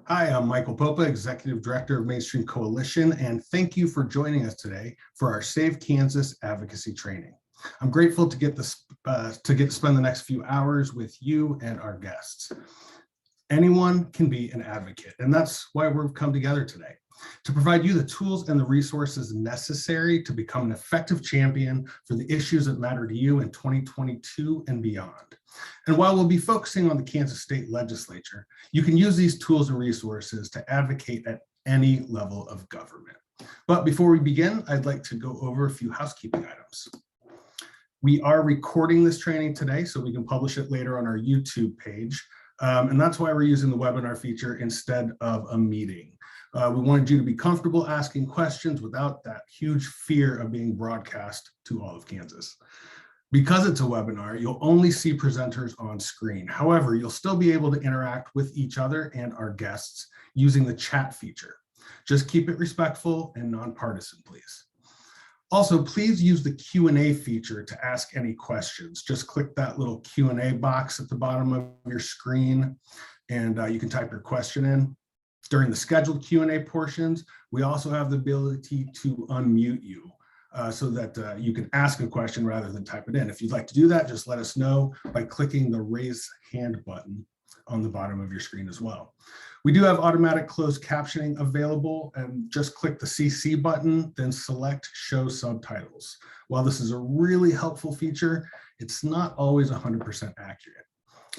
Hi, I'm Michael Popa, Executive Director of Mainstream Coalition, and thank you for joining us today for our Save Kansas advocacy training. I'm grateful to get to spend the next few hours with you and our guests. Anyone can be an advocate, and that's why we've come together today, to provide you the tools and the resources necessary to become an effective champion for the issues that matter to you in 2022 and beyond. And while we'll be focusing on the Kansas State Legislature, you can use these tools and resources to advocate at any level of government. But before we begin, I'd like to go over a few housekeeping items. We are recording this training today so we can publish it later on our YouTube page. And that's why we're using the webinar feature instead of a meeting. We wanted you to be comfortable asking questions without that huge fear of being broadcast to all of Kansas. Because it's a webinar, you'll only see presenters on screen. However, you'll still be able to interact with each other and our guests using the chat feature. Just keep it respectful and nonpartisan, please. Also, please use the Q&A feature to ask any questions. Just click that little Q&A box at the bottom of your screen, and you can type your question in. During the scheduled Q&A portions, we also have the ability to unmute you. So that you can ask a question rather than type it in. If you'd like to do that, just let us know by clicking the raise hand button on the bottom of your screen as well. We do have automatic closed captioning available, and just click the CC button, then select show subtitles. While this is a really helpful feature, it's not always 100% accurate.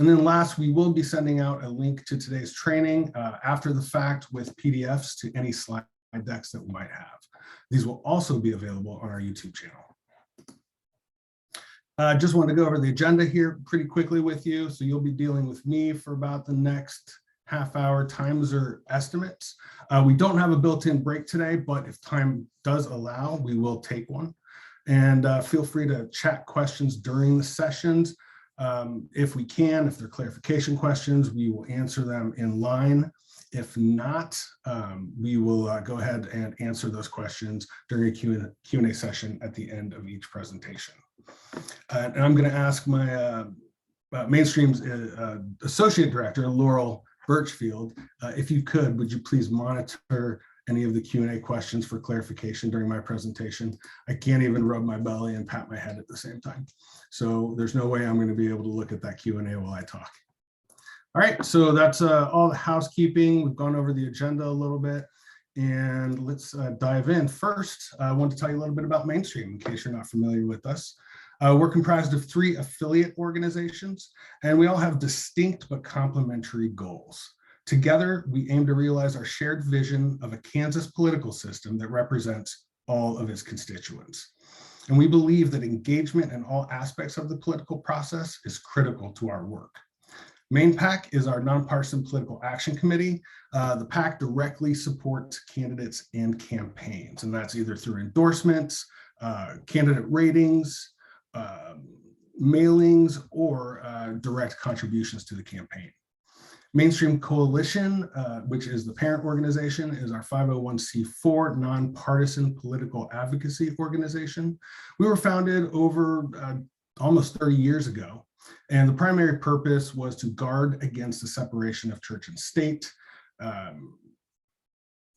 And then last, we will be sending out a link to today's training after the fact with PDFs to any slide decks that we might have. These will also be available on our YouTube channel. Just want to go over the agenda here pretty quickly with you. So you'll be dealing with me for about the next half hour. Times are estimates. We don't have a built-in break today, but if time does allow, we will take one. And feel free to chat questions during the sessions. If we can, if they're clarification questions, we will answer them in line. If not, we will go ahead and answer those questions during a Q&A session at the end of each presentation. And I'm going to ask my Mainstream's Associate Director, Laurel Birchfield, if you could, would you please monitor any of the Q&A questions for clarification during my presentation? I can't even rub my belly and pat my head at the same time. So there's no way I'm going to be able to look at that Q&A while I talk. All right, so that's all the housekeeping. We've gone over the agenda a little bit, and let's dive in. First, I want to tell you a little bit about Mainstream, in case you're not familiar with us. We're comprised of 3 affiliate organizations, and we all have distinct but complementary goals. Together, we aim to realize our shared vision of a Kansas political system that represents all of its constituents. And we believe that engagement in all aspects of the political process is critical to our work. MainPAC is our nonpartisan political action committee. The PAC directly supports candidates and campaigns, and that's either through endorsements, candidate ratings, mailings, or direct contributions to the campaign. Mainstream Coalition, which is the parent organization, is our 501c4 nonpartisan political advocacy organization. We were founded over almost 30 years ago. And the primary purpose was to guard against the separation of church and state,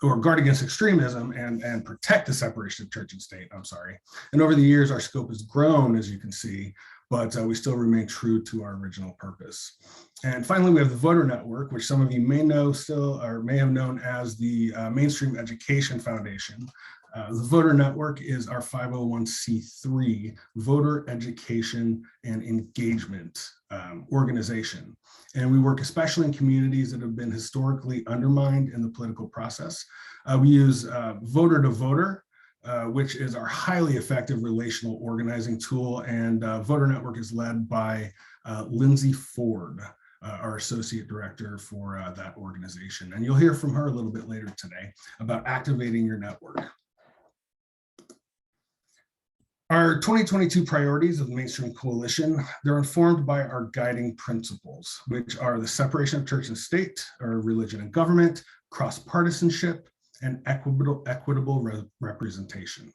or guard against extremism and protect the separation of church and state, I'm sorry. And over the years, our scope has grown, as you can see, but we still remain true to our original purpose. And finally, we have the Voter Network, which some of you may know still, or may have known as the Mainstream Education Foundation. The Voter Network is our 501c3 voter education and engagement organization. And we work especially in communities that have been historically undermined in the political process. We use voter to voter, which is our highly effective relational organizing tool. And Voter Network is led by Lindsay Ford, our associate director for that organization. And you'll hear from her a little bit later today about activating your network. Our 2022 priorities of the Mainstream Coalition, they're informed by our guiding principles, which are the separation of church and state, or religion and government, cross-partisanship, and equitable representation.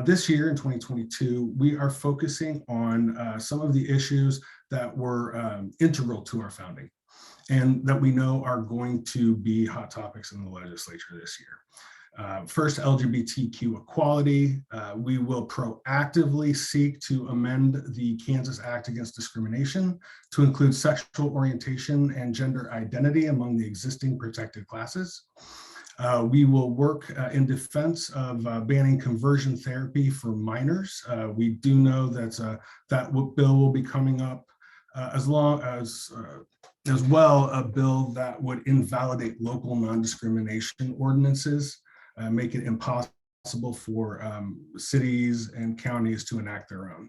This year in 2022, we are focusing on some of the issues that were integral to our founding and that we know are going to be hot topics in the legislature this year. First, LGBTQ equality. We will proactively seek to amend the Kansas Act Against Discrimination to include sexual orientation and gender identity among the existing protected classes. We will work in defense of banning conversion therapy for minors. We do know that that bill will be coming up, as well a bill that would invalidate local non-discrimination ordinances, make it impossible for cities and counties to enact their own.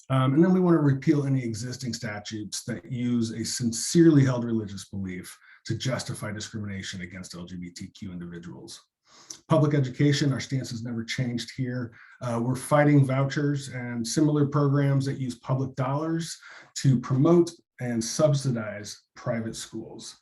And then we want to repeal any existing statutes that use a sincerely held religious belief to justify discrimination against LGBTQ individuals. Public education, our stance has never changed here. We're fighting vouchers and similar programs that use public dollars to promote and subsidize private schools.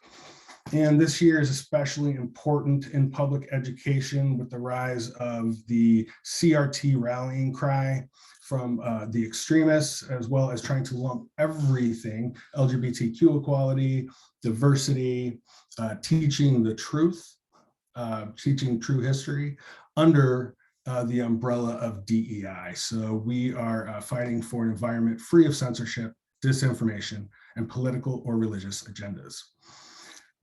And this year is especially important in public education with the rise of the CRT rallying cry from the extremists, as well as trying to lump everything, LGBTQ equality, diversity, teaching the truth, teaching true history, under the umbrella of DEI. So we are fighting for an environment free of censorship, disinformation, and political or religious agendas.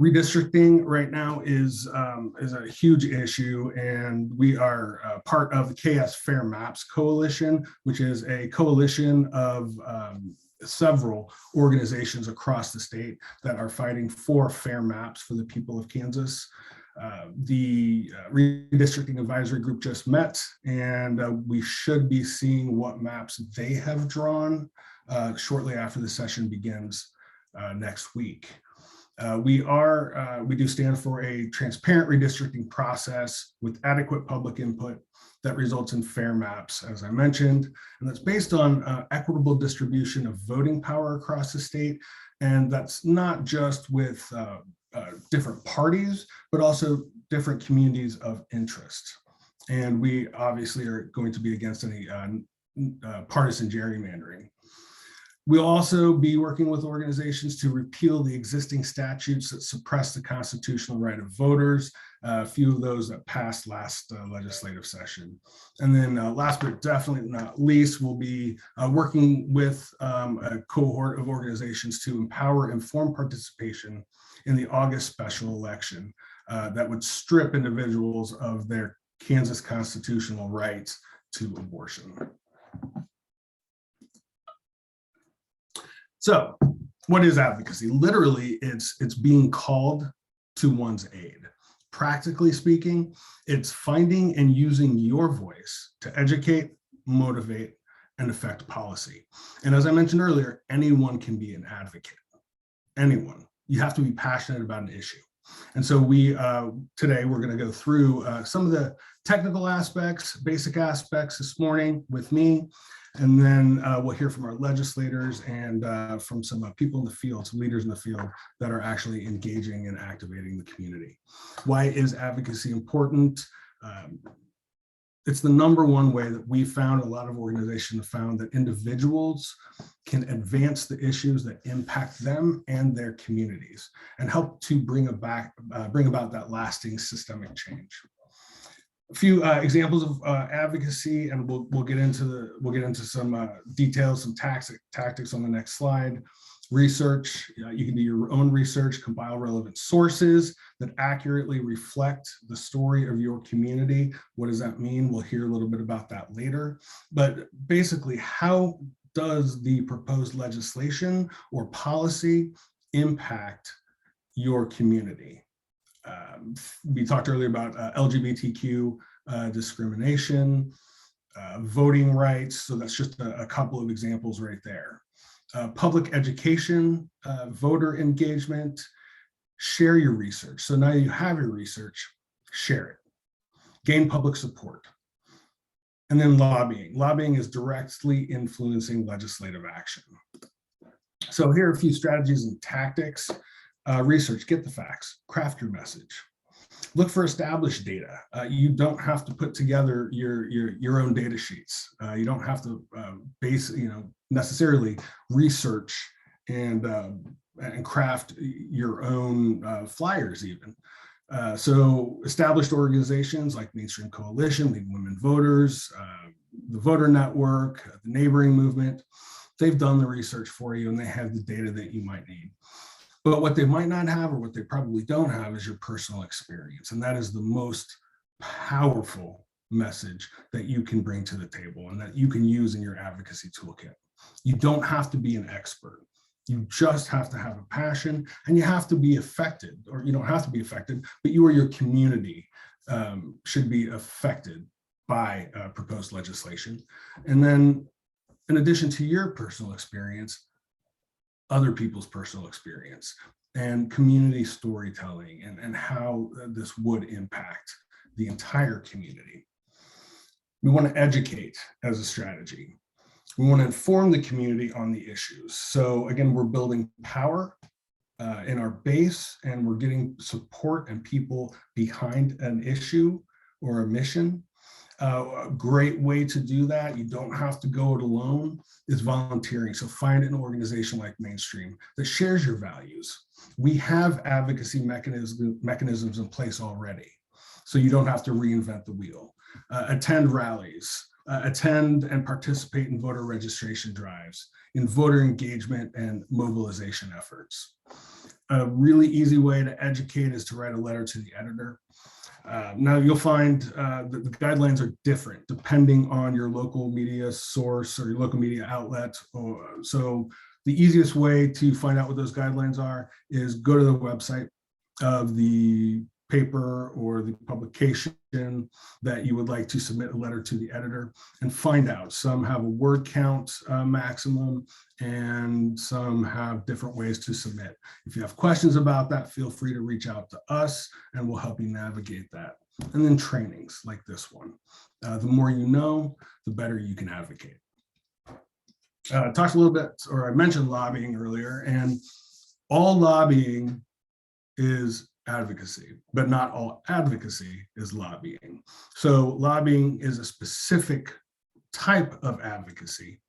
Redistricting right now is a huge issue, and we are part of the KS Fair Maps Coalition, which is a coalition of several organizations across the state that are fighting for fair maps for the people of Kansas. The redistricting advisory group just met, and we should be seeing what maps they have drawn shortly after the session begins next week. We do stand for a transparent redistricting process with adequate public input that results in fair maps, as I mentioned, and that's based on equitable distribution of voting power across the state. And that's not just with different parties, but also different communities of interest. And we obviously are going to be against any partisan gerrymandering. We'll also be working with organizations to repeal the existing statutes that suppress the constitutional right of voters, a few of those that passed last legislative session. And then last but definitely not least, we'll be working with a cohort of organizations to empower informed participation in the August special election that would strip individuals of their Kansas constitutional right to abortion. So what is advocacy? Literally, it's being called to one's aid. Practically speaking, it's finding and using your voice to educate, motivate, and affect policy. And as I mentioned earlier, anyone can be an advocate. Anyone. You have to be passionate about an issue. And so today we're going to go through some of the technical aspects, basic aspects this morning with me. And then we'll hear from our legislators and from some people in the field, some leaders in the field that are actually engaging and activating the community. Why is advocacy important? It's the number one way that we found, a lot of organizations have found, that individuals can advance the issues that impact them and their communities and help to bring about that lasting systemic change. A few examples of advocacy, and we'll get into some details, some tactics on the next slide. Research, you can do your own research, compile relevant sources that accurately reflect the story of your community. What does that mean? We'll hear a little bit about that later. But basically, how does the proposed legislation or policy impact your community? We talked earlier about LGBTQ discrimination, voting rights. So that's just a couple of examples right there. Public education, voter engagement, share your research. So now you have your research, share it, gain public support. And then lobbying. Lobbying is directly influencing legislative action. So here are a few strategies and tactics. Research, get the facts, craft your message. Look for established data. You don't have to put together your own data sheets. You don't have to necessarily research and craft your own flyers even. So established organizations like Mainstream Coalition, League of Women Voters, the Voter Network, the Neighboring Movement, they've done the research for you and they have the data that you might need. But what they might not have, or what they probably don't have, is your personal experience. And that is the most powerful message that you can bring to the table and that you can use in your advocacy toolkit. You don't have to be an expert. You just have to have a passion, and you have to be affected, or you don't have to be affected, but you or your community should be affected by proposed legislation. And then in addition to your personal experience, other people's personal experience and community storytelling and how this would impact the entire community. We want to educate as a strategy. We want to inform the community on the issues. So again, we're building power in our base, and we're getting support and people behind an issue or a mission. A great way to do that, you don't have to go it alone, is volunteering. So find an organization like Mainstream that shares your values. We have advocacy mechanisms in place already, so you don't have to reinvent the wheel. Attend rallies, attend and participate in voter registration drives, in voter engagement and mobilization efforts. A really easy way to educate is to write a letter to the editor. Now you'll find that the guidelines are different depending on your local media source or your local media outlet. So the easiest way to find out what those guidelines are is go to the website of the paper or the publication that you would like to submit a letter to the editor and find out. Some have a word count maximum, and some have different ways to submit. If you have questions about that, feel free to reach out to us and we'll help you navigate that. And then trainings like this one. The more you know, the better you can advocate. Talked a little bit, or I mentioned lobbying earlier, and all lobbying is advocacy, but not all advocacy is lobbying. So lobbying is a specific type of advocacy,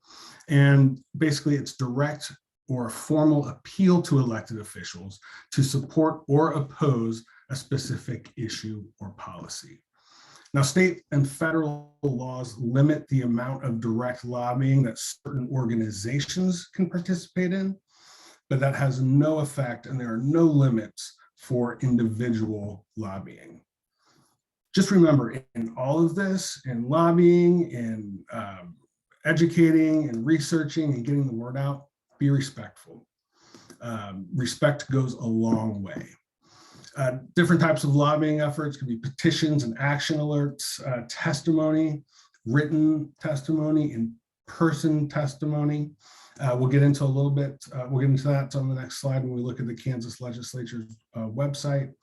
and basically it's direct or a formal appeal to elected officials to support or oppose a specific issue or policy. Now, state and federal laws limit the amount of direct lobbying that certain organizations can participate in, but that has no effect, and there are no limits for individual lobbying. Just remember, in all of this, in lobbying, in educating and researching and getting the word out, be respectful. Respect goes a long way. Different types of lobbying efforts can be petitions and action alerts, testimony, written testimony, in-person testimony. We'll get into a little bit, we'll get into that on the next slide when we look at the Kansas Legislature's website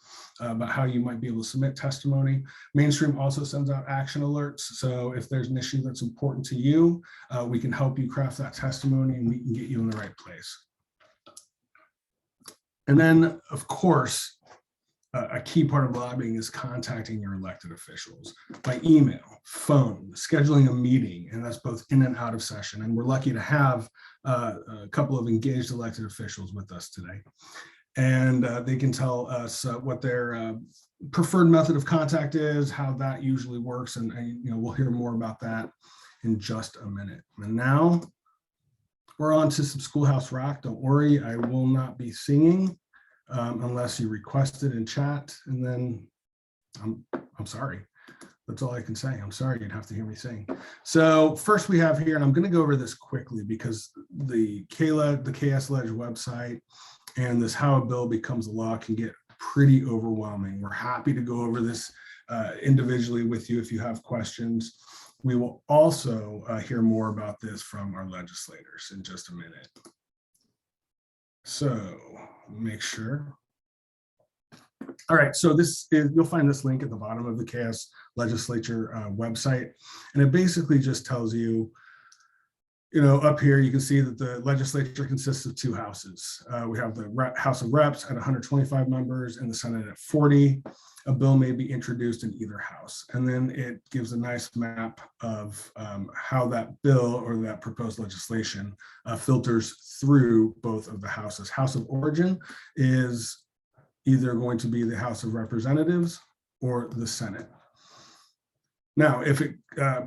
about how you might be able to submit testimony. Mainstream also sends out action alerts. So if there's an issue that's important to you, we can help you craft that testimony and we can get you in the right place. And then, of course, a key part of lobbying is contacting your elected officials by email, phone, scheduling a meeting, and that's both in and out of session. And we're lucky to have a couple of engaged elected officials with us today. And they can tell us what their preferred method of contact is, how that usually works, and we'll hear more about that in just a minute. And now we're on to some Schoolhouse Rock. Don't worry, I will not be singing. Unless you request it in chat, and then I'm sorry. That's all I can say. I'm sorry, you'd have to hear me sing. So first we have here, and I'm going to go over this quickly because the KS Ledge website and this How a Bill Becomes a Law can get pretty overwhelming. We're happy to go over this individually with you if you have questions. We will also hear more about this from our legislators in just a minute. So make sure. All right, so this is, you'll find this link at the bottom of the KS Legislature website, and it basically just tells you Up here, you can see that the legislature consists of two houses. We have the House of Reps at 125 members and the Senate at 40. A bill may be introduced in either house. And then it gives a nice map of how that bill or that proposed legislation filters through both of the houses. House of origin is either going to be the House of Representatives or the Senate. Now, if it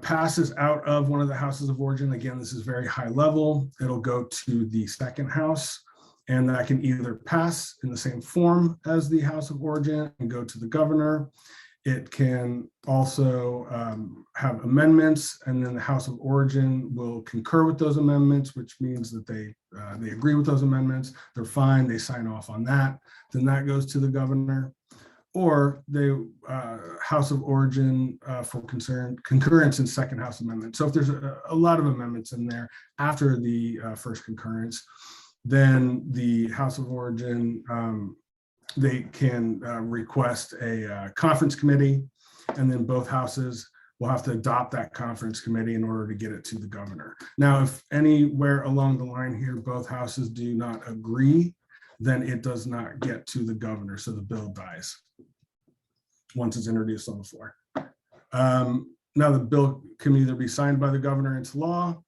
passes out of one of the houses of origin, again, this is very high level, it'll go to the second house, and that can either pass in the same form as the House of origin and go to the governor. It can also have amendments, and then the House of origin will concur with those amendments, which means that they agree with those amendments, they're fine, they sign off on that, then that goes to the governor. Or the House of origin for concurrence in second House amendment. So if there's a lot of amendments in there after the first concurrence, then the House of origin, they can request a conference committee, and then both houses will have to adopt that conference committee in order to get it to the governor. Now, if anywhere along the line here, both houses do not agree, then it does not get to the governor, so the bill dies once it's introduced on the floor. Now the bill can either be signed by the governor into law,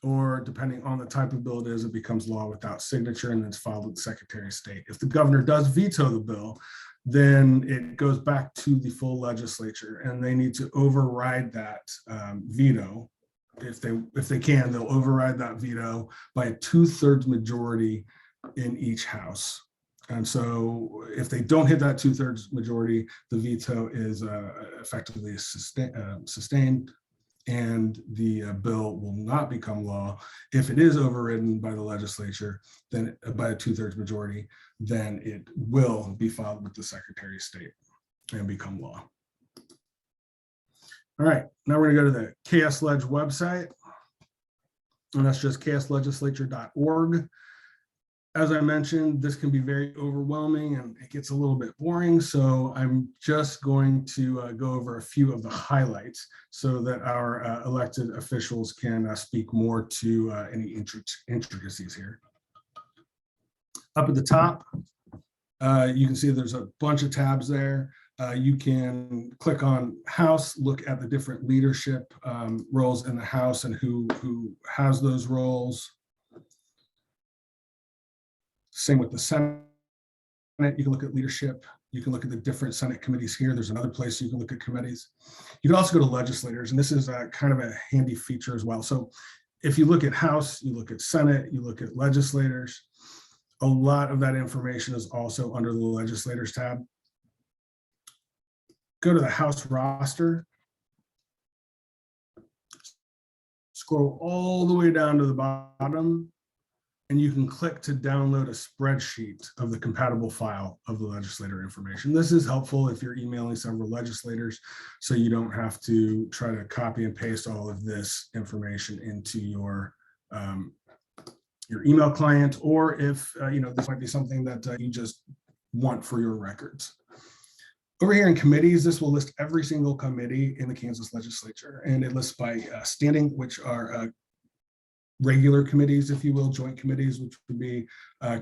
or depending on the type of bill it is, it becomes law without signature and then it's filed with the Secretary of State. If the governor does veto the bill, then it goes back to the full legislature and they need to override that veto. If they can, they'll override that veto by a 2/3 majority in each house. And so if they don't hit that 2/3 majority, the veto is effectively sustained, and the bill will not become law. If it is overridden by the legislature, then by a 2/3 majority, then it will be filed with the Secretary of State and become law. All right, now we're gonna go to the KS-Leg website, and that's just kslegislature.org. As I mentioned, this can be very overwhelming and it gets a little bit boring. So I'm just going to go over a few of the highlights so that our elected officials can speak more to any intricacies here. Up at the top, you can see there's a bunch of tabs there. You can click on House, look at the different leadership roles in the House and who has those roles. Same with the Senate. You can look at leadership. You can look at the different Senate committees here. There's another place you can look at committees. You can also go to legislators, and this is kind of a handy feature as well. So if you look at House, you look at Senate, you look at legislators, a lot of that information is also under the legislators tab. Go to the House roster. Scroll all the way down to the bottom, and you can click to download a spreadsheet of the compatible file of the legislator information. This is helpful if you're emailing several legislators, so you don't have to try to copy and paste all of this information into your email client, or if this might be something that you just want for your records. Over here in committees, this will list every single committee in the Kansas legislature, and it lists by standing, which are regular committees, if you will, joint committees, which would be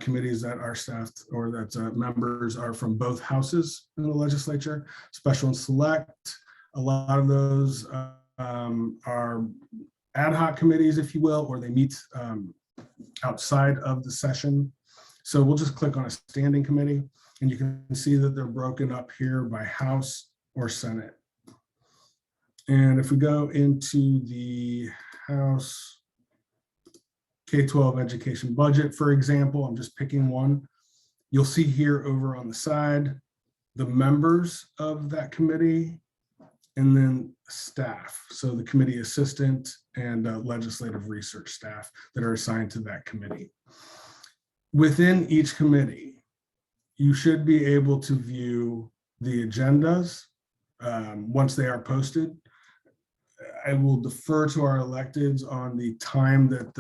committees that are staffed or that members are from both houses in the legislature. Special and select, a lot of those are ad hoc committees, if you will, or they meet outside of the session. So we'll just click on a standing committee, and you can see that they're broken up here by House or Senate. And if we go into the House K-12 education budget, for example, I'm just picking one. You'll see here over on the side, the members of that committee, and then staff. So the committee assistant and legislative research staff that are assigned to that committee. Within each committee, you should be able to view the agendas once they are posted. I will defer to our electeds on the time that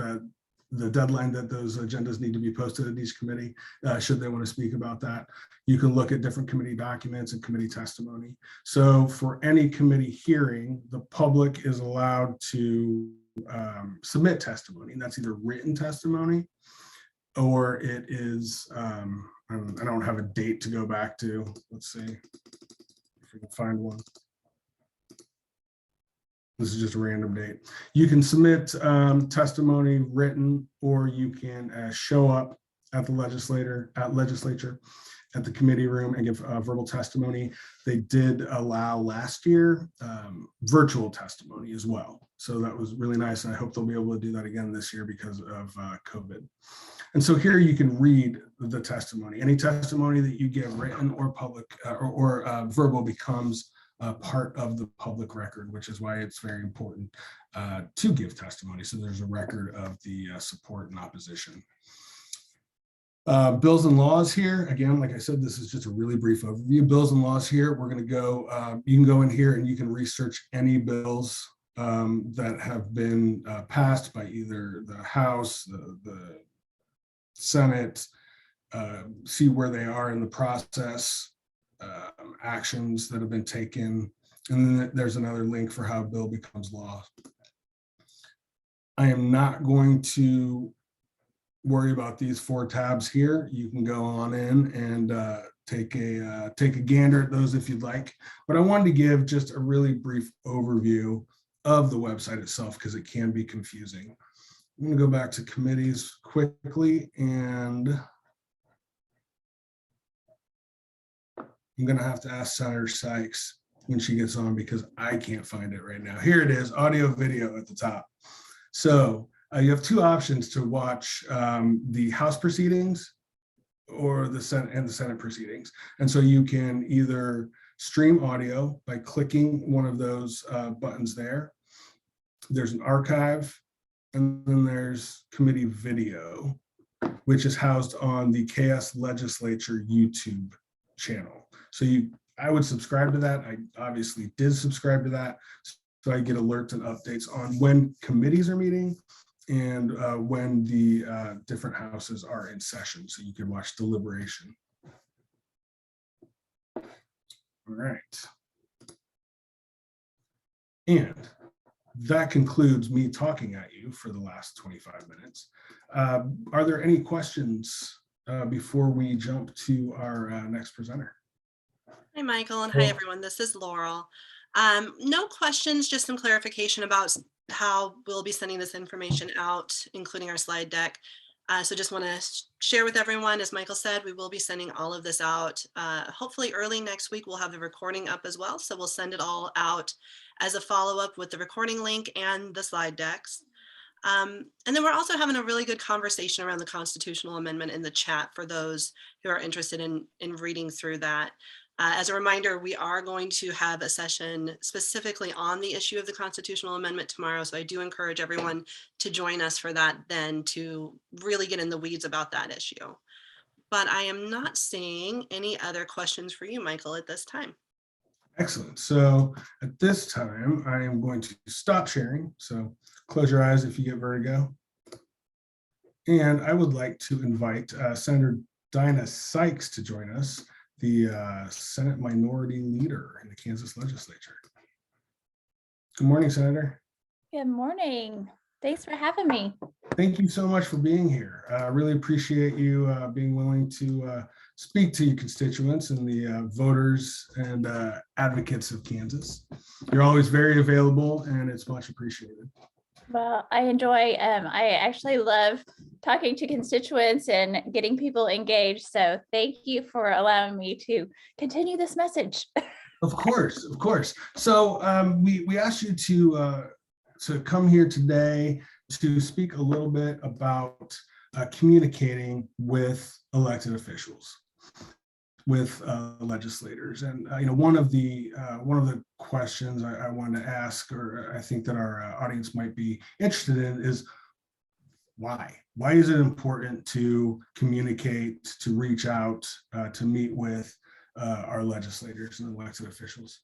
the deadline that those agendas need to be posted at each committee, should they want to speak about that. You can look at different committee documents and committee testimony. So for any committee hearing, the public is allowed to submit testimony, and that's either written testimony or it is, I don't have a date to go back to. Let's see if we can find one. This is just a random date. You can submit testimony written, or you can show up at the legislature at the committee room and give verbal testimony. They did allow last year virtual testimony as well. So that was really nice. And I hope they'll be able to do that again this year because of COVID. And so here you can read the testimony. Any testimony that you give written or public or verbal becomes part of the public record, which is why it's very important to give testimony. So there's a record of the support and opposition. Bills and laws here. Again, like I said, this is just a really brief overview. Bills and laws here. We're going to go, you can go in here and you can research any bills that have been passed by either the House, the Senate, see where they are in the process, actions that have been taken. And then there's another link for how a bill becomes law. I am not going to worry about these 4 tabs here. You can go on in and take a gander at those if you'd like. But I wanted to give just a really brief overview of the website itself because it can be confusing. I'm going to go back to committees quickly, and I'm going to have to ask Senator Sykes when she gets on because I can't find it right now. Here it is, audio video at the top. So you have 2 options to watch the House proceedings or the Senate proceedings. And so you can either stream audio by clicking one of those buttons there. There's an archive, and then there's committee video, which is housed on the KS Legislature YouTube channel. So I would subscribe to that. I obviously did subscribe to that. So I get alerts and updates on when committees are meeting and when the different houses are in session, so you can watch deliberation. All right. And that concludes me talking at you for the last 25 minutes. Are there any questions before we jump to our next presenter? Hi, Michael, and hi, everyone. This is Laurel. No questions, just some clarification about how we'll be sending this information out, including our slide deck. So just want to share with everyone, as Michael said, we will be sending all of this out. Hopefully early next week, we'll have the recording up as well. So we'll send it all out as a follow-up with the recording link and the slide decks. And then we're also having a really good conversation around the constitutional amendment in the chat for those who are interested in reading through that. As a reminder, we are going to have a session specifically on the issue of the constitutional amendment tomorrow. So I do encourage everyone to join us for that then to really get in the weeds about that issue. But I am not seeing any other questions for you, Michael, at this time. Excellent. So at this time, I am going to stop sharing. So close your eyes if you get vertigo. And I would like to invite Senator Dinah Sykes to join us, the Senate Minority Leader in the Kansas Legislature. Good morning, Senator. Good morning. Thanks for having me. Thank you so much for being here. I really appreciate you being willing to speak to your constituents and the voters and advocates of Kansas. You're always very available, and it's much appreciated. Well, I actually love talking to constituents and getting people engaged. So thank you for allowing me to continue this message. Of course, of course. So we asked you to come here today to speak a little bit about communicating with elected officials, with legislators. And one of the questions I wanted to ask, or I think that our audience might be interested in, is why? Why is it important to communicate, to reach out, to meet with our legislators and elected officials?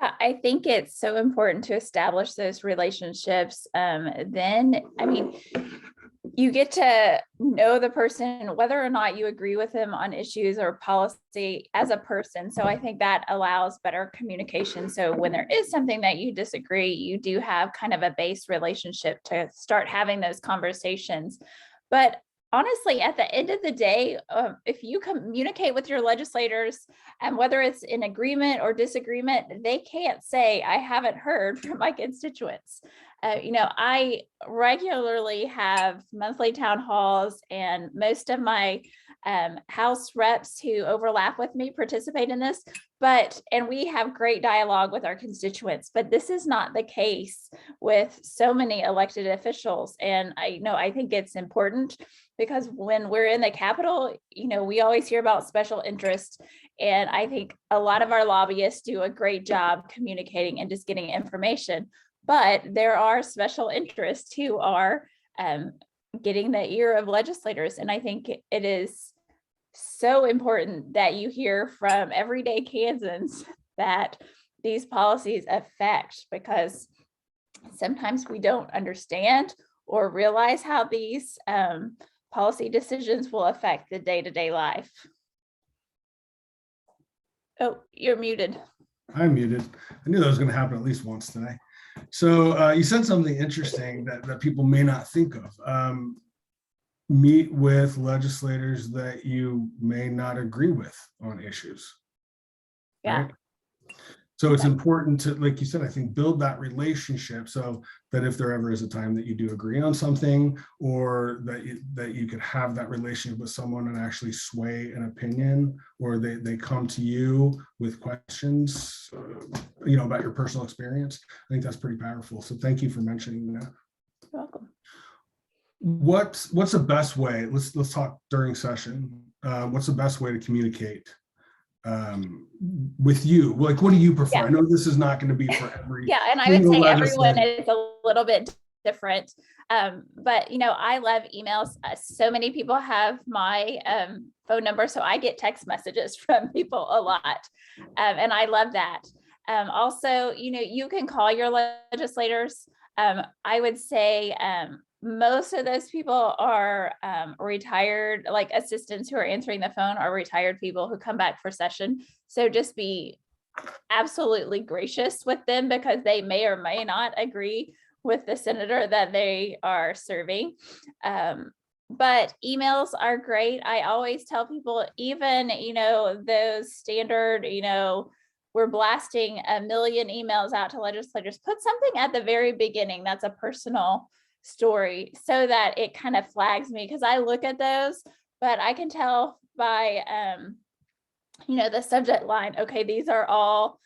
I think it's so important to establish those relationships. you get to know the person, whether or not you agree with them on issues or policy as a person. So I think that allows better communication. So when there is something that you disagree, you do have kind of a base relationship to start having those conversations. But honestly, at the end of the day, if you communicate with your legislators, and whether it's in agreement or disagreement, they can't say, I haven't heard from my constituents. I regularly have monthly town halls, and most of my House reps who overlap with me participate in this, and we have great dialogue with our constituents, but this is not the case with so many elected officials. And I think it's important because when we're in the Capitol, we always hear about special interest. And I think a lot of our lobbyists do a great job communicating and just getting information. But there are special interests who are getting the ear of legislators. And I think it is so important that you hear from everyday Kansans that these policies affect, because sometimes we don't understand or realize how these policy decisions will affect the day-to-day life. Oh, you're muted. I'm muted. I knew that was going to happen at least once today. So you said something interesting that people may not think of. Meet with legislators that you may not agree with on issues. Yeah. Right? So it's important to, like you said, I think, build that relationship so that if there ever is a time that you do agree on something, or that you could have that relationship with someone and actually sway an opinion, or they come to you with questions, about your personal experience. I think that's pretty powerful. So thank you for mentioning that. You're welcome. What's the best way? Let's talk during session. What's the best way to communicate with you? Like, what do you prefer? Yeah. I know this is not going to be for every. Yeah, and I would say everyone is a little bit different. But I love emails. So many people have my phone number, so I get text messages from people a lot, and I love that. Also, you can call your legislators. I would say most of those people are retired, like assistants who are answering the phone are retired people who come back for session. So just be absolutely gracious with them, because they may or may not agree with the senator that they are serving. But emails are great. I always tell people, even, those standard, we're blasting 1 million emails out to legislators, put something at the very beginning that's a personal story, so that it kind of flags me, because I look at those, but I can tell by the subject line, okay, these are all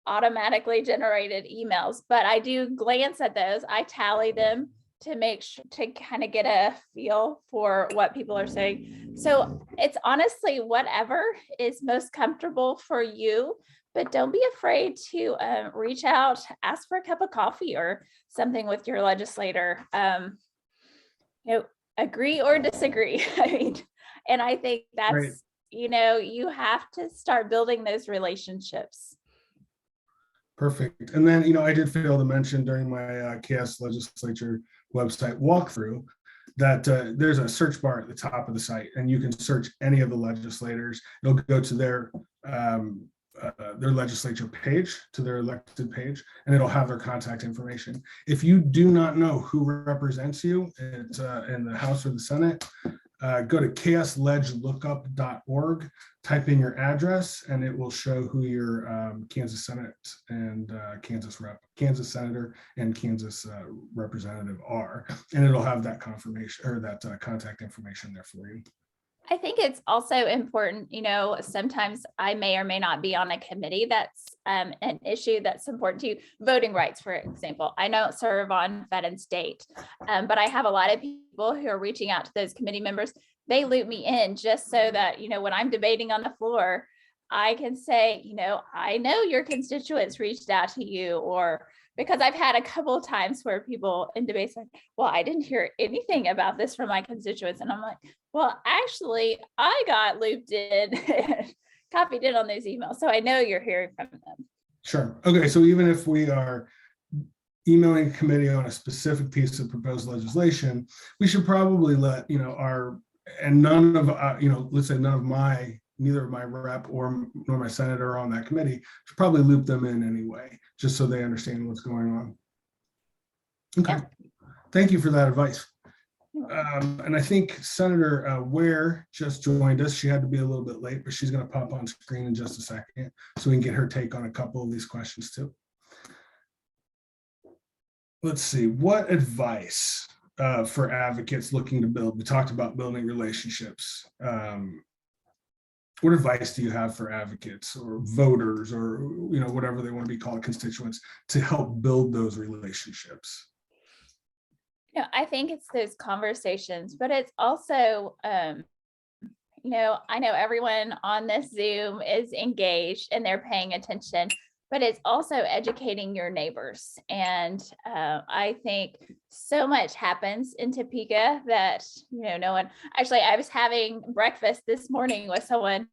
automatically generated emails, but I do glance at those. I tally them to make sure to kind of get a feel for what people are saying. So it's honestly whatever is most comfortable for you, but don't be afraid to reach out, ask for a cup of coffee or something with your legislator. Agree or disagree. And I think that's, right. You have to start building those relationships. Perfect. And then, I did fail to mention during my KS Legislature website walkthrough that there's a search bar at the top of the site, and you can search any of the legislators. It'll go to their legislature page, to their elected page, and it'll have their contact information. If you do not know who represents you in the House or the Senate, go to ksleglookup.org, type in your address, and it will show who your Kansas Senate and Kansas Senator and Kansas representative are, and it'll have that confirmation or that contact information there for you. I think it's also important, sometimes I may or may not be on a committee that's an issue that's important to you. Voting rights, for example. I don't serve on Fed and state, but I have a lot of people who are reaching out to those committee members. They loop me in just so that, when I'm debating on the floor, I can say, I know your constituents reached out to you, or because I've had a couple of times where people in debates like, well, I didn't hear anything about this from my constituents. And I'm like, well, actually, I got looped in, copied in on those emails. So I know you're hearing from them. Sure. Okay. So even if emailing a committee on a specific piece of proposed legislation, we should probably let, and none of, let's say neither of my rep nor my senator on that committee, should probably loop them in anyway, just so they understand what's going on. Okay, Yeah. Thank you for that advice. And I think Senator Ware just joined us. She had to be a little bit late, but she's going to pop on screen in just a second so we can get her take on a couple of these questions too. Let's see, what advice for advocates looking to build? We talked about building relationships. What advice do you have for advocates or voters or whatever they want to be called, constituents, to help build those relationships? I think it's those conversations, but it's also, I know everyone on this Zoom is engaged and they're paying attention, but it's also educating your neighbors. And I think so much happens in Topeka that, no one, actually, I was having breakfast this morning with someone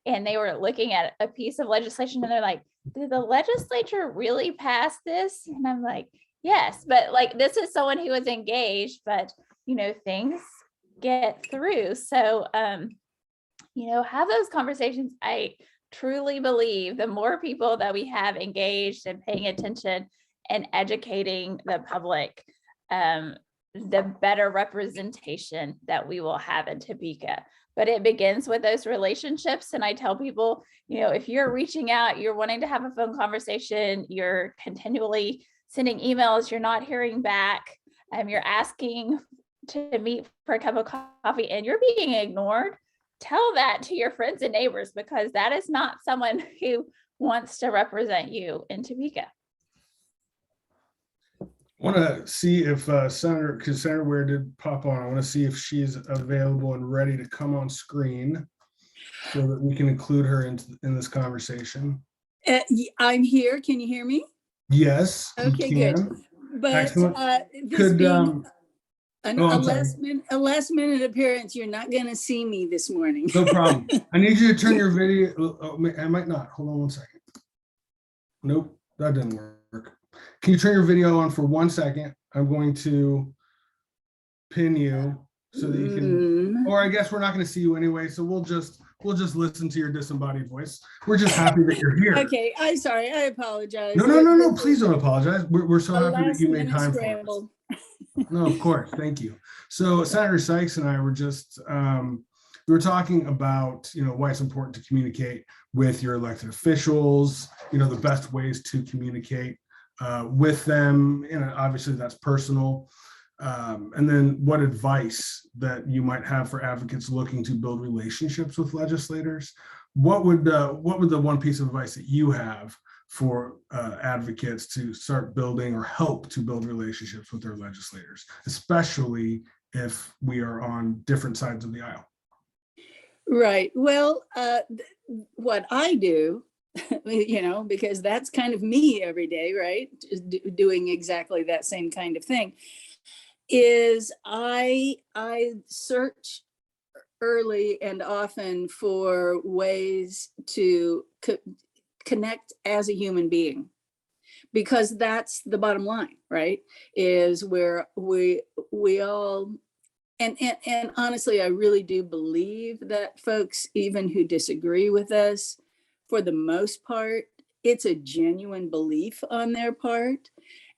and they were looking at a piece of legislation and they're like, did the legislature really pass this? And I'm like, yes, but this is someone who is engaged, but things get through. So, have those conversations. I truly believe the more people that we have engaged and paying attention and educating the public, the better representation that we will have in Topeka. But it begins with those relationships. And I tell people, if you're reaching out, you're wanting to have a phone conversation, you're continually sending emails, you're not hearing back, you're asking to meet for a cup of coffee and you're being ignored, tell that to your friends and neighbors, because that is not someone who wants to represent you in Topeka. I want to see if Senator Ware did pop on. I want to see if she's available and ready to come on screen so that we can include her in this conversation. I'm here. Can you hear me? Yes. Okay, good. But this being a last minute appearance, you're not going to see me this morning. No problem. I need you to turn your video. I might not. Hold on one second. Nope, that didn't work. Can you turn your video on for 1 second? I'm going to pin you so that you can, or I guess we're not going to see you anyway. So we'll just listen to your disembodied voice. We're just happy that you're here. Okay, I'm sorry. I apologize. No. Please don't apologize. We're so happy that you made time for us. No, of course. Thank you. So Senator Sykes and I were just, we were talking about, why it's important to communicate with your elected officials, the best ways to communicate with them. Obviously that's personal. And then what advice that you might have for advocates looking to build relationships with legislators? What would the one piece of advice that you have for advocates to start building or help to build relationships with their legislators, especially if we are on different sides of the aisle? Right. Well, what I do, because that's kind of me every day, right? Doing exactly that same kind of thing, is I search early and often for ways to connect as a human being, because that's the bottom line, right? Is where we all, and honestly, I really do believe that folks, even who disagree with us, for the most part, it's a genuine belief on their part.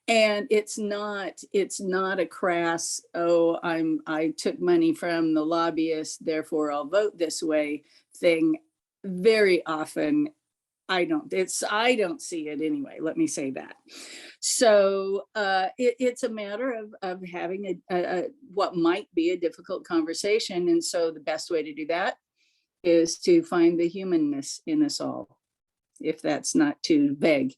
And it's not a crass, I took money from the lobbyist, therefore I'll vote this way thing. Very often, I don't see it anyway. Let me say that. So it's a matter of having a what might be a difficult conversation. And so the best way to do that is to find the humanness in us all, if that's not too vague.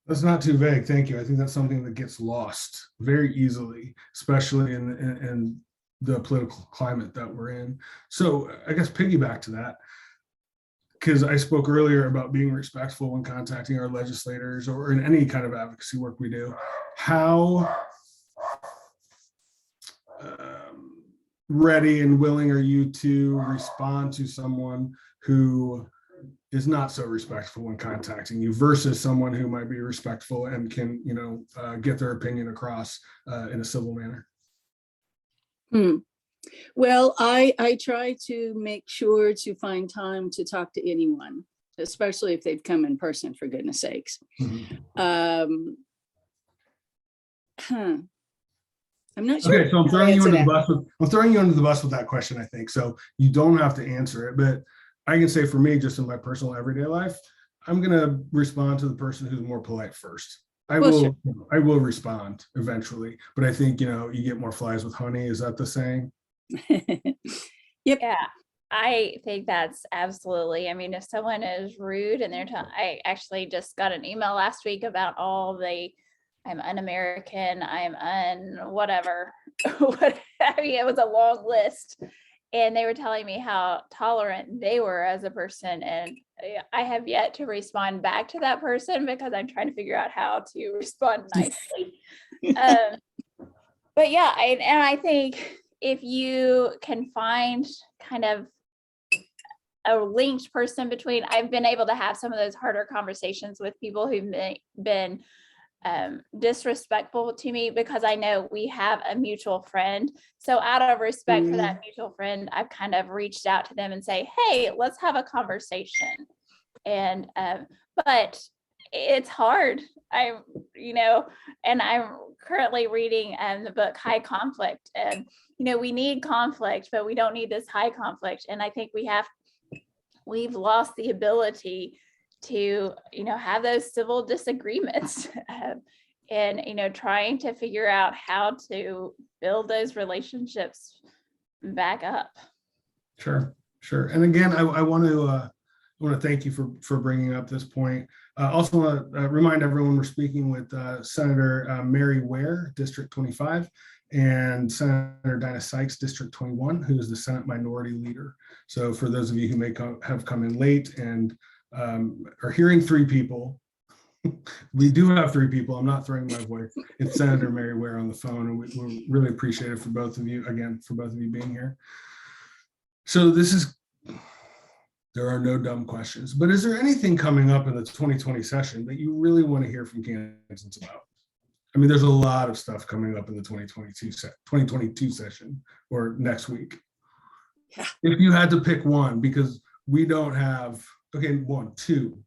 That's not too vague. Thank you. I think that's something that gets lost very easily, especially in the political climate that we're in. So I guess piggyback to that, because I spoke earlier about being respectful when contacting our legislators or in any kind of advocacy work we do. How ready and willing are you to respond to someone who is not so respectful when contacting you versus someone who might be respectful and can, get their opinion across in a civil manner? Well, I try to make sure to find time to talk to anyone, especially if they've come in person, for goodness sakes. I'm not sure. Okay, so I'm throwing you under the bus with that question, I think. So you don't have to answer it, but I can say for me, just in my personal everyday life, I'm going to respond to the person who's more polite first. I will respond eventually, but I think, you get more flies with honey. Is that the saying? Yep. Yeah, I think that's absolutely. I mean, if someone is rude and I actually just got an email last week about I'm un-American, I'm whatever. I mean, it was a long list. And they were telling me how tolerant they were as a person. And I have yet to respond back to that person because I'm trying to figure out how to respond nicely. But yeah, I think if you can find kind of a linked person between, I've been able to have some of those harder conversations with people who've been disrespectful to me because I know we have a mutual friend. So out of respect for that mutual friend, I've kind of reached out to them and say, hey, let's have a conversation. And but it's hard. And I'm currently reading the book High Conflict, and we need conflict, but we don't need this high conflict. And I think we've lost the ability to have those civil disagreements and trying to figure out how to build those relationships back up. Sure. And again, I want to thank you for bringing up this point. Also want to remind everyone we're speaking with Senator Mary Ware, District 25, and Senator Dinah Sykes, District 21, who is the Senate Minority Leader. So for those of you who may have come in late and are hearing three people, we do have three people. I'm not throwing my voice. It's Senator Mary Ware on the phone, and we really appreciate it for both of you being here. So there are no dumb questions, but is there anything coming up in the 2020 session that you really want to hear from Kansans about? I mean, there's a lot of stuff coming up in the 2022 session or next week. Yeah. If you had to pick one, because we don't have, two,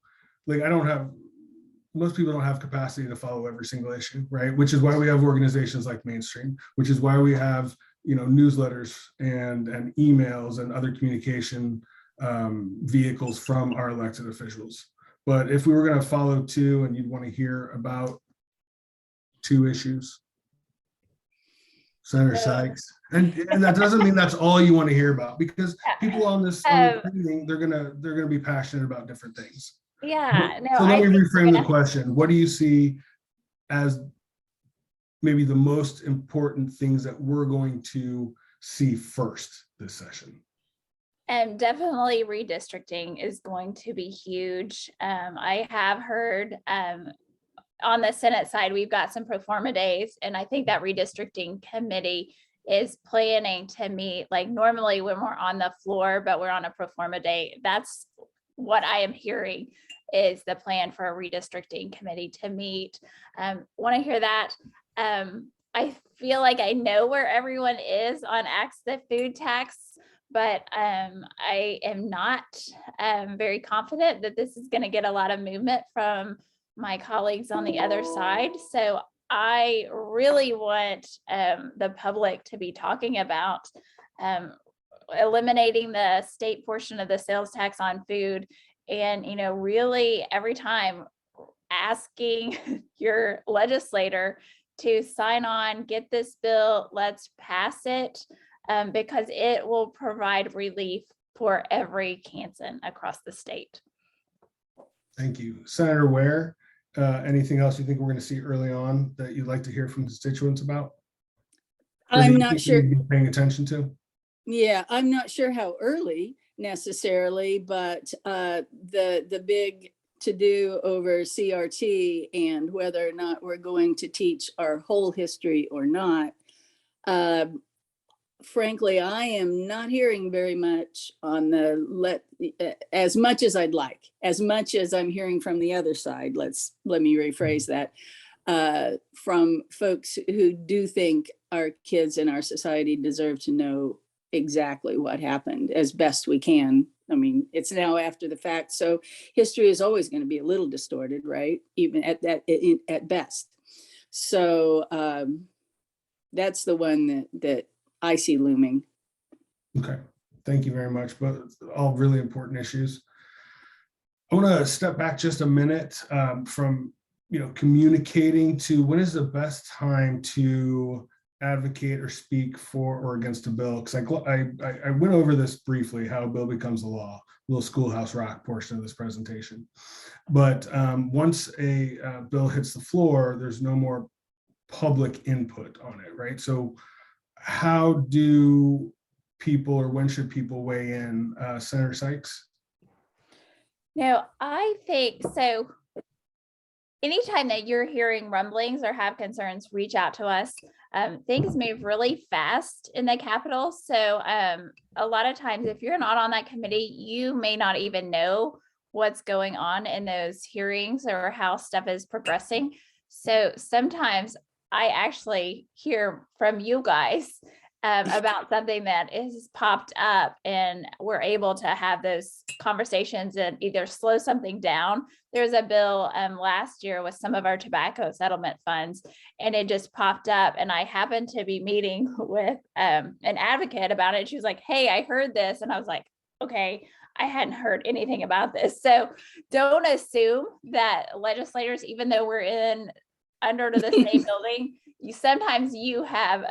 most people don't have capacity to follow every single issue, right? Which is why we have organizations like Mainstream, which is why we have, newsletters and emails and other communication vehicles from our elected officials. But if we were going to follow two and you'd want to hear about two issues, Senator Sykes, and that doesn't mean that's all you want to hear about, because people on this meeting, they're gonna be passionate about different things. Yeah. So let me reframe the question. What do you see as maybe the most important things that we're going to see first this session? And definitely redistricting is going to be huge. I have heard on the Senate side, we've got some pro forma days, and I think that redistricting committee is planning to meet, like normally when we're on the floor, but we're on a pro forma day. That's what I am hearing is the plan for a redistricting committee to meet. Want to hear that. I feel like I know where everyone is on Axe the food tax, but I am not very confident that this is going to get a lot of movement from my colleagues on the other side. So I really want the public to be talking about eliminating the state portion of the sales tax on food, and really every time asking your legislator to sign on, get this bill, let's pass it, because it will provide relief for every Kansan across the state. Thank you. Senator Ware, anything else you think we're going to see early on that you'd like to hear from constituents about? I'm not sure. Paying attention to? Yeah, I'm not sure how early necessarily, but the big to-do over CRT and whether or not we're going to teach our whole history or not. frankly, I am not hearing very much on the as much as I'd like, as much as I'm hearing from the other side. Let me rephrase that, from folks who do think our kids in our society deserve to know exactly what happened as best we can. I mean, it's now after the fact, so history is always going to be a little distorted, right? Even at best. So that's the one that I see looming. Okay, thank you very much. But all really important issues. I want to step back just a minute from communicating to when is the best time to advocate or speak for or against a bill, because I went over this briefly, how a bill becomes a law, little schoolhouse rock portion of this presentation. But once a bill hits the floor, there's no more public input on it, right? So how do people, or when should people weigh in? Senator Sykes? No, I think so. Anytime that you're hearing rumblings or have concerns, reach out to us. Things move really fast in the Capitol. So a lot of times, if you're not on that committee, you may not even know what's going on in those hearings or how stuff is progressing. So sometimes I actually hear from you guys about something that is popped up, and we're able to have those conversations and either slow something down. There's a bill last year with some of our tobacco settlement funds, and it just popped up, and I happened to be meeting with an advocate about it. She was like, "Hey, I heard this," and I was like, "Okay, I hadn't heard anything about this." So don't assume that legislators, even though we're under the same building, sometimes you have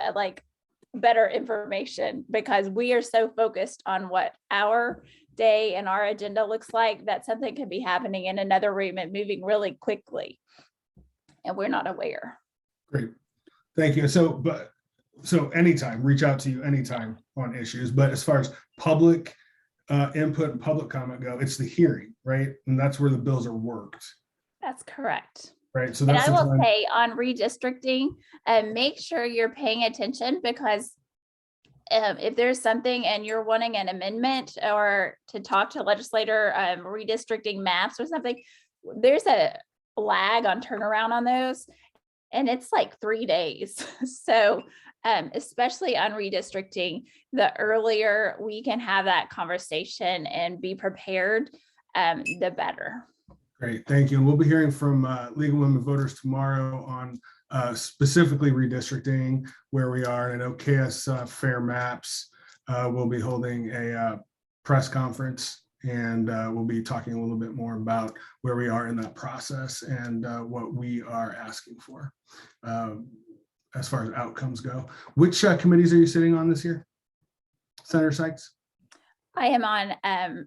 better information, because we are so focused on what our day and our agenda looks like that something could be happening in another room and moving really quickly, and we're not aware. Great, thank you. So anytime, reach out to you anytime on issues. But as far as public input and public comment go, it's the hearing, right? And that's where the bills are worked. That's correct. Right. So and that's I will say on redistricting, make sure you're paying attention, because if there's something and you're wanting an amendment or to talk to legislator, redistricting maps or something, there's a lag on turnaround on those, and it's like 3 days. So especially on redistricting, the earlier we can have that conversation and be prepared, the better. Great, thank you. And we'll be hearing from League of Women Voters tomorrow on specifically redistricting, where we are. And I know KS Fair Maps will be holding a press conference, and we'll be talking a little bit more about where we are in that process and what we are asking for as far as outcomes go. Which committees are you sitting on this year, Senator Sykes? I am on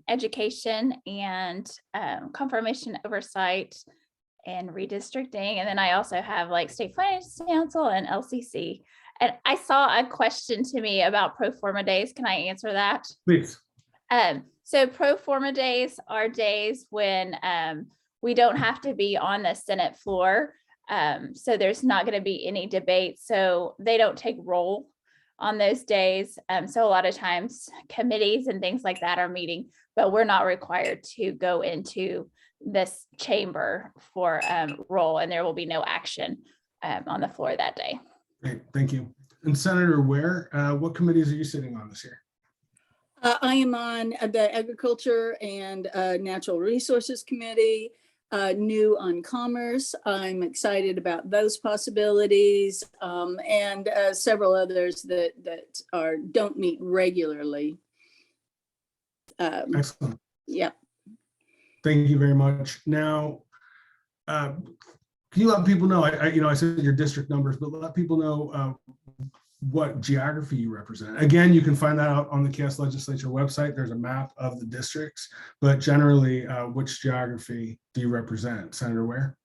education and confirmation oversight and redistricting. And then I also have state finance council and LCC. And I saw a question to me about pro forma days. Can I answer that? Please. So pro forma days are days when we don't have to be on the Senate floor. So there's not going to be any debate. So they don't take roll on those days. So a lot of times committees and things like that are meeting, but we're not required to go into this chamber for roll, and there will be no action on the floor that day. Great, thank you. And Senator Ware, what committees are you sitting on this year? I am on the Agriculture and Natural Resources Committee, new on Commerce. I'm excited about those possibilities, and several others that don't meet regularly. Excellent. Yeah. Thank you very much. Now, can you let people know, I said your district numbers, but let people know what geography you represent. Again, you can find that out on the KS Legislature website. There's a map of the districts, but generally, which geography do you represent, Senator Ware?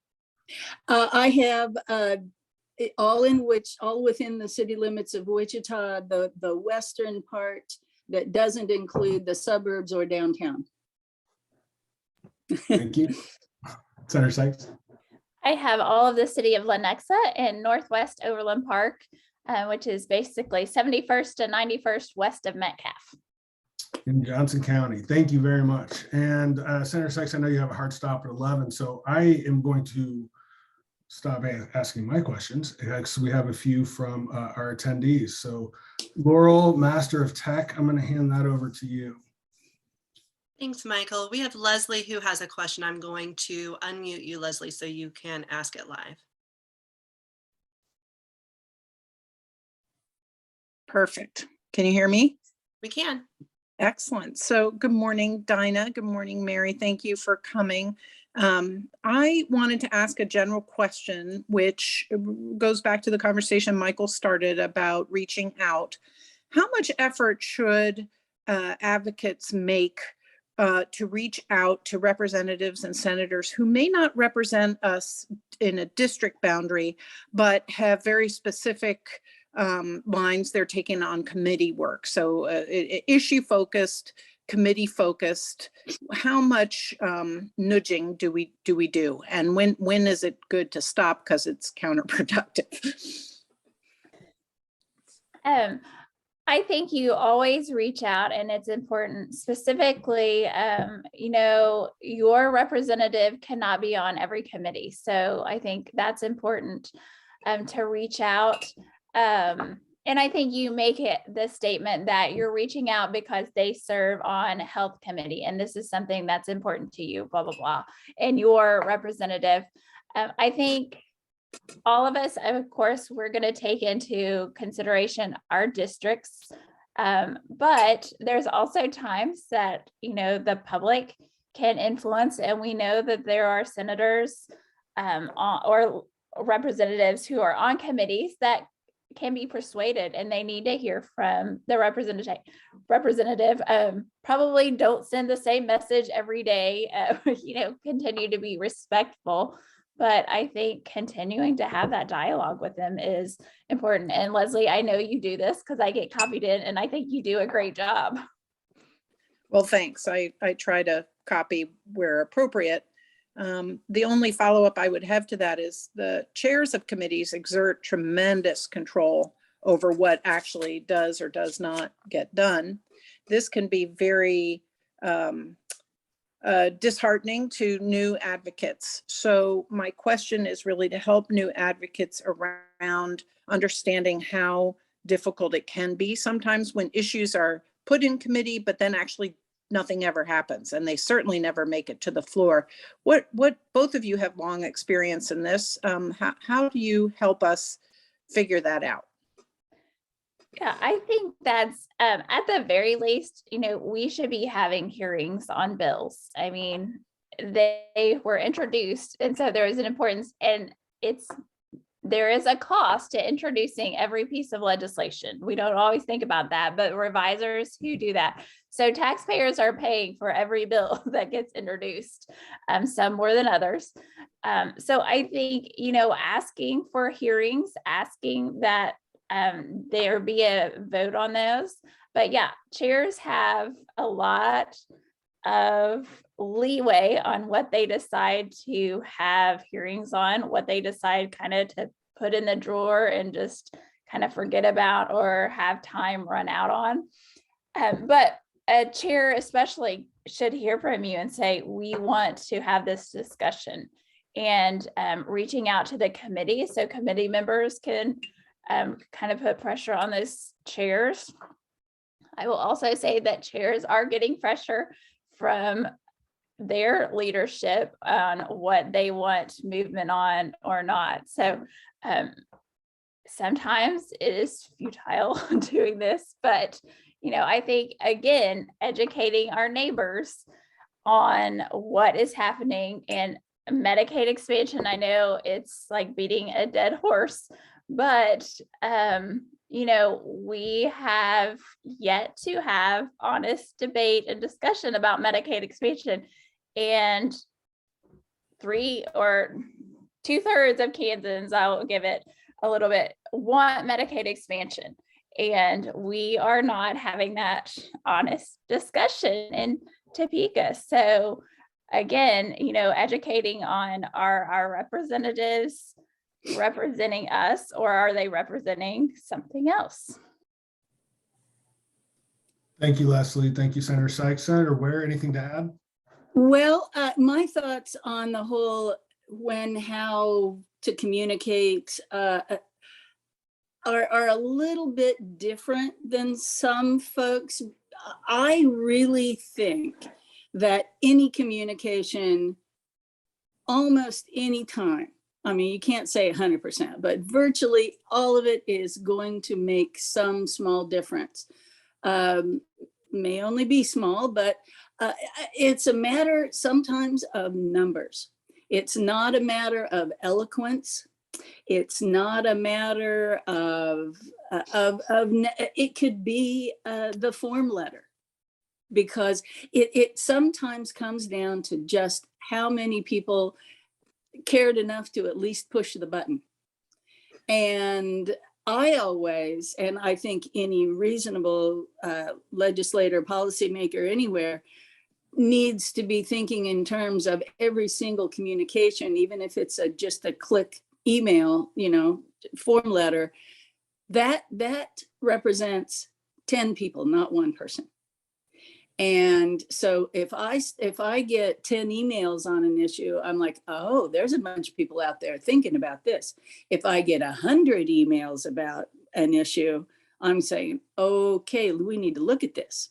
I have all within the city limits of Wichita, the western part that doesn't include the suburbs or downtown. Thank you. Senator Sykes? I have all of the city of Lenexa and Northwest Overland Park. which is basically 71st to 91st west of Metcalf. In Johnson County. Thank you very much. And Senator Sykes, I know you have a hard stop at 11, so I am going to stop asking my questions because we have a few from our attendees. So Laurel, Master of Tech, I'm going to hand that over to you. Thanks, Michael. We have Leslie who has a question. I'm going to unmute you, Leslie, so you can ask it live. Perfect. Can you hear me? We can. Excellent. So good morning, Dinah. Good morning, Mary. Thank you for coming. I wanted to ask a general question, which goes back to the conversation Michael started about reaching out. How much effort should advocates make to reach out to representatives and senators who may not represent us in a district boundary, but have very specific lines they're taking on committee work? So issue focused, committee focused. How much nudging do we do? And when is it good to stop because it's counterproductive? I think you always reach out, and it's important. Specifically, your representative cannot be on every committee. So I think that's important to reach out. And I think you make it the statement that you're reaching out because they serve on health committee, and this is something that's important to you, blah, blah, blah, and your representative. I think all of us, of course, we're going to take into consideration our districts, but there's also times that, the public can influence, and we know that there are senators or representatives who are on committees that can be persuaded, and they need to hear from the representative. Probably don't send the same message every day, continue to be respectful. But I think continuing to have that dialogue with them is important. And Leslie, I know you do this because I get copied in, and I think you do a great job. Well, thanks. I try to copy where appropriate. The only follow-up I would have to that is the chairs of committees exert tremendous control over what actually does or does not get done. This can be very disheartening to new advocates. So my question is really to help new advocates around understanding how difficult it can be sometimes when issues are put in committee, but then actually nothing ever happens, and they certainly never make it to the floor. What both of you have long experience in this. How do you help us figure that out? Yeah, I think that's at the very least, we should be having hearings on bills. I mean, they were introduced, and so there is an importance, and there is a cost to introducing every piece of legislation. We don't always think about that, but revisers who do that. So taxpayers are paying for every bill that gets introduced, some more than others. So I think, asking for hearings, asking that there be a vote on those. But yeah, chairs have a lot of leeway on what they decide to have hearings on, what they decide kind of to put in the drawer and just kind of forget about or have time run out on. But a chair especially should hear from you and say, we want to have this discussion, and reaching out to the committee so committee members can kind of put pressure on those chairs. I will also say that chairs are getting pressure from their leadership on what they want movement on or not. So sometimes it is futile doing this, but I think, again, educating our neighbors on what is happening and Medicaid expansion. I know it's like beating a dead horse, but we have yet to have honest debate and discussion about Medicaid expansion, and 3 or 2/3 of Kansans, I'll give it a little bit, want Medicaid expansion, and we are not having that honest discussion in Topeka. So again, educating on our representatives representing us, or are they representing something else? Thank you, Leslie. Thank you, Senator Sykes. Senator Ware, anything to add? Well, my thoughts on the whole how to communicate are a little bit different than some folks. I really think that any communication, almost any time, I mean, you can't say 100%, but virtually all of it is going to make some small difference. May only be small, but it's a matter sometimes of numbers. It's not a matter of eloquence. It's not a matter of it could be the form letter, because it sometimes comes down to just how many people cared enough to at least push the button. And I always, and I think any reasonable legislator, policymaker anywhere, needs to be thinking in terms of every single communication, even if it's just a click email, form letter, that represents 10 people, not one person. And so if I get 10 emails on an issue, I'm like, oh, there's a bunch of people out there thinking about this. If I get 100 emails about an issue, I'm saying, okay, we need to look at this.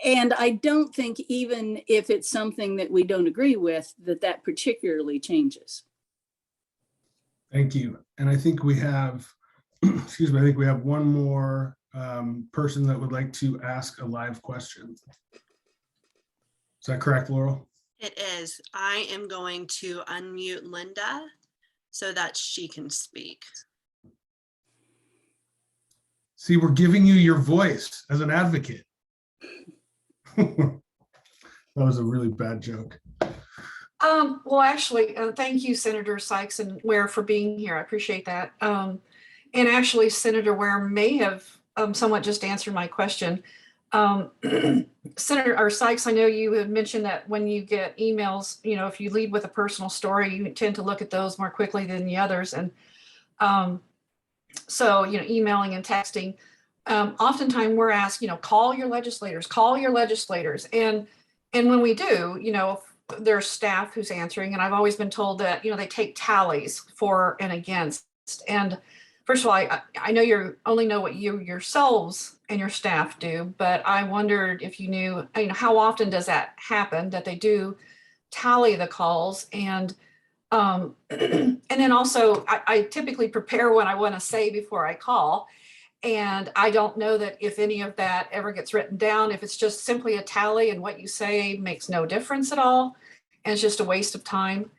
And I don't think, even if it's something that we don't agree with, that particularly changes. Thank you. And I think we have, excuse me, I think we have one more person that would like to ask a live question. Is that correct, Laurel? It is. I am going to unmute Linda so that she can speak. See, we're giving you your voice as an advocate. That was a really bad joke. Well, actually, thank you, Senator Sykes and Ware, for being here. I appreciate that. And actually, Senator Ware may have somewhat just answered my question. Senator Sykes, I know you had mentioned that when you get emails, if you lead with a personal story, you tend to look at those more quickly than the others. And so, emailing and texting, oftentimes we're asked, call your legislators. And when we do, there's staff who's answering, and I've always been told that, they take tallies for and against. And first of all, I know you only know what you yourselves and your staff do, but I wondered if you knew, how often does that happen, that they do tally the calls? And then also, I typically prepare what I want to say before I call. And I don't know that if any of that ever gets written down, if it's just simply a tally and what you say makes no difference at all, and it's just a waste of time.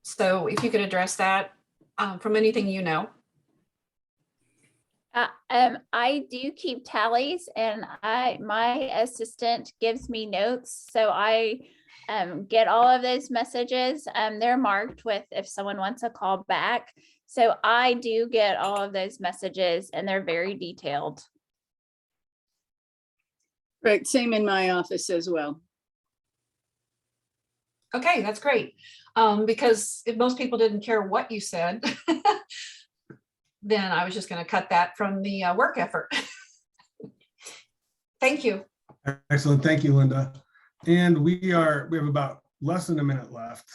So if you could address that from anything you know. I do keep tallies, and my assistant gives me notes, so I get all of those messages. They're marked with if someone wants a call back. So I do get all of those messages, and they're very detailed. Right, same in my office as well. Okay, that's great. Because if most people didn't care what you said, then I was just going to cut that from the work effort. Thank you. Excellent. Thank you, Linda. And we have about less than a minute left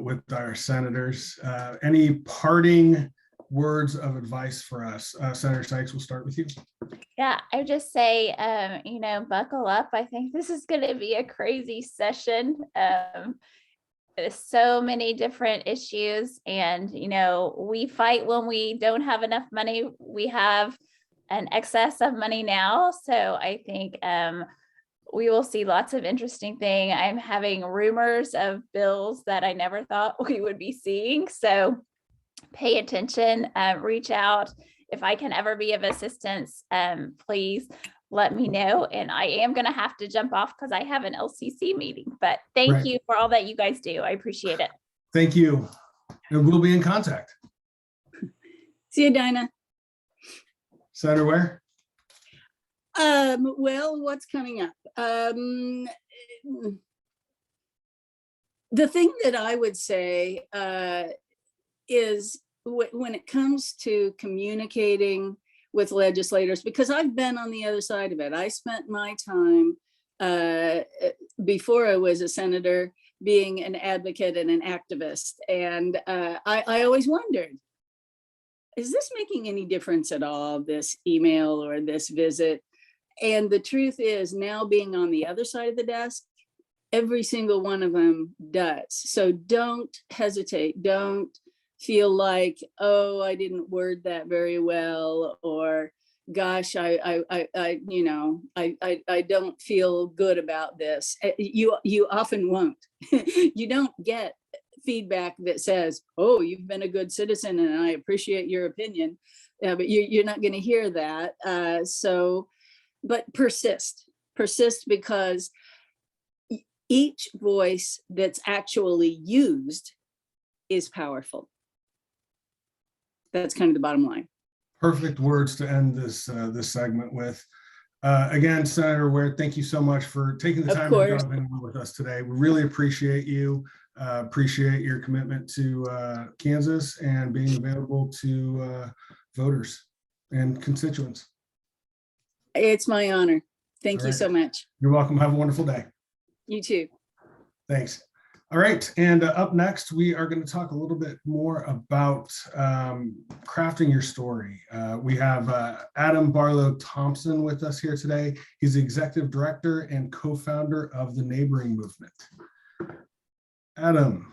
with our senators. Any parting words of advice for us? Senator Sykes, we'll start with you. Yeah, I would just say, buckle up. I think this is going to be a crazy session. There's so many different issues, and, we fight when we don't have enough money. We have an excess of money now. So I think we will see lots of interesting things. I'm having rumors of bills that I never thought we would be seeing. So pay attention, reach out. If I can ever be of assistance, please let me know. And I am going to have to jump off because I have an LCC meeting, but thank you for all that you guys do. I appreciate it. Thank you. And we'll be in contact. See you, Dinah. Senator Ware? Well, what's coming up? The thing that I would say is when it comes to communicating with legislators, because I've been on the other side of it. I spent my time before I was a senator being an advocate and an activist. And I always wondered, is this making any difference at all, this email or this visit? And the truth is, now being on the other side of the desk, every single one of them does. So don't hesitate. Don't feel like, oh, I didn't word that very well, or gosh, I don't feel good about this. You often won't. You don't get feedback that says, oh, you've been a good citizen and I appreciate your opinion, but you're not going to hear that. But persist, because each voice that's actually used is powerful. That's kind of the bottom line. Perfect words to end this this segment with. Again, Senator Ware, thank you so much for taking the time to come in with us today. We really appreciate you. Appreciate your commitment to Kansas and being available to voters and constituents. It's my honor. Thank you so much. You're welcome. Have a wonderful day. You too. Thanks. All right, and up next, we are going to talk a little bit more about crafting your story. We have Adam Barlow Thompson with us here today. He's the executive director and co-founder of the Neighboring Movement. Adam,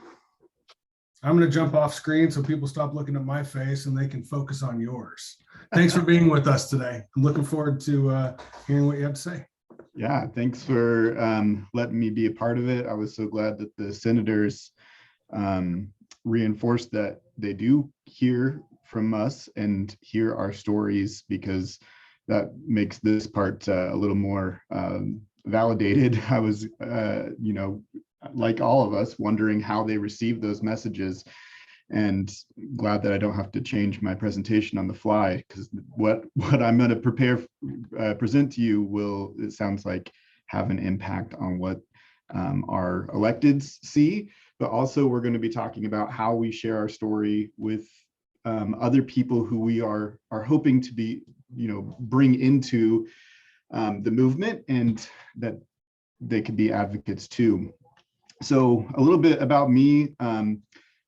I'm going to jump off screen so people stop looking at my face and they can focus on yours. Thanks for being with us today. I'm looking forward to hearing what you have to say. Yeah, thanks for letting me be a part of it. I was so glad that the senators reinforced that they do hear from us and hear our stories, because that makes this part a little more validated. I was, like all of us, wondering how they receive those messages, and glad that I don't have to change my presentation on the fly, because what I'm going to present to you will, it sounds like, have an impact on what our electeds see. But also, we're going to be talking about how we share our story with other people who we are hoping to be, bring into the movement, and that they could be advocates too. So a little bit about me.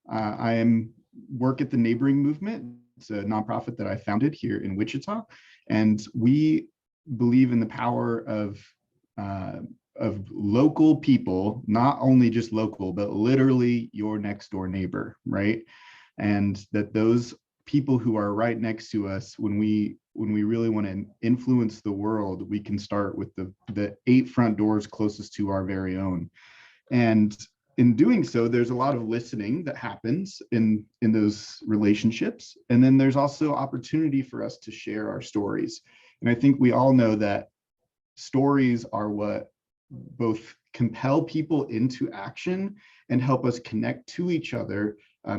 I work at the Neighboring Movement. It's a nonprofit that I founded here in Wichita, and we believe in the power of local people, not only just local, but literally your next door neighbor, right? And that those people who are right next to us, when we really want to influence the world, we can start with the 8 front doors closest to our very own. And in doing so, there's a lot of listening that happens in those relationships. And then there's also opportunity for us to share our stories. And I think we all know that stories are what both compel people into action and help us connect to each other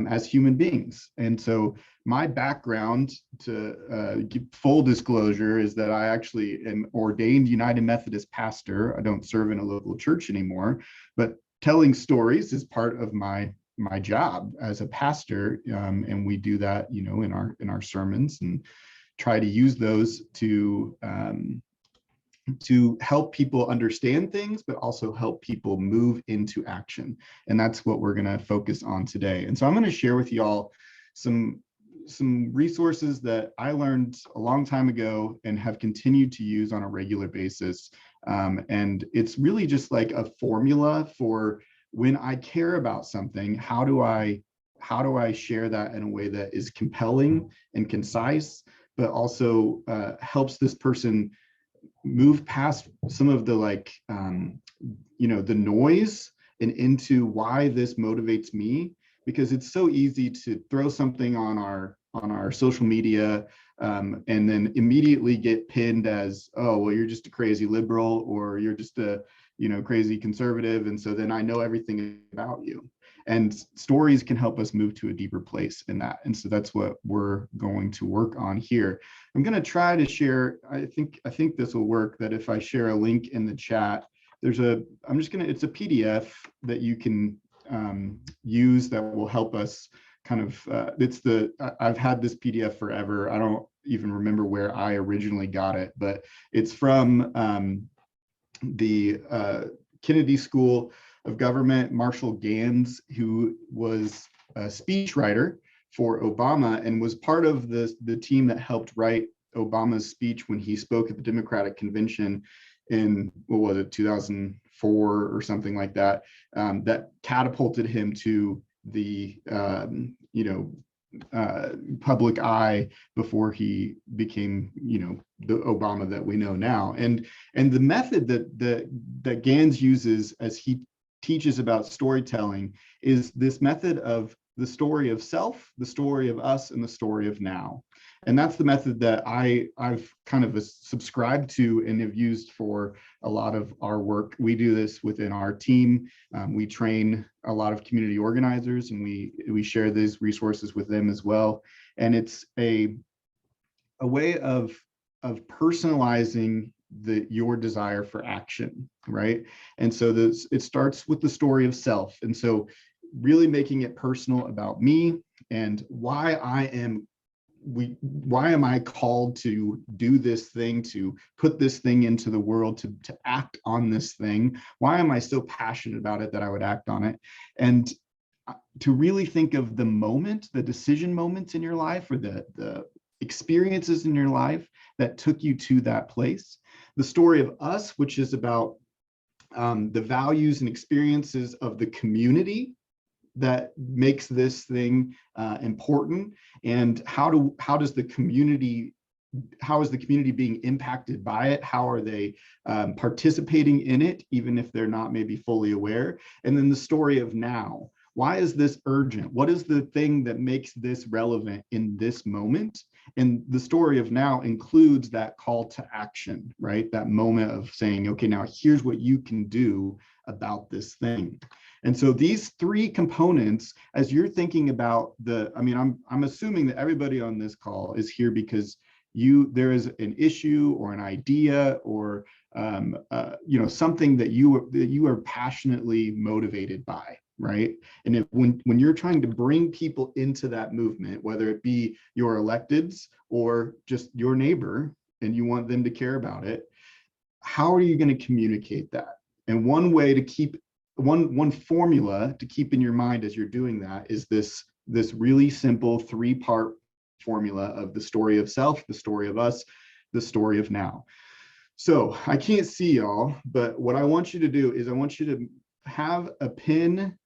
as human beings. And so my background, to give full disclosure, is that I actually am ordained United Methodist pastor. I don't serve in a local church anymore, but telling stories is part of my job as a pastor, and we do that, in our sermons, and try to use those to help people understand things, but also help people move into action. And that's what we're going to focus on today. And so I'm going to share with y'all some resources that I learned a long time ago and have continued to use on a regular basis. And it's really just like a formula for when I care about something, how do I share that in a way that is compelling and concise, but also helps this person move past some of the the noise and into why this motivates me. Because it's so easy to throw something on our social media and then immediately get pinned as, oh, well, you're just a crazy liberal, or you're just a crazy conservative, and so then I know everything about you. And stories can help us move to a deeper place in that. And so that's what we're going to work on here. I'm going to try to share, I think this will work, that if I share a link in the chat, it's a PDF that you can use that will help us kind of, I've had this PDF forever. I don't even remember where I originally got it, but it's from the Kennedy School of Government, Marshall Gans, who was a speechwriter for Obama and was part of the team that helped write Obama's speech when he spoke at the Democratic Convention in, what was it, 2004 or something like that, that catapulted him to the public eye before he became, the Obama that we know now. And the method that Gans uses as he teaches about storytelling is this method of the story of self, the story of us, and the story of now. And that's the method that I've kind of subscribed to and have used for a lot of our work. We do this within our team. We train a lot of community organizers, and we share these resources with them as well. And it's a way of personalizing your desire for action, right? And so it starts with the story of self. And so really making it personal about me and why am I called to do this thing, to put this thing into the world, to act on this thing? Why am I so passionate about it that I would act on it? And to really think of the moment, the decision moments in your life, or the experiences in your life that took you to that place. The story of us, which is about the values and experiences of the community that makes this thing important, and how is the community being impacted by it? How are they participating in it, even if they're not maybe fully aware? And then the story of now. Why is this urgent? What is the thing that makes this relevant in this moment? And the story of now includes that call to action, right? That moment of saying, okay, now here's what you can do about this thing. And so these three components, as you're thinking about I'm assuming that everybody on this call is here because there is an issue or an idea or something that you are passionately motivated by, right? And when you're trying to bring people into that movement, whether it be your electeds or just your neighbor, and you want them to care about it, how are you going to communicate that? And one way to keep one formula to keep in your mind as you're doing that is this really simple 3-part formula of the story of self, the story of us, the story of now. So I can't see y'all, but what I want you to do is I want you to have a pen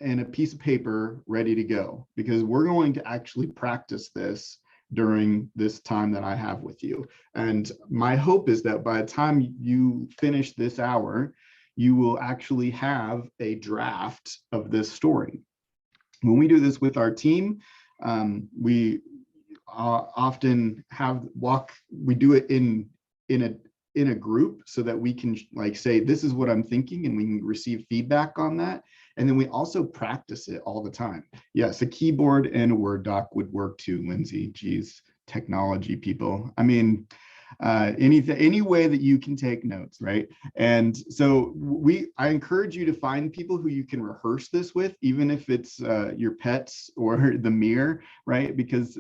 and a piece of paper ready to go, because we're going to actually practice this during this time that I have with you. And my hope is that by the time you finish this hour, you will actually have a draft of this story. When we do this with our team, we often we do it in a group so that we can say, this is what I'm thinking, and we can receive feedback on that. And then we also practice it all the time. Yes, a keyboard and a Word doc would work too, Lindsay. Geez, technology people. I mean, any way that you can take notes, right? And so I encourage you to find people who you can rehearse this with, even if it's your pets or the mirror, right? Because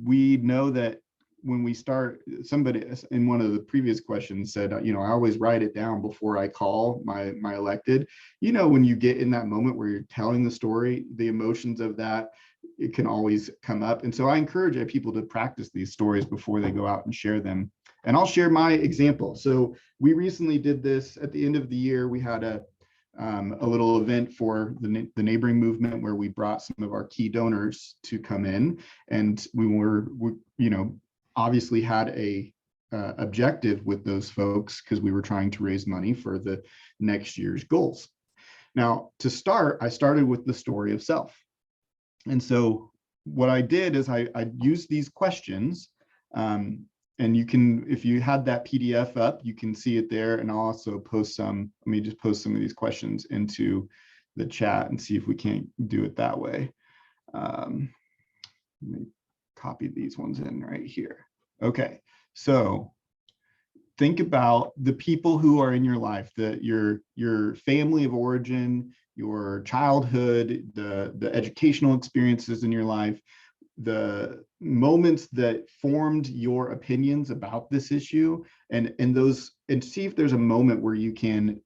we know that when we start, somebody in one of the previous questions said, I always write it down before I call my elected. When you get in that moment where you're telling the story, the emotions of that, it can always come up. And so I encourage people to practice these stories before they go out and share them. And I'll share my example. So we recently did this at the end of the year. We had a little event for the neighboring movement where we brought some of our key donors to come in, and we obviously had a objective with those folks because we were trying to raise money for the next year's goals. Now, to start, I started with the story of self. And so what I did is I used these questions, and you can, if you had that PDF up, you can see it there. And I'll also post let me just post some of these questions into the chat and see if we can't do it that way. Let me copy these ones in right here. Okay, so think about the people who are in your life, your family of origin, your childhood, the educational experiences in your life, the moments that formed your opinions about this issue, and see if there's a moment where you can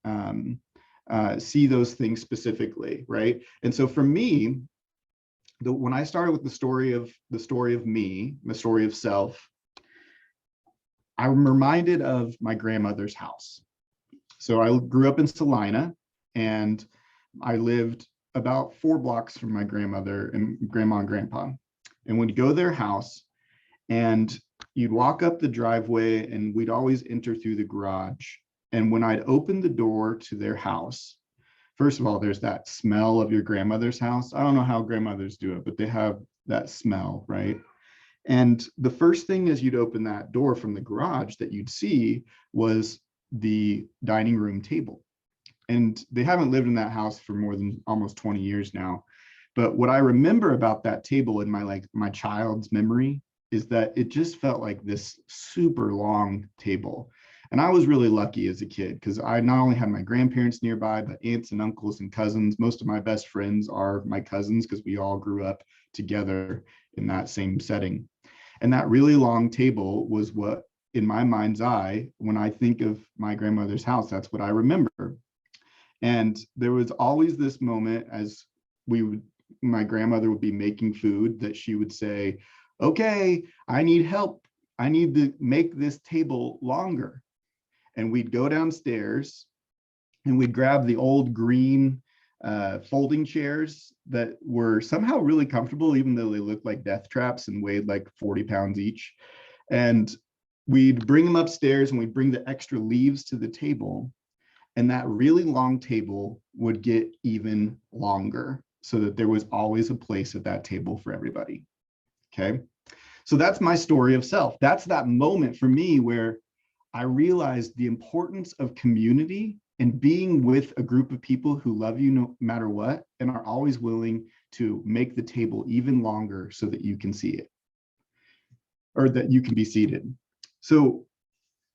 see those things specifically, right? And so for me, when I started with the story of me, the story of self, I'm reminded of my grandmother's house. So I grew up in Salina, and I lived about 4 blocks from my grandmother and grandma and grandpa. And we'd go to their house, and you'd walk up the driveway, and we'd always enter through the garage. And when I'd open the door to their house, first of all, there's that smell of your grandmother's house. I don't know how grandmothers do it, but they have that smell, right? And the first thing as you'd open that door from the garage that you'd see was the dining room table. And they haven't lived in that house for more than almost 20 years now. But what I remember about that table in my child's memory is that it just felt like this super long table. And I was really lucky as a kid because I not only had my grandparents nearby, but aunts and uncles and cousins. Most of my best friends are my cousins because we all grew up together in that same setting. And that really long table was what, in my mind's eye, when I think of my grandmother's house, that's what I remember. And there was always this moment as my grandmother would be making food that she would say, okay, I need help. I need to make this table longer. And we'd go downstairs and we'd grab the old green folding chairs that were somehow really comfortable, even though they looked like death traps and weighed like 40 pounds each. And we'd bring them upstairs and we'd bring the extra leaves to the table. And that really long table would get even longer so that there was always a place at that table for everybody. Okay. So that's my story of self. That's that moment for me where I realized the importance of community and being with a group of people who love you no matter what and are always willing to make the table even longer so that you can see it or that you can be seated. So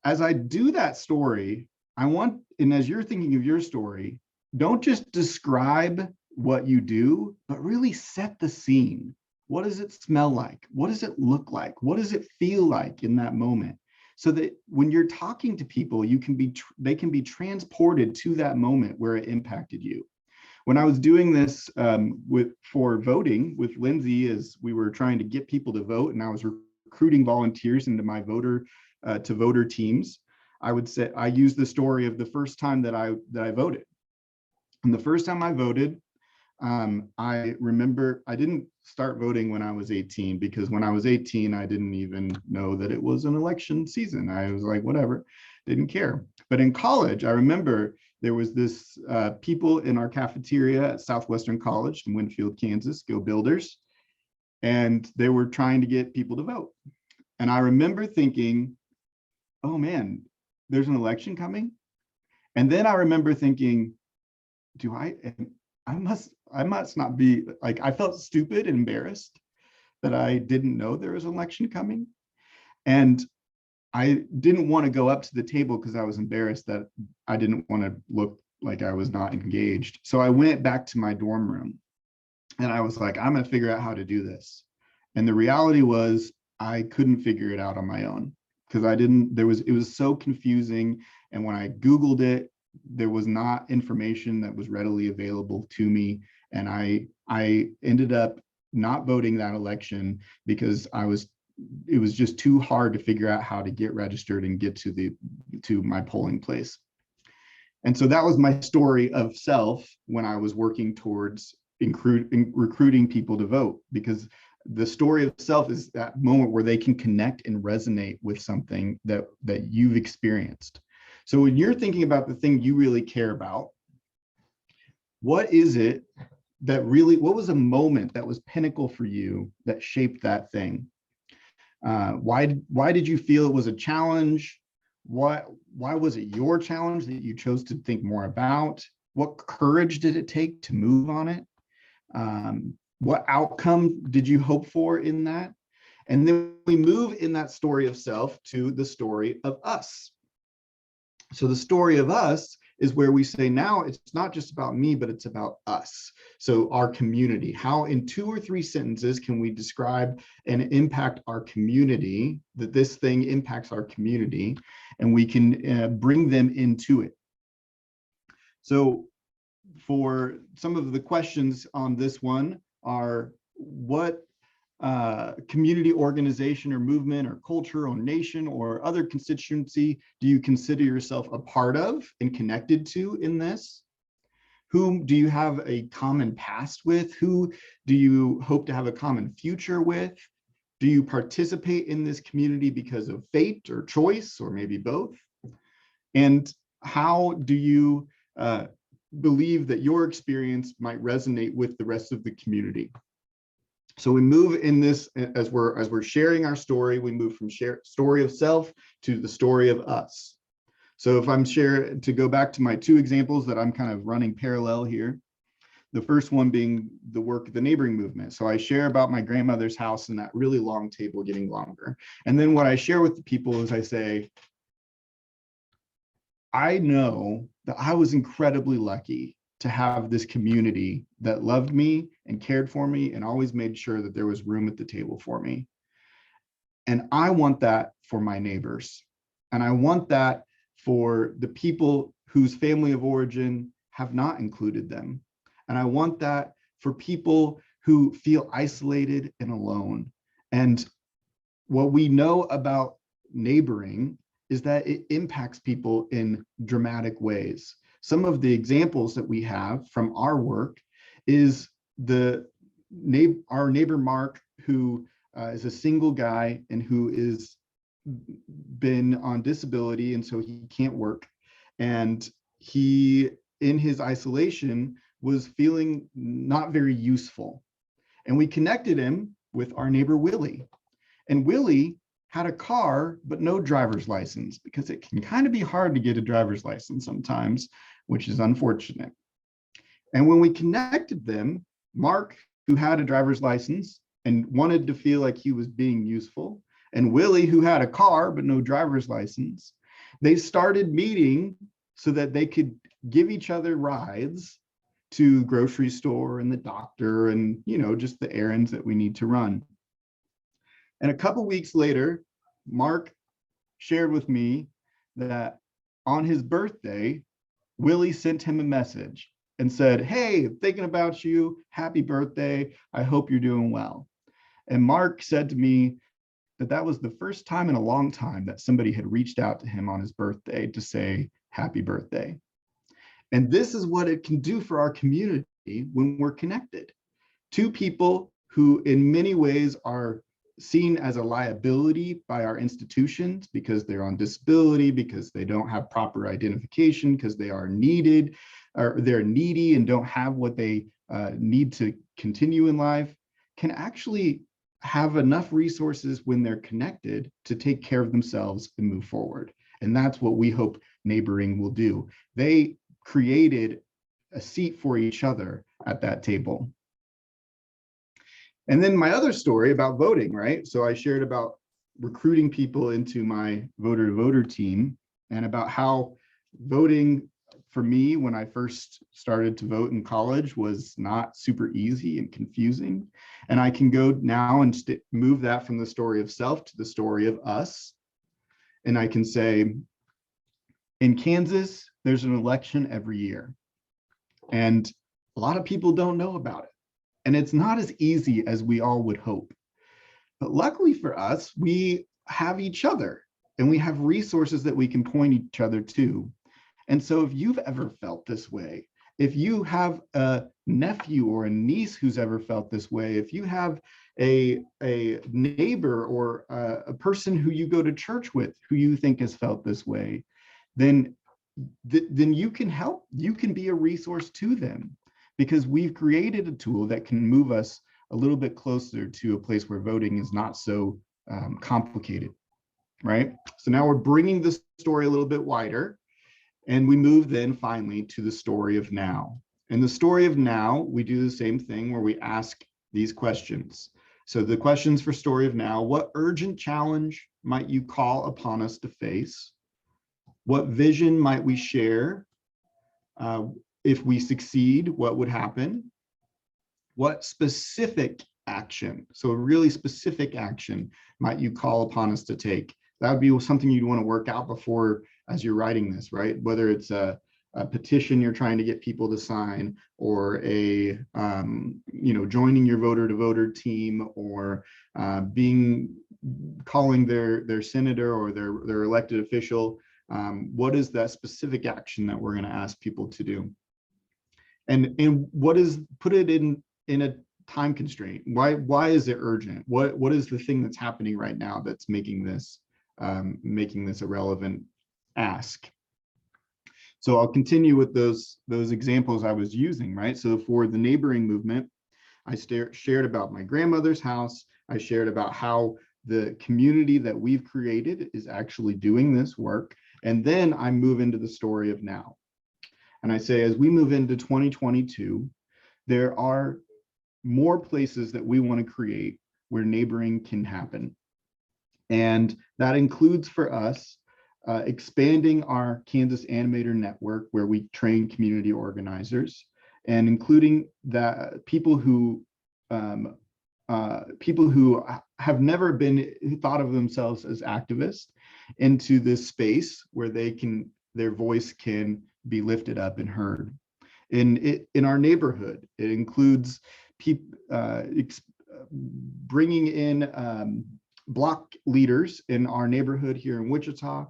as I do that story, and as you're thinking of your story, don't just describe what you do, but really set the scene. What does it smell like? What does it look like? What does it feel like in that moment? So that when you're talking to people, they can be transported to that moment where it impacted you. When I was doing this for voting with Lindsay, as we were trying to get people to vote, and I was recruiting volunteers into my voter teams, I used the story of the first time that I voted. And the first time I voted, I remember I didn't start voting when I was 18, because when I was 18, I didn't even know that it was an election season. I was like, whatever, didn't care. But in college, I remember there was this people in our cafeteria at Southwestern College in Winfield, Kansas, go Builders, and they were trying to get people to vote. And I remember thinking, oh man, there's an election coming. And then I remember thinking, I must not be, like, I felt stupid and embarrassed that I didn't know there was an election coming. And I didn't want to go up to the table because I was embarrassed that I didn't want to look like I was not engaged. So I went back to my dorm room and I was like, I'm going to figure out how to do this. And the reality was I couldn't figure it out on my own because it was so confusing. And when I Googled it, there was not information that was readily available to me. And I ended up not voting that election because it was just too hard to figure out how to get registered and get to my polling place. And so that was my story of self when I was working towards recruiting people to vote, because the story of self is that moment where they can connect and resonate with something that you've experienced. So when you're thinking about the thing you really care about, what was a moment that was pinnacle for you that shaped that thing? Why did you feel it was a challenge? Why was it your challenge that you chose to think more about? What courage did it take to move on it? What outcome did you hope for in that? And then we move in that story of self to the story of us. So the story of us is where we say now it's not just about me, but it's about us. So our community, how in 2 or 3 sentences can we describe and impact our community, that this thing impacts our community, and we can bring them into it. So for some of the questions on this one are, what community organization or movement or culture or nation or other constituency do you consider yourself a part of and connected to in this? Whom do you have a common past with? Who do you hope to have a common future with? Do you participate in this community because of fate or choice, or maybe both? And how do you believe that your experience might resonate with the rest of the community? So we move in this, as we're sharing our story, we move from story of self to the story of us. So if I'm to go back to my 2 examples that I'm kind of running parallel here, the first one being the work of the neighboring movement. So I share about my grandmother's house and that really long table getting longer. And then what I share with the people is I say, I know that I was incredibly lucky to have this community that loved me and cared for me and always made sure that there was room at the table for me. And I want that for my neighbors. And I want that for the people whose family of origin have not included them. And I want that for people who feel isolated and alone. And what we know about neighboring is that it impacts people in dramatic ways. Some of the examples that we have from our work is our neighbor Mark, who is a single guy and who is been on disability, and so he can't work. And he, in his isolation, was feeling not very useful. And we connected him with our neighbor Willie. And Willie had a car, but no driver's license, because it can kind of be hard to get a driver's license sometimes, which is unfortunate. And when we connected them, Mark, who had a driver's license and wanted to feel like he was being useful, and Willie, who had a car, but no driver's license, they started meeting so that they could give each other rides to grocery store and the doctor and, just the errands that we need to run. And a couple weeks later, Mark shared with me that on his birthday, Willie sent him a message and said, "Hey, thinking about you. Happy birthday. I hope you're doing well." And Mark said to me that that was the first time in a long time that somebody had reached out to him on his birthday to say happy birthday. And this is what it can do for our community when we're connected. 2 people who in many ways are seen as a liability by our institutions because they're on disability, because they don't have proper identification, because they are needed, or they're needy and don't have what they need to continue in life, can actually have enough resources when they're connected to take care of themselves and move forward. And that's what we hope neighboring will do. They created a seat for each other at that table. And then my other story about voting, right? So I shared about recruiting people into my voter-to-voter team and about how voting for me when I first started to vote in college was not super easy and confusing. And I can go now and move that from the story of self to the story of us. And I can say, in Kansas, there's an election every year. And a lot of people don't know about it. And it's not as easy as we all would hope. But luckily for us, we have each other and we have resources that we can point each other to. And so if you've ever felt this way, if you have a nephew or a niece who's ever felt this way, if you have a neighbor or a person who you go to church with who you think has felt this way, then you can help, you can be a resource to them, because we've created a tool that can move us a little bit closer to a place where voting is not so complicated, right? So now we're bringing the story a little bit wider, and we move then finally to the story of now. In the story of now, we do the same thing where we ask these questions. So the questions for story of now: what urgent challenge might you call upon us to face? What vision might we share? If we succeed, what would happen? What specific action, so a really specific action, might you call upon us to take? That would be something you'd want to work out before, as you're writing this, right? Whether it's a petition you're trying to get people to sign, or a joining your voter to voter team, or calling their senator or their elected official. What is that specific action that we're going to ask people to do? And what is, put it in a time constraint. Why is it urgent? What is the thing that's happening right now that's making this a relevant ask? So I'll continue with those examples I was using, right? So for the neighboring movement, I shared about my grandmother's house. I shared about how the community that we've created is actually doing this work. And then I move into the story of now. And I say, as we move into 2022, there are more places that we want to create where neighboring can happen. And that includes for us expanding our Kansas Animator Network, where we train community organizers, and including that people who have never been thought of themselves as activists into this space where their voice can be lifted up and heard. In our neighborhood, it includes bringing in block leaders in our neighborhood here in Wichita,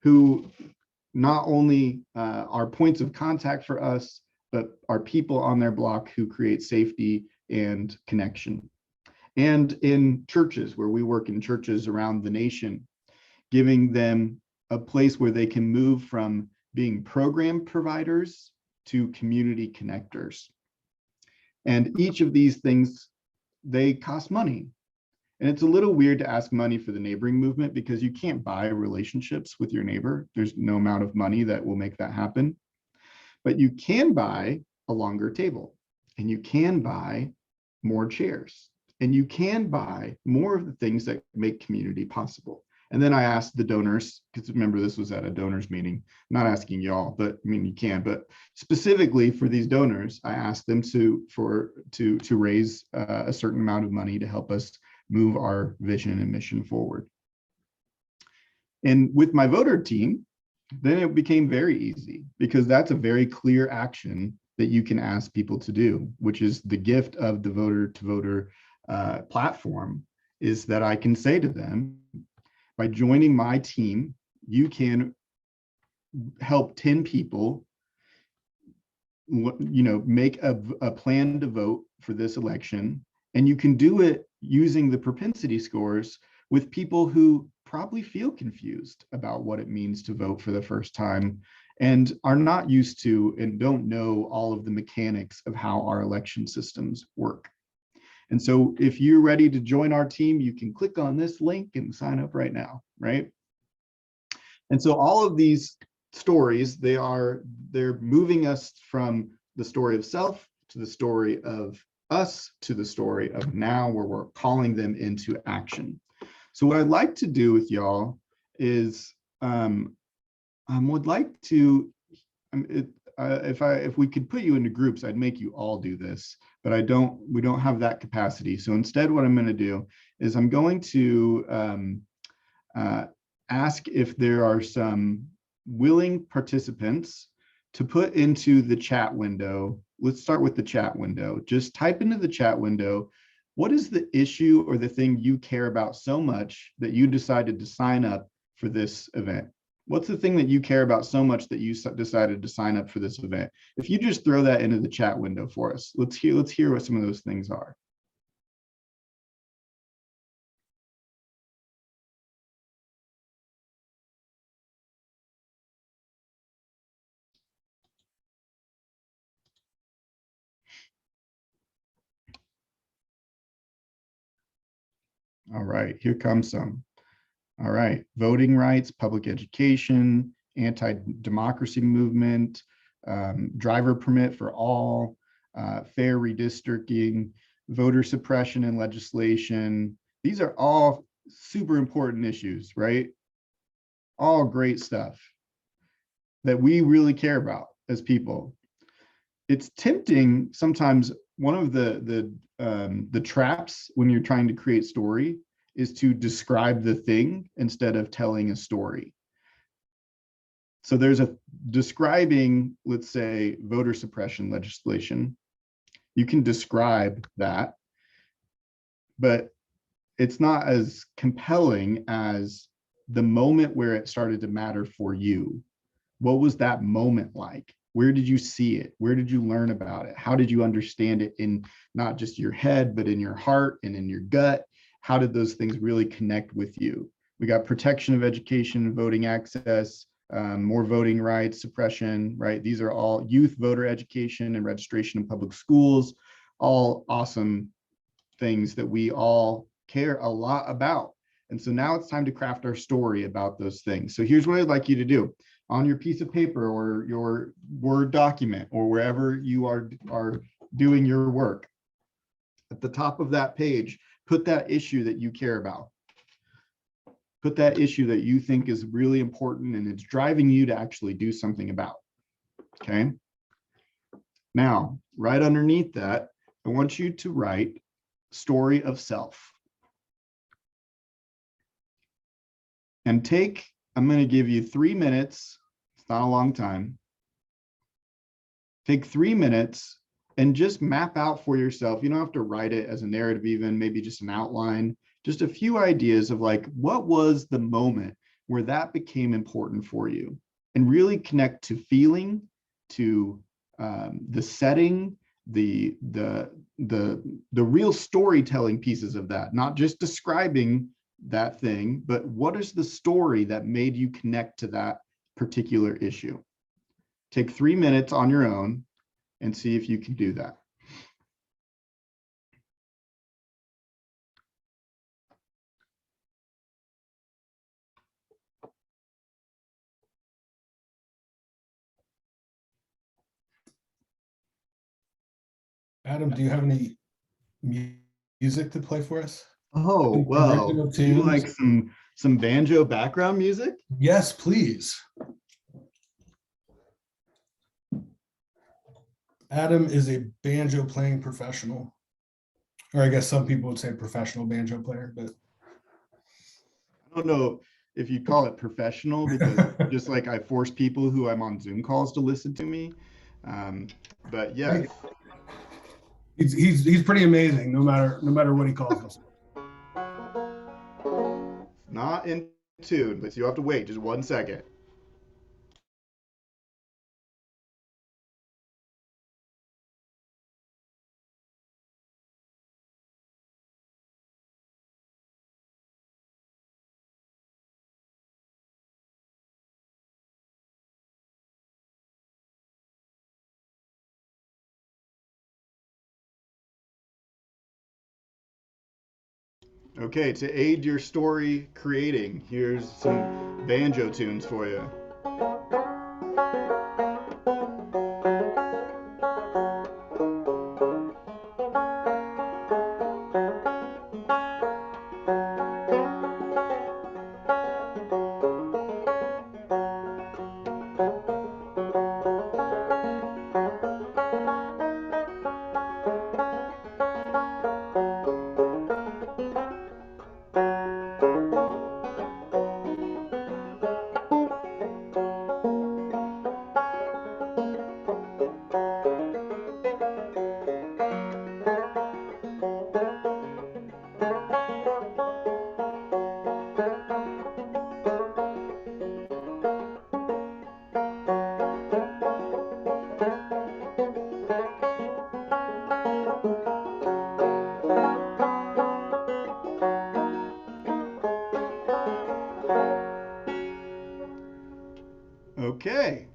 who not only are points of contact for us, but are people on their block who create safety and connection. And in churches, where we work in churches around the nation, giving them a place where they can move from being program providers to community connectors. And each of these things, they cost money. And it's a little weird to ask money for the neighboring movement, because you can't buy relationships with your neighbor. There's no amount of money that will make that happen. But you can buy a longer table, and you can buy more chairs, and you can buy more of the things that make community possible. And then I asked the donors, because remember, this was at a donors meeting, I'm not asking y'all, but I mean, you can, but specifically for these donors, I asked them to raise a certain amount of money to help us move our vision and mission forward. And with my voter team, then it became very easy, because that's a very clear action that you can ask people to do, which is the gift of the voter to voter platform, is that I can say to them, by joining my team, you can help 10 people, make a plan to vote for this election. And you can do it using the propensity scores with people who probably feel confused about what it means to vote for the first time, and are not used to and don't know all of the mechanics of how our election systems work. And so if you're ready to join our team, you can click on this link and sign up right now, right? And so all of these stories, they're moving us from the story of self to the story of us to the story of now, where we're calling them into action. So what I'd like to do with y'all is would like to, if we could put you into groups, I'd make you all do this, but we don't have that capacity. So instead, what I'm going to do is I'm going to ask if there are some willing participants to put into the chat window. Let's start with the chat window. Just type into the chat window, what is the issue or the thing you care about so much that you decided to sign up for this event? What's the thing that you care about so much that you decided to sign up for this event? If you just throw that into the chat window for us, let's hear what some of those things are. All right, here comes some. All right, voting rights, public education, anti-democracy movement, driver permit for all, fair redistricting, voter suppression and legislation. These are all super important issues, right? All great stuff that we really care about. as people. It's tempting sometimes. One of the traps when you're trying to create story is to describe the thing instead of telling a story. So there's a describing, let's say, voter suppression legislation. You can describe that, but it's not as compelling as the moment where it started to matter for you. What was that moment like? Where did you see it? Where did you learn about it? How did you understand it in not just your head, but in your heart and in your gut? How did those things really connect with you? We got protection of education, voting access, more voting rights, suppression, right? These are all youth voter education and registration in public schools, all awesome things that we all care a lot about. And so now it's time to craft our story about those things. So here's what I'd like you to do. On your piece of paper or your Word document or wherever you are doing your work, at the top of that page, put that issue that you care about. Put that issue that you think is really important and it's driving you to actually do something about. Okay. Now, right underneath that, I want you to write story of self. And I'm going to give you 3 minutes. It's not a long time. Take 3 minutes and just map out for yourself. You don't have to write it as a narrative, even maybe just an outline, just a few ideas of like, what was the moment where that became important for you, and really connect to feeling, to the setting, the real storytelling pieces of that, not just describing that thing, but what is the story that made you connect to that particular issue? Take 3 minutes on your own and see if you can do that. Adam, do you have any music to play for us? Oh, well, do you like some banjo background music? Yes, please. Adam is a banjo playing professional, or I guess some people would say professional banjo player, but I don't know if you call it professional, because just like I force people who I'm on Zoom calls to listen to me. But yeah, he's pretty amazing no matter what he calls himself. Not in tune, but you have to wait just 1 second. Okay, to aid your story creating, here's some banjo tunes for you. Okay,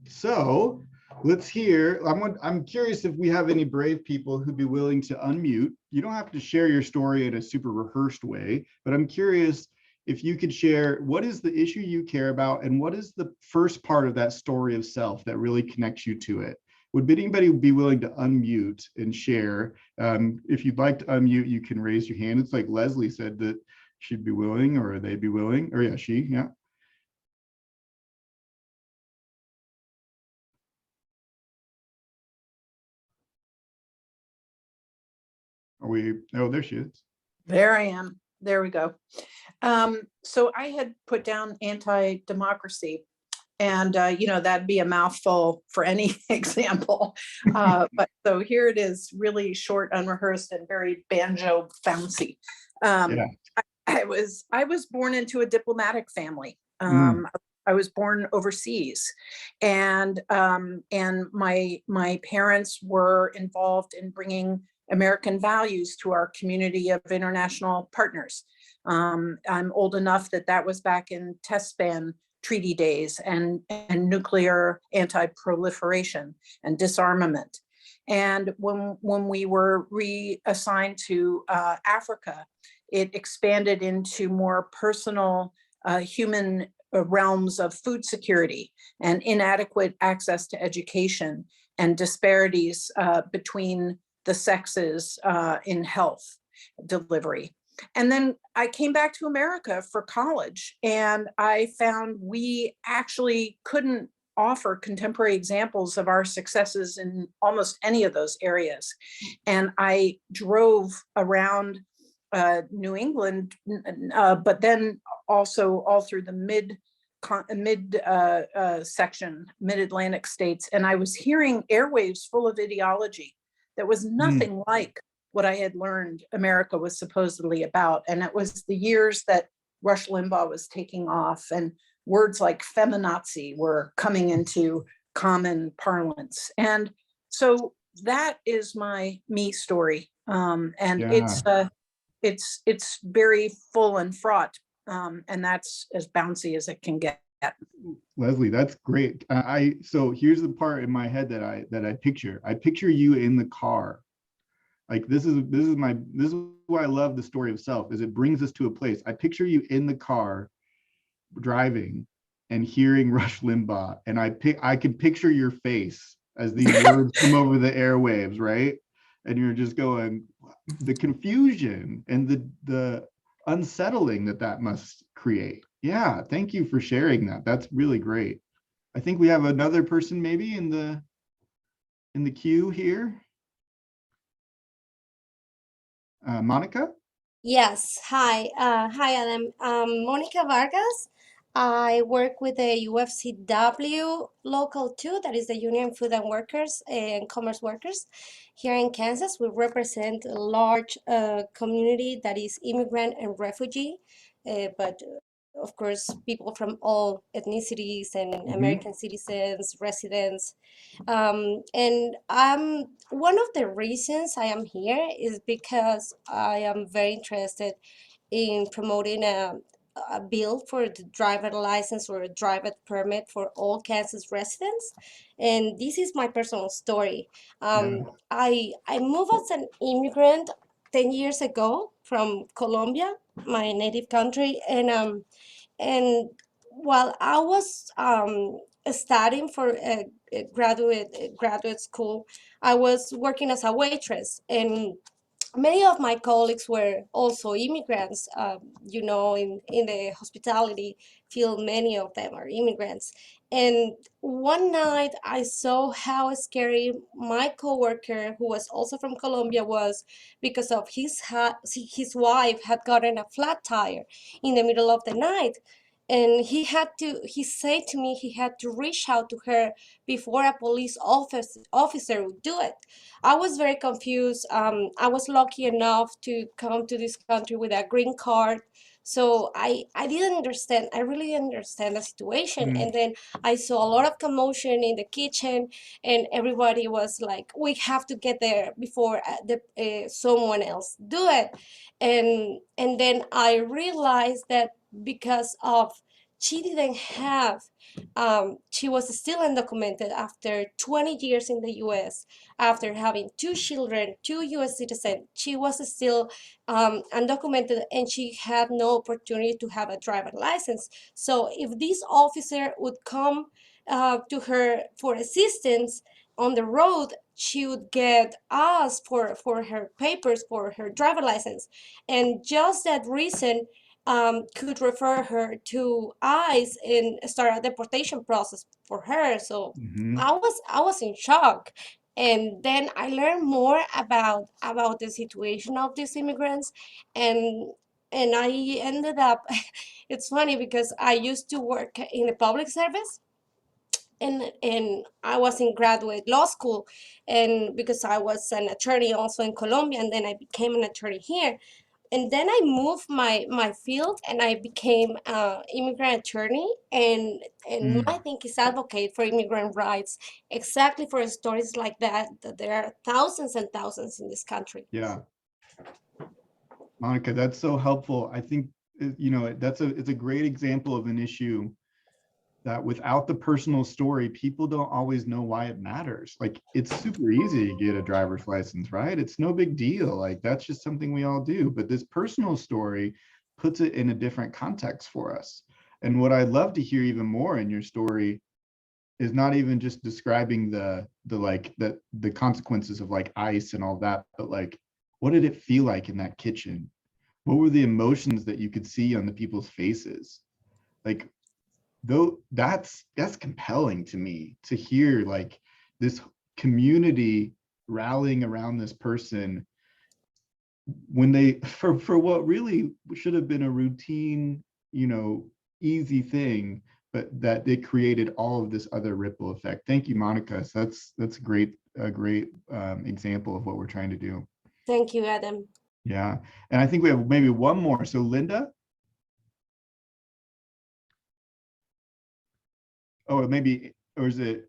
so let's hear. I'm curious if we have any brave people who'd be willing to unmute. You don't have to share your story in a super rehearsed way, but I'm curious if you could share what is the issue you care about and what is the first part of that story of self that really connects you to it. Would anybody be willing to unmute and share? If you'd like to unmute, you can raise your hand. It's like Leslie said that she'd be willing, or they'd be willing, or yeah, she, yeah. Are we? Oh, there she is. There I am. There we go. So I had put down anti-democracy, and that'd be a mouthful for any example. But so here it is, really short, unrehearsed, and very banjo bouncy. Yeah. I was born into a diplomatic family. I was born overseas, and my parents were involved in bringing American values to our community of international partners. I'm old enough that was back in test ban treaty days and nuclear anti-proliferation and disarmament. And when we were reassigned to Africa, it expanded into more personal human realms of food security and inadequate access to education and disparities between the sexes in health delivery. And then I came back to America for college, and I found we actually couldn't offer contemporary examples of our successes in almost any of those areas. And I drove around New England, but then also all through the mid-Atlantic states. And I was hearing airwaves full of ideology that was nothing like what I had learned America was supposedly about. And it was the years that Rush Limbaugh was taking off, and words like feminazi were coming into common parlance. And so that is my me story. And it's very full and fraught. And that's as bouncy as it can get. Leslie, that's great. So here's the part in my head that I picture. I picture you in the car. Like this is why I love the story of self, is it brings us to a place. I picture you in the car driving and hearing Rush Limbaugh, and I could picture your face as these words come over the airwaves, right? And you're just going, the confusion and the unsettling that must create. Yeah, thank you for sharing that. That's really great. I think we have another person maybe in the queue here. Monica? Yes. Hi. Hi, Adam. Monica Vargas. I work with the UFCW Local 2, that is the Union Food and Workers and Commerce Workers here in Kansas. We represent a large community that is immigrant and refugee, but of course, people from all ethnicities and American citizens, residents. And one of the reasons I am here is because I am very interested in promoting a bill for the driver license or a driver permit for all Kansas residents. And this is my personal story. I moved as an immigrant 10 years ago from Colombia, my native country, and while I was studying for a graduate school, I was working as a waitress, and many of my colleagues were also immigrants. In the hospitality field, many of them are immigrants. And one night I saw how scary my coworker, who was also from Colombia, was, because of his wife had gotten a flat tire in the middle of the night. And he said to me he had to reach out to her before a police officer would do it. I was very confused. I was lucky enough to come to this country with a green card. So I didn't understand. I really didn't understand the situation. And then I saw a lot of commotion in the kitchen, and everybody was like, we have to get there before someone else do it. And then I realized that because of she didn't have, she was still undocumented after 20 years in the US, after having 2 children, 2 US citizens. She was still undocumented, and she had no opportunity to have a driver license. So if this officer would come to her for assistance on the road, she would get asked for her papers, for her driver license. And just that reason could refer her to ICE and start a deportation process for her. So I was in shock. And then I learned more about the situation of these immigrants, and I ended up. It's funny because I used to work in the public service, and I was in graduate law school, and because I was an attorney also in Colombia, and then I became an attorney here. And then I moved my field, and I became an immigrant attorney, and my thing is advocate for immigrant rights, exactly for stories like that there are thousands and thousands in this country. Yeah, Monica, that's so helpful. I think, you know, it's a great example of an issue that without the personal story, people don't always know why it matters. Like, it's super easy to get a driver's license, right? It's no big deal. Like, that's just something we all do. But this personal story puts it in a different context for us. And what I'd love to hear even more in your story is not even just describing the consequences of like ICE and all that, but like, what did it feel like in that kitchen? What were the emotions that you could see on the people's faces? Like, though that's compelling to me to hear, like, this community rallying around this person when they for what really should have been a routine, you know, easy thing, but that it created all of this other ripple effect. Thank you, Monica. So that's a great example of what we're trying to do. Thank you, Adam. Yeah, and I think we have maybe one more. So Linda. Oh, maybe, or is it?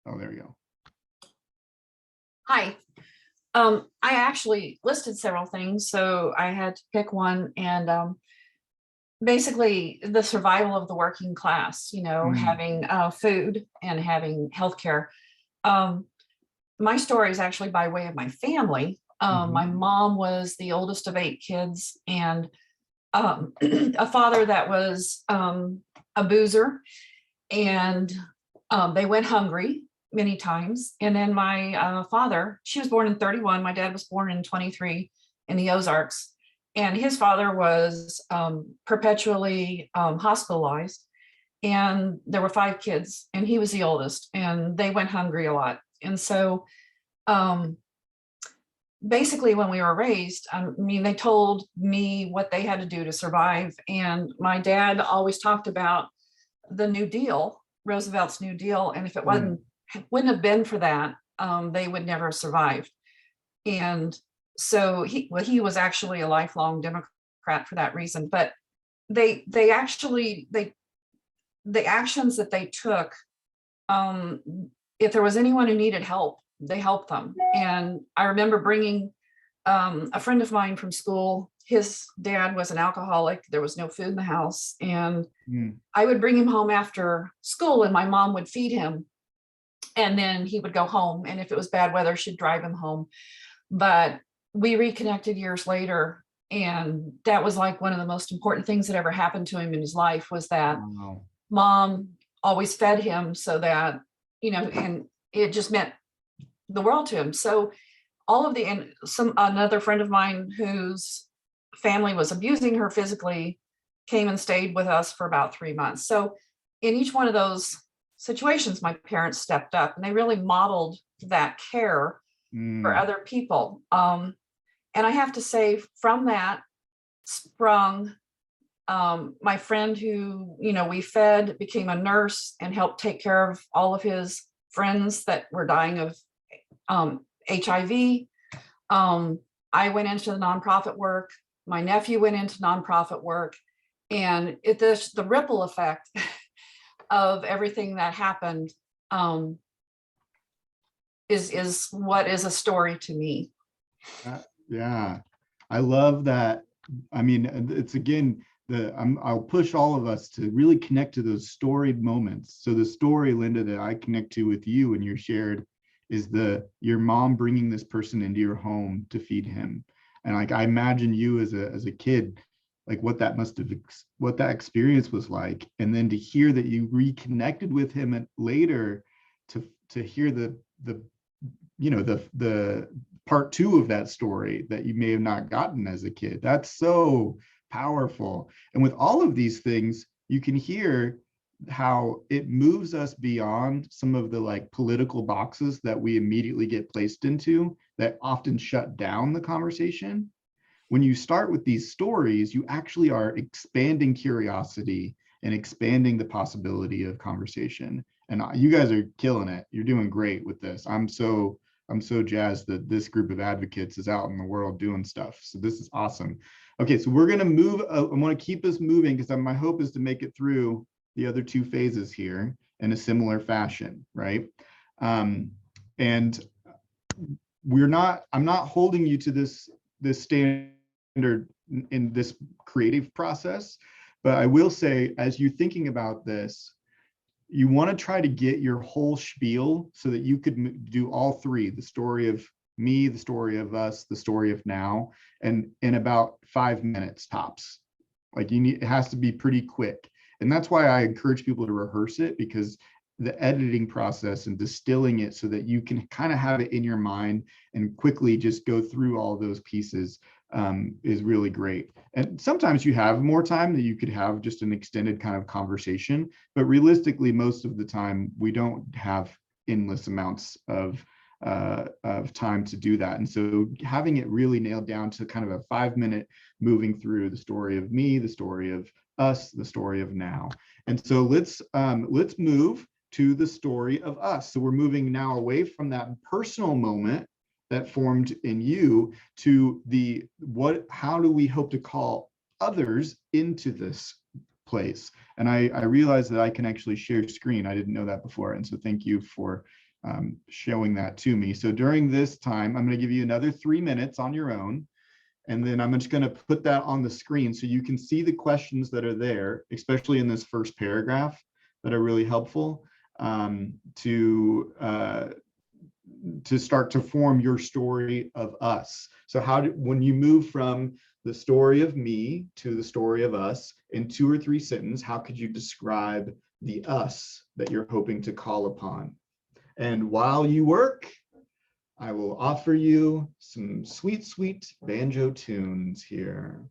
Oh, there you go. Hi. I actually listed several things, so I had to pick one, and basically the survival of the working class, you know, having food and having healthcare. My story is actually by way of my family. My mom was the oldest of 8 kids, and a father that was a boozer, and they went hungry many times. And then my father, she was born in 31. My dad was born in 23 in the Ozarks. And his father was perpetually hospitalized. And there were 5 kids, and he was the oldest, and they went hungry a lot. And so basically when we were raised, I mean, they told me what they had to do to survive. And my dad always talked about the New Deal, Roosevelt's New Deal. And if it wouldn't have been for that, they would never have survived. And so he was actually a lifelong Democrat for that reason. But the actions that they took, if there was anyone who needed help, they helped them. And I remember bringing a friend of mine from school. His dad was an alcoholic. There was no food in the house. And I would bring him home after school, and my mom would feed him. And then he would go home. And if it was bad weather, she'd drive him home. But we reconnected years later. And that was like one of the most important things that ever happened to him in his life, was that mom always fed him, so that, you know, and it just meant the world to him. So all of another friend of mine whose family was abusing her physically came and stayed with us for about 3 months. So in each one of those situations, my parents stepped up, and they really modeled that care for other people. And I have to say, from that sprung my friend who, you know, we fed, became a nurse and helped take care of all of his friends that were dying of HIV. I went into the nonprofit work. My nephew went into nonprofit work, and the ripple effect of everything that happened is what is a story to me. Yeah, I love that. I mean, it's again, I'll push all of us to really connect to those storied moments. So the story, Linda, that I connect to with you and you're shared is your mom bringing this person into your home to feed him. And like, I imagine you as a kid, like what that experience was like. And then to hear that you reconnected with him later, to hear the part 2 of that story that you may have not gotten as a kid. That's so powerful. And with all of these things, you can hear how it moves us beyond some of the like political boxes that we immediately get placed into that often shut down the conversation. When you start with these stories, you actually are expanding curiosity and expanding the possibility of conversation. And you guys are killing it. You're doing great with this. I'm so jazzed that this group of advocates is out in the world doing stuff. So this is awesome. Okay, so we're gonna move. I want to keep us moving because my hope is to make it through the other two phases here in a similar fashion, right? And I'm not holding you to this standard in this creative process, but I will say, as you're thinking about this, you want to try to get your whole spiel so that you could do all three: the story of me, the story of us, the story of now, and in about 5 minutes tops. Like it has to be pretty quick. And that's why I encourage people to rehearse it, because the editing process and distilling it so that you can kind of have it in your mind and quickly just go through all those pieces is really great. And sometimes you have more time that you could have just an extended kind of conversation, but realistically, most of the time we don't have endless amounts of time to do that. And so having it really nailed down to kind of a 5-minute moving through the story of me, the story of us, the story of now. And so let's move to the story of us. So we're moving now away from that personal moment that formed in you to how do we hope to call others into this place? And I realized that I can actually share screen. I didn't know that before. And so thank you for showing that to me. So during this time, I'm going to give you another 3 minutes on your own. And then I'm just going to put that on the screen so you can see the questions that are there, especially in this first paragraph, that are really helpful to start to form your story of us. So when you move from the story of me to the story of us in 2 or 3 sentences, how could you describe the us that you're hoping to call upon? And while you work, I will offer you some sweet, sweet banjo tunes here.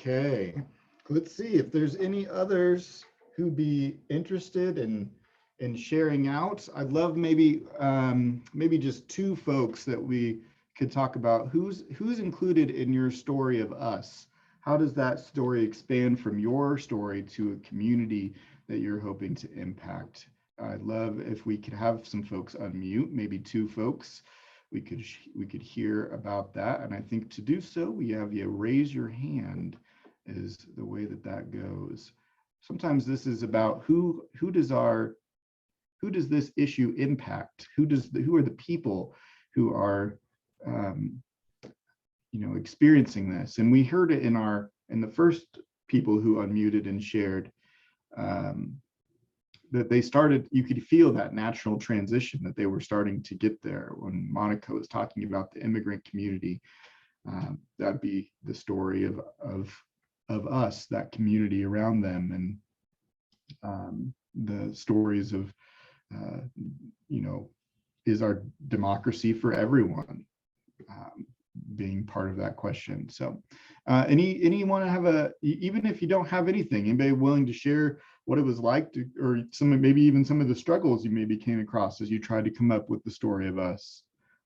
Okay, let's see if there's any others who'd be interested in sharing out. I'd love maybe just two folks that we could talk about. Who's included in your story of us? How does that story expand from your story to a community that you're hoping to impact? I'd love if we could have some folks unmute, maybe two folks. We could hear about that. And I think to do so, we have you raise your hand is the way that goes. Sometimes this is about who does this issue impact? Who are the people who are experiencing this? And we heard it in the first people who unmuted and shared that they started, you could feel that natural transition that they were starting to get there. When Monica was talking about the immigrant community, that'd be the story of us, that community around them, and the stories of is our democracy for everyone being part of that question. So anyone have even if you don't have anything, anybody willing to share what it was like to, or maybe even some of the struggles you maybe came across as you tried to come up with the story of us?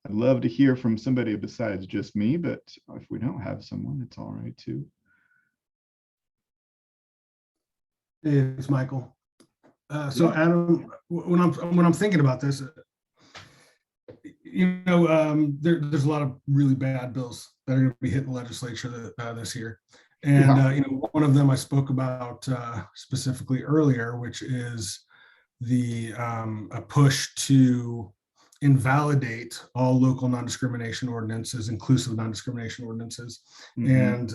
I'd love to hear from somebody besides just me, but if we don't have someone, it's all right too. It's Michael. So Adam, when I'm thinking about this, there's a lot of really bad bills that are going to be hitting the legislature this year. And, one of them I spoke about specifically earlier, which is a push to invalidate all local non-discrimination ordinances, inclusive non-discrimination ordinances, and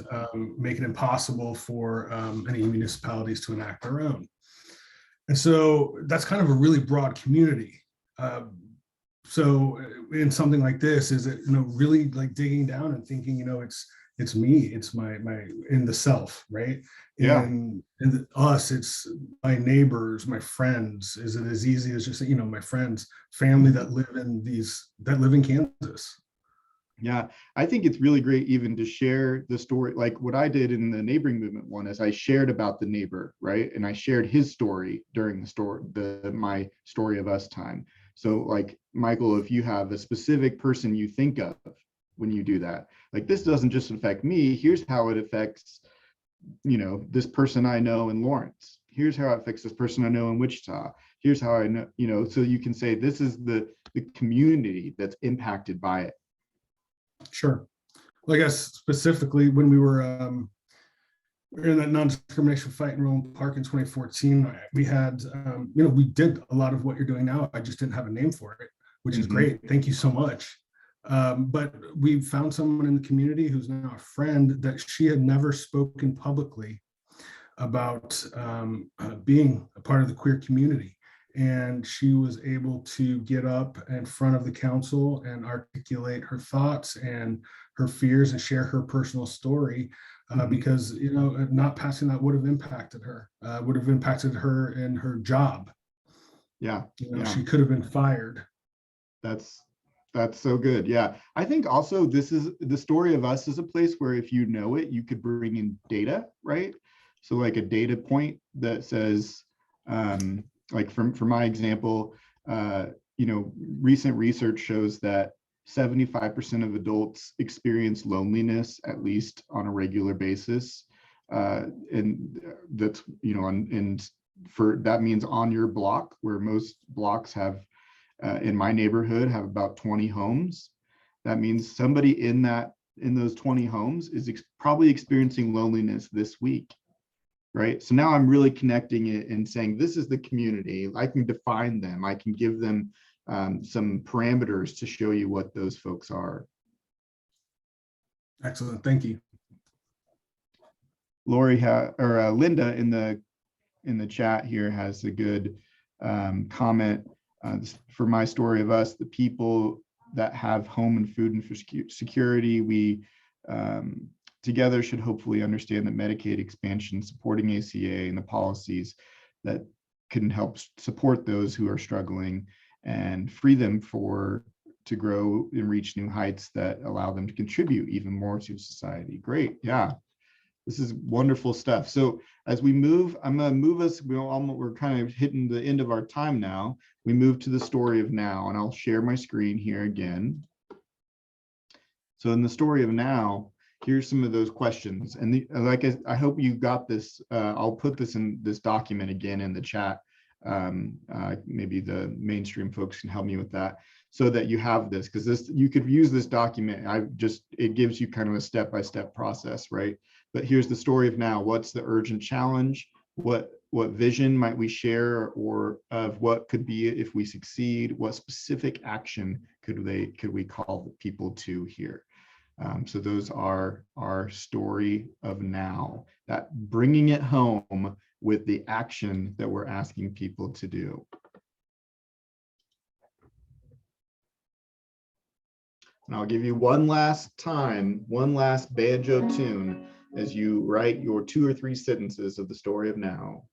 make it impossible for any municipalities to enact their own. And so that's kind of a really broad community. So in something like this, is it really like digging down and thinking, it's me, it's my in the self, right? Yeah. And us, it's my neighbors, my friends. Is it as easy as just my friends, family that live in Kansas? Yeah, I think it's really great even to share the story. Like what I did in the neighboring movement one is I shared about the neighbor, right? And I shared his story during my story of us time. So like, Michael, if you have a specific person you think of when you do that, like this doesn't just affect me, here's how it affects, this person I know in Lawrence. Here's how it affects this person I know in Wichita. Here's how I know, so you can say this is the community that's impacted by it. Sure. Well, I guess specifically when we were in that non-discrimination fight in Roland Park in 2014, we had, we did a lot of what you're doing now. I just didn't have a name for it, which is great. Thank you so much. But we found someone in the community who's now a friend that she had never spoken publicly about being a part of the queer community. And she was able to get up in front of the council and articulate her thoughts and her fears and share her personal story because, not passing that would have impacted her in her job. Yeah. She could have been fired. That's so good. Yeah. I think also this is the story of us is a place where if you know it, you could bring in data, right? So like a data point that says, like for my example, recent research shows that 75% of adults experience loneliness at least on a regular basis, and that's and for that means on your block, where most blocks have in my neighborhood have about 20 homes. That means somebody in those 20 homes is probably experiencing loneliness this week. Right. So now I'm really connecting it and saying, this is the community. I can define them. I can give them some parameters to show you what those folks are. Excellent. Thank you. Lori Linda in the chat here has a good comment for my story of us, the people that have home and food and security, we together should hopefully understand that Medicaid expansion, supporting ACA and the policies that can help support those who are struggling and free them to grow and reach new heights that allow them to contribute even more to society. Great. Yeah. This is wonderful stuff. So as we move, I'm going to move us, we're kind of hitting the end of our time now. We move to the story of now, and I'll share my screen here again. So in the story of now, here's some of those questions. And I hope you got this. I'll put this in this document again in the chat. Maybe the mainstream folks can help me with that, so that you have this, because this, you could use this document. It gives you kind of a step-by-step process, right? But here's the story of now. What's the urgent challenge? What vision might we share, or of what could be if we succeed? What specific action could we call people to here? So those are our story of now, that bringing it home with the action that we're asking people to do. And I'll give you one last banjo tune as you write your 2 or 3 sentences of the story of now.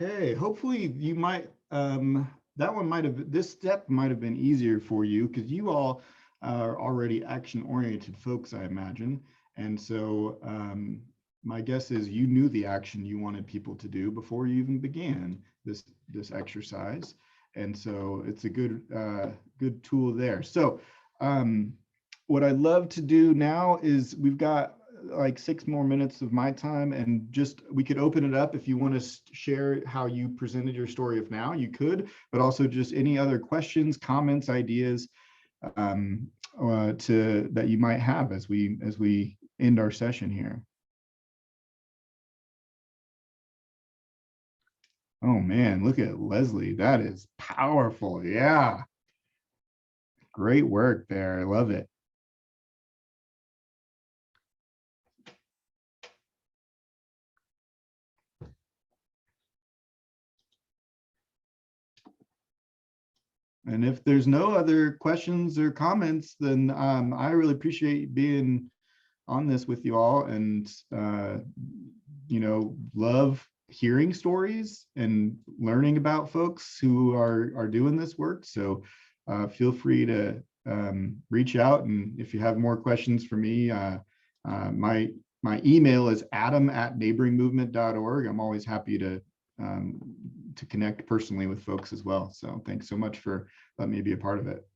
Okay, hopefully you might, this step might have been easier for you, because you all are already action-oriented folks, I imagine. And so my guess is you knew the action you wanted people to do before you even began this exercise. And so it's a good tool there. So what I'd love to do now is, we've got like 6 more minutes of my time, and just, we could open it up if you want to share how you presented your story of now, you could, but also just any other questions, comments, ideas that you might have as we end our session here. Oh man, look at Leslie. That is powerful. Yeah. Great work there. I love it. And if there's no other questions or comments, then I really appreciate being on this with you all, and love hearing stories and learning about folks who are doing this work. So feel free to reach out, and if you have more questions for me, my email is adam@neighboringmovement.org. I'm always happy to connect personally with folks as well. So thanks so much for letting me be a part of it.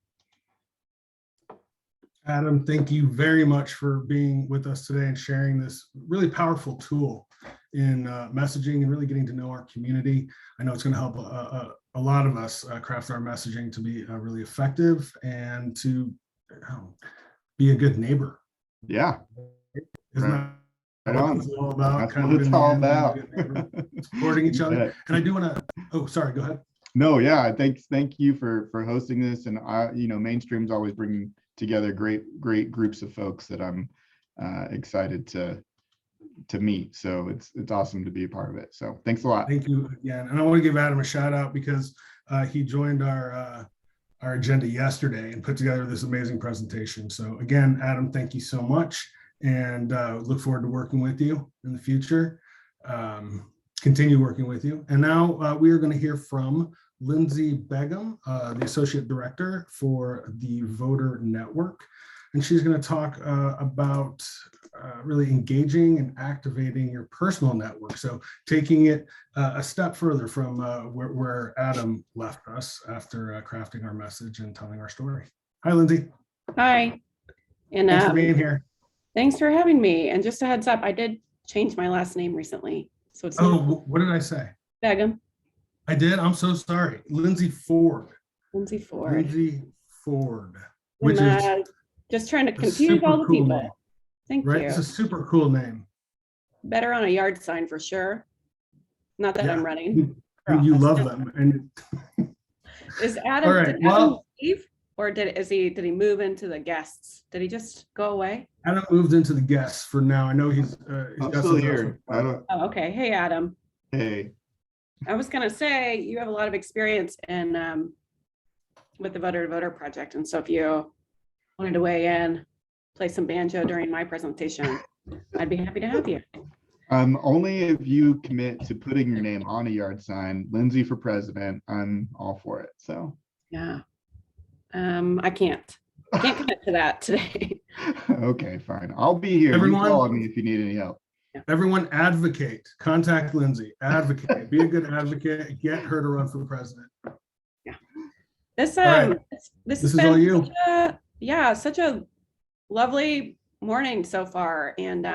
Adam, thank you very much for being with us today and sharing this really powerful tool in messaging and really getting to know our community. I know it's going to help a lot of us craft our messaging to be really effective and to be a good neighbor. Yeah. Isn't right. that what it's all about? That's what it's all about. Supporting each other. And I do want to, oh, sorry, go ahead. No, yeah, thank you for hosting this. And Mainstream's always bringing together great groups of folks that I'm excited to meet. So it's awesome to be a part of it. So thanks a lot. Thank you again. And I want to give Adam a shout out, because he joined our our agenda yesterday and put together this amazing presentation. So again, Adam, thank you so much, and look forward to working with you in the future. Continue working with you. And now we are going to hear from Lindsay Begum, the Associate Director for the Voter Network. And she's going to talk about really engaging and activating your personal network. So taking it a step further from where Adam left us after crafting our message and telling our story. Hi, Lindsay. Hi. And thanks for being here. Thanks for having me. And just a heads up, I did change my last name recently. So it's what did I say? Begum. I did. I'm so sorry. Lindsay Ford. Lindsay Ford. Lindsay Ford. Which is just trying to confuse all the cool people. Name. Thank Right? you. It's a super cool name. Better on a yard sign for sure. Not that I'm running. You love them. And is Adam, all right, did Adam leave? Or did he move into the guests? Did he just go away? Adam moved into the guests for now. I know he's I'm still here. Oh, okay. Hey, Adam. Hey. I was gonna say you have a lot of experience in with the Voter to Voter project, and so if you wanted to weigh in, play some banjo during my presentation, I'd be happy to have you. Only if you commit to putting your name on a yard sign, Lindsay for president, I'm all for it. So yeah, I can't commit to that today. Okay, fine. I'll be here. Everyone, you call me if you need any help. Everyone advocate. Contact Lindsay. Advocate. Be a good advocate. Get her to run for president. Yeah. This right. this is all you. Such a lovely morning so far, and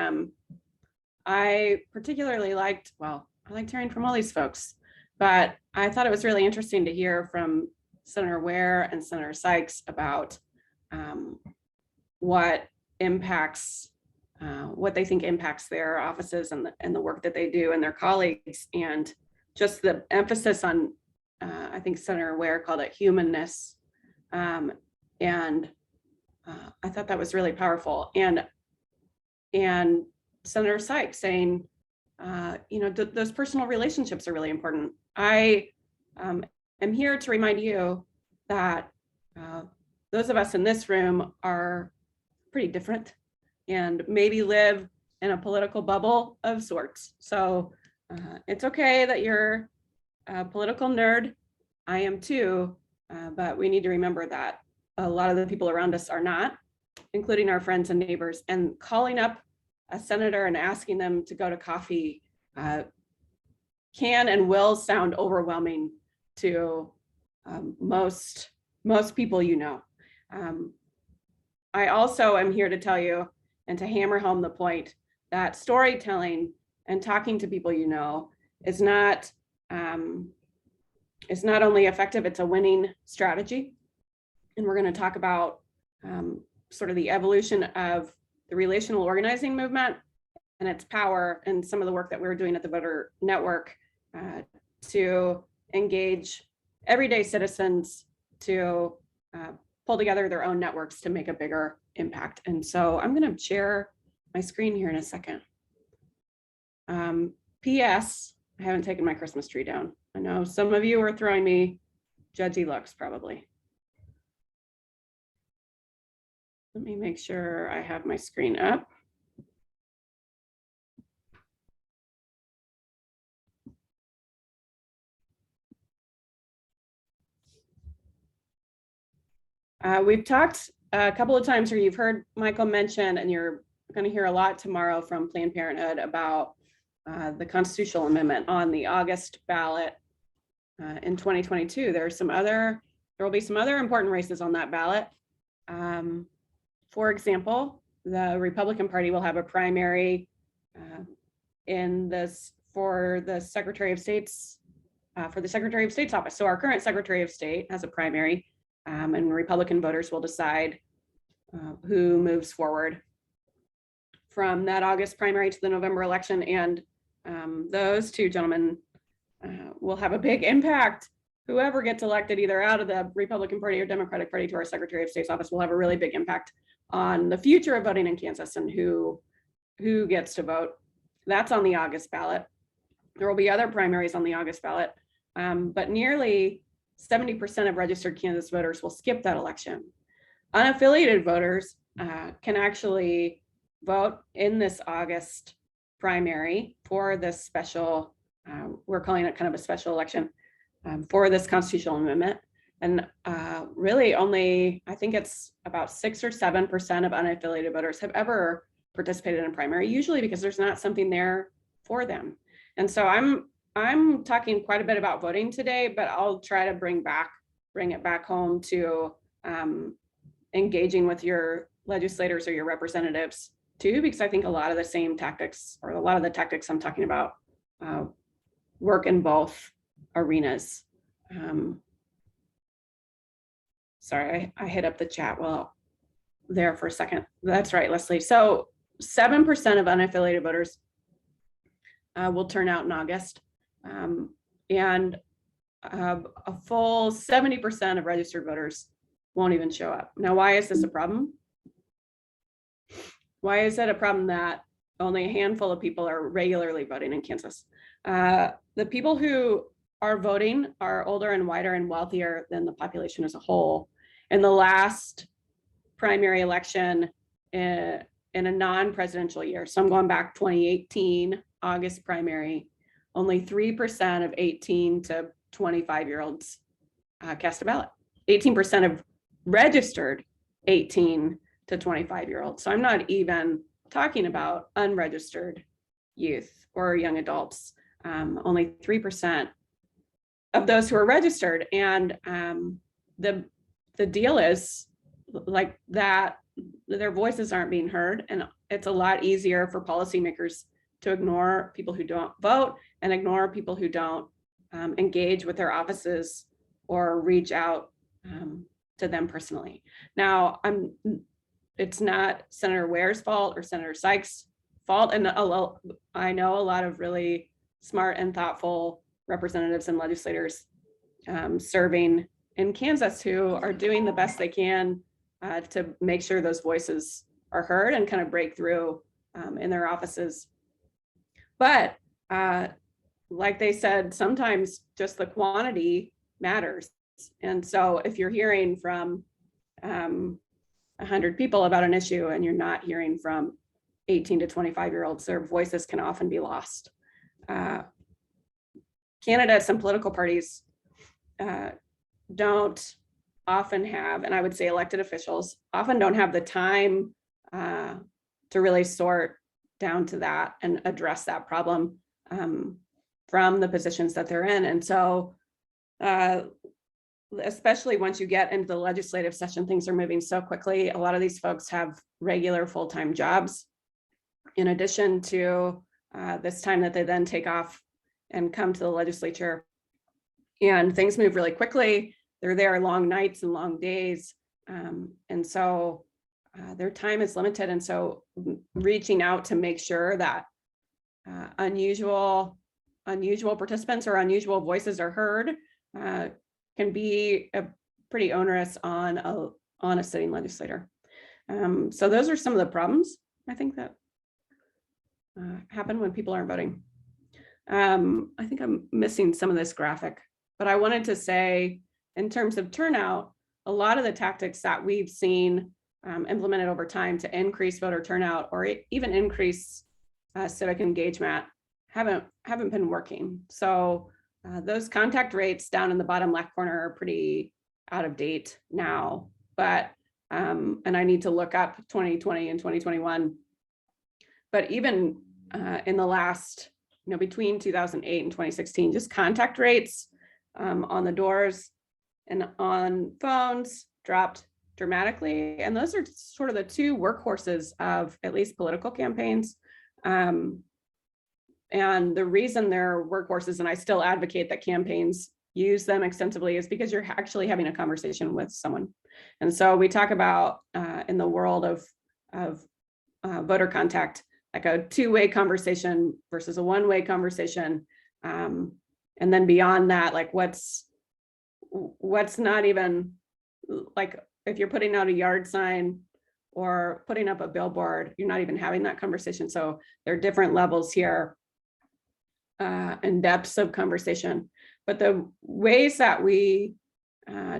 I particularly liked. Well, I liked hearing from all these folks, but I thought it was really interesting to hear from Senator Ware and Senator Sykes about what they think impacts their offices and the work that they do and their colleagues, and just the emphasis on, I think Senator Ware called it humanness. And I thought that was really powerful. And Senator Sykes saying, those personal relationships are really important. I am here to remind you that those of us in this room are pretty different and maybe live in a political bubble of sorts. So it's okay that you're a political nerd. I am too, but we need to remember that a lot of the people around us are not, including our friends and neighbors. And calling up a senator and asking them to go to coffee can and will sound overwhelming to most people you know. I also am here to tell you and to hammer home the point that storytelling and talking to people you know is not only effective, it's a winning strategy. And we're going to talk about sort of the evolution of the relational organizing movement and its power and some of the work that we're doing at the Voter Network to engage everyday citizens to pull together their own networks to make a bigger impact. And so I'm going to share my screen here in a second. P.S. I haven't taken my Christmas tree down. I know some of you are throwing me judgy looks probably. Let me make sure I have my screen up. We've talked a couple of times, or you've heard Michael mention, and you're going to hear a lot tomorrow from Planned Parenthood about the constitutional amendment on the August ballot in 2022. There will be some other important races on that ballot. For example, the Republican Party will have a primary for the Secretary of State's office. So our current Secretary of State has a primary, and Republican voters will decide who moves forward from that August primary to the November election. And those two gentlemen will have a big impact. Whoever gets elected either out of the Republican Party or Democratic Party to our Secretary of State's office will have a really big impact on the future of voting in Kansas and who gets to vote. That's on the August ballot. There will be other primaries on the August ballot, but nearly 70% of registered Kansas voters will skip that election. Unaffiliated voters can actually vote in this August primary for this special, we're calling it kind of a special election for this constitutional amendment. And really only, I think it's about 6 or 7% of unaffiliated voters have ever participated in a primary, usually because there's not something there for them. And so I'm talking quite a bit about voting today, but I'll try to bring it back home to engaging with your legislators or your representatives too, because I think a lot of the same tactics, or a lot of the tactics I'm talking about, work in both arenas. Sorry, I hit up the chat well there for a second. That's right, Leslie. So 7% of unaffiliated voters will turn out in August. And a full 70% of registered voters won't even show up. Now, why is this a problem? Why is it a problem that only a handful of people are regularly voting in Kansas? The people who are voting are older and whiter and wealthier than the population as a whole. In the last primary election in a non-presidential year, so I'm going back 2018, August primary, only 3% of 18 to 25-year-olds cast a ballot. 18% of registered 18 to 25-year-olds. So I'm not even talking about unregistered youth or young adults. Only 3% of those who are registered. And the deal is like that, their voices aren't being heard. And it's a lot easier for policymakers to ignore people who don't vote and ignore people who don't engage with their offices or reach out to them personally. Now, it's not Senator Ware's fault or Senator Sykes' fault. And I know a lot of really smart and thoughtful representatives and legislators serving in Kansas who are doing the best they can to make sure those voices are heard and kind of break through in their offices. But like they said, sometimes just the quantity matters. And so if you're hearing from 100 people about an issue and you're not hearing from 18 to 25-year-olds, their voices can often be lost. Candidates and political parties don't often have, and I would say elected officials often don't have the time to really sort down to that and address that problem from the positions that they're in. And so especially once you get into the legislative session, things are moving so quickly. A lot of these folks have regular full-time jobs in addition to this time that they then take off and come to the legislature. And things move really quickly. They're there long nights and long days. And so their time is limited. And so reaching out to make sure that unusual participants or unusual voices are heard can be pretty onerous on a sitting legislator. So those are some of the problems I think that happen when people aren't voting. I think I'm missing some of this graphic, but I wanted to say in terms of turnout, a lot of the tactics that we've seen implemented over time to increase voter turnout or even increase civic engagement haven't been working. So those contact rates down in the bottom left corner are pretty out of date now, but and I need to look up 2020 and 2021. But even in the last, between 2008 and 2016, just contact rates on the doors and on phones dropped dramatically. And those are sort of the two workhorses of at least political campaigns. And the reason they're workhorses, and I still advocate that campaigns use them extensively, is because you're actually having a conversation with someone. And so we talk about in the world of voter contact, like a two-way conversation versus a one-way conversation. And then beyond that, like what's not even, like if you're putting out a yard sign or putting up a billboard, you're not even having that conversation. So there are different levels here and depths of conversation. But the ways that we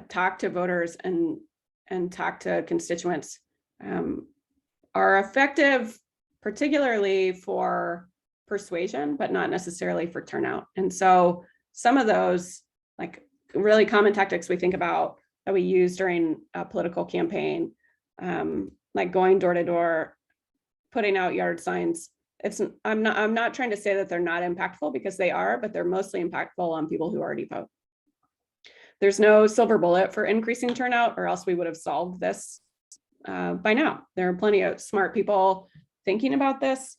talk to voters and talk to constituents are effective, particularly for persuasion, but not necessarily for turnout. And so some of those like really common tactics we think about that we use during a political campaign, like going door to door, putting out yard signs. I'm not trying to say that they're not impactful, because they are, but they're mostly impactful on people who already vote. There's no silver bullet for increasing turnout, or else we would have solved this by now. There are plenty of smart people thinking about this.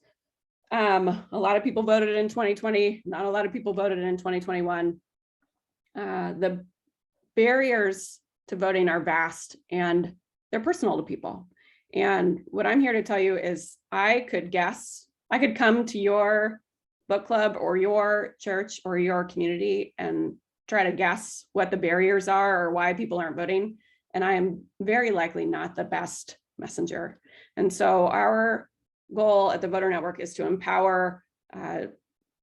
A lot of people voted in 2020. Not a lot of people voted in 2021. The barriers to voting are vast, and they're personal to people. And what I'm here to tell you is I could come to your book club or your church or your community and try to guess what the barriers are or why people aren't voting. And I am very likely not the best messenger. And so our goal at the Voter Network is to empower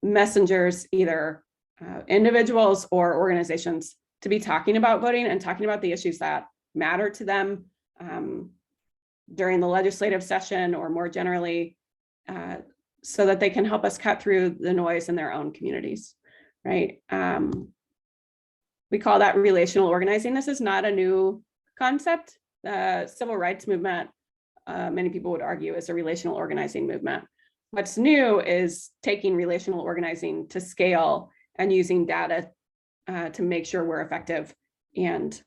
messengers, either individuals or organizations, to be talking about voting and talking about the issues that matter to them during the legislative session or more generally, so that they can help us cut through the noise in their own communities, right? We call that relational organizing. This is not a new concept. The civil rights movement, many people would argue, is a relational organizing movement. What's new is taking relational organizing to scale and using data to make sure we're effective and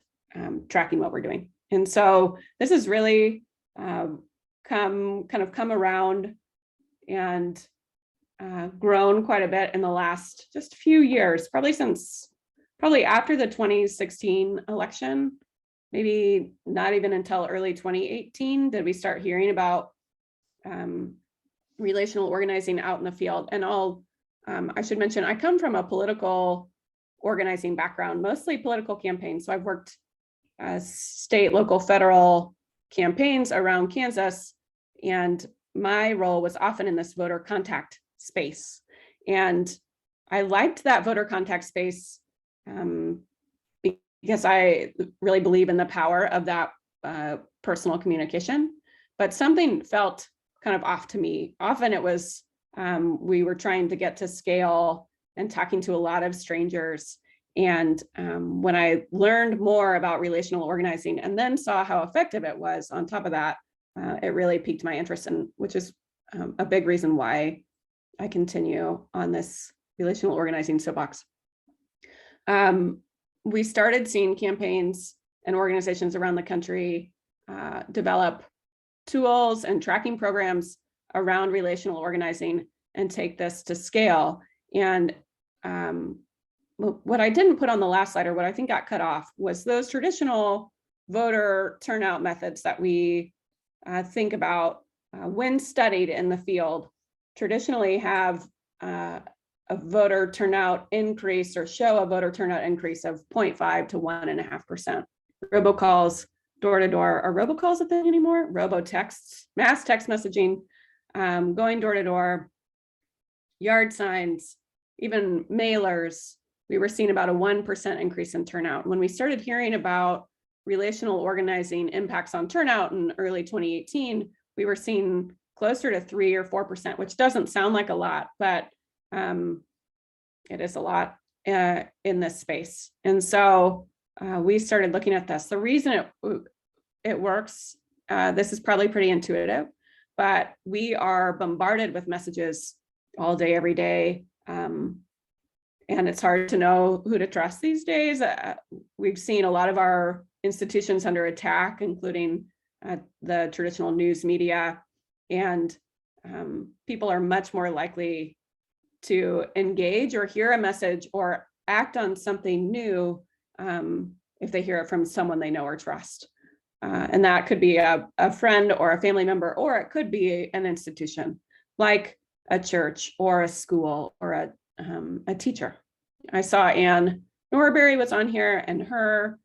tracking what we're doing. And so this has really come around and grown quite a bit in the last just few years, probably after the 2016 election, maybe not even until early 2018 did we start hearing about relational organizing out in the field. And I should mention, I come from a political organizing background, mostly political campaigns. So I've worked state, local, federal campaigns around Kansas, and my role was often in this voter contact space. And I liked that voter contact space because I really believe in the power of that personal communication, but something felt kind of off to me. Often it was, we were trying to get to scale and talking to a lot of strangers. And when I learned more about relational organizing and then saw how effective it was on top of that, it really piqued my interest, which is a big reason why I continue on this relational organizing soapbox. We started seeing campaigns and organizations around the country develop tools and tracking programs around relational organizing and take this to scale. And what I didn't put on the last slide, or what I think got cut off, was those traditional voter turnout methods that we think about when studied in the field traditionally have a voter turnout increase, or show a voter turnout increase of 0.5 to 1.5%. Robocalls, door-to-door. Are robocalls a thing anymore? Robotexts, mass text messaging, going door-to-door, yard signs, even mailers. We were seeing about a 1% increase in turnout. When we started hearing about relational organizing impacts on turnout in early 2018, we were seeing closer to 3 or 4%, which doesn't sound like a lot, but it is a lot in this space. And so we started looking at this. The reason it works, this is probably pretty intuitive, but we are bombarded with messages all day, every day. And it's hard to know who to trust these days. We've seen a lot of our institutions under attack, including the traditional news media, and people are much more likely to engage or hear a message or act on something new if they hear it from someone they know or trust. And that could be a friend or a family member, or it could be an institution like a church or a school or a teacher. I saw Ann Norbury was on here, and her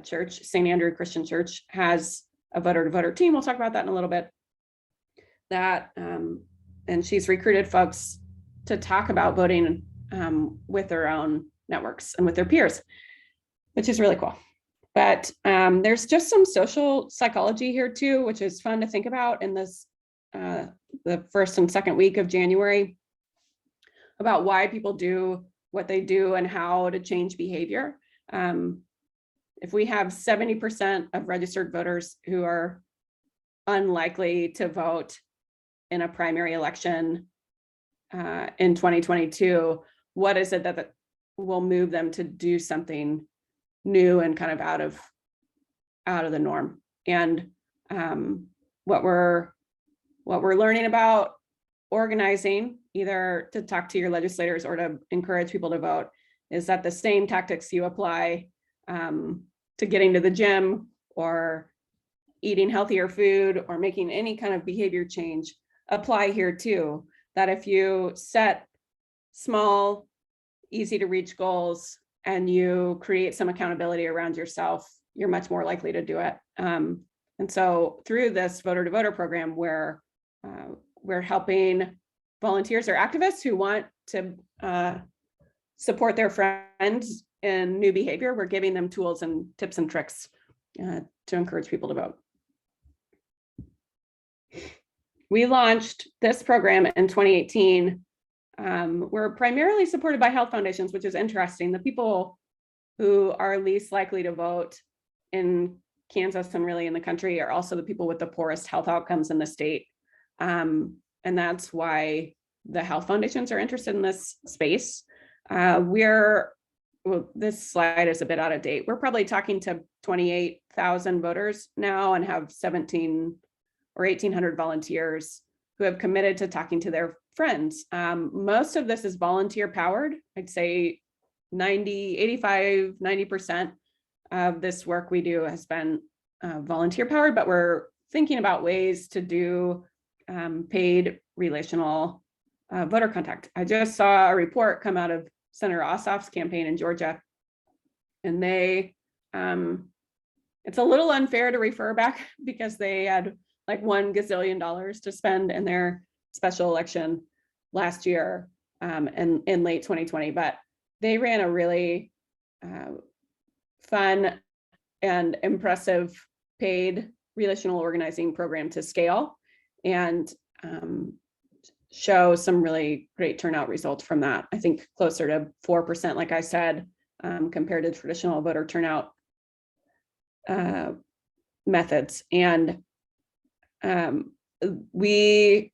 church, St. Andrew Christian Church, has a voter-to-voter team. We'll talk about that in a little bit. And she's recruited folks to talk about voting with their own networks and with their peers, which is really cool. But there's just some social psychology here too, which is fun to think about in this, the first and second week of January, about why people do what they do and how to change behavior. If we have 70% of registered voters who are unlikely to vote in a primary election in 2022, what is it that will move them to do something new and kind of out of the norm? And what we're learning about organizing, either to talk to your legislators or to encourage people to vote, is that the same tactics you apply to getting to the gym or eating healthier food or making any kind of behavior change apply here too. That if you set small, easy to reach goals and you create some accountability around yourself, you're much more likely to do it. And so through this voter to voter program, where we're helping volunteers or activists who want to support their friends in new behavior, we're giving them tools and tips and tricks to encourage people to vote. We launched this program in 2018. We're primarily supported by health foundations, which is interesting. The people who are least likely to vote in Kansas and really in the country are also the people with the poorest health outcomes in the state. And that's why the health foundations are interested in this space. Well, this slide is a bit out of date. We're probably talking to 28,000 voters now and have 1,700 or 1,800 volunteers who have committed to talking to their friends. Most of this is volunteer powered. I'd say 90% of this work we do has been volunteer powered, but we're thinking about ways to do paid relational voter contact. I just saw a report come out of Senator Ossoff's campaign in Georgia, and they, it's a little unfair to refer back because they had like $1 gazillion to spend in their special election last year and in late 2020, but they ran a really fun and impressive paid relational organizing program to scale and show some really great turnout results from that. I think closer to 4%, like I said, compared to traditional voter turnout methods. And we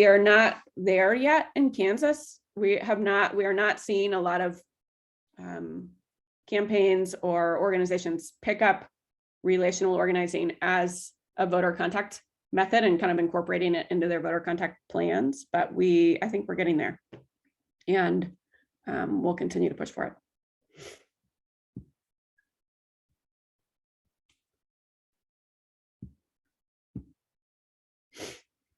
are not there yet in Kansas. We are not seeing a lot of campaigns or organizations pick up relational organizing as a voter contact method and kind of incorporating it into their voter contact plans, but I think we're getting there, and we'll continue to push for it.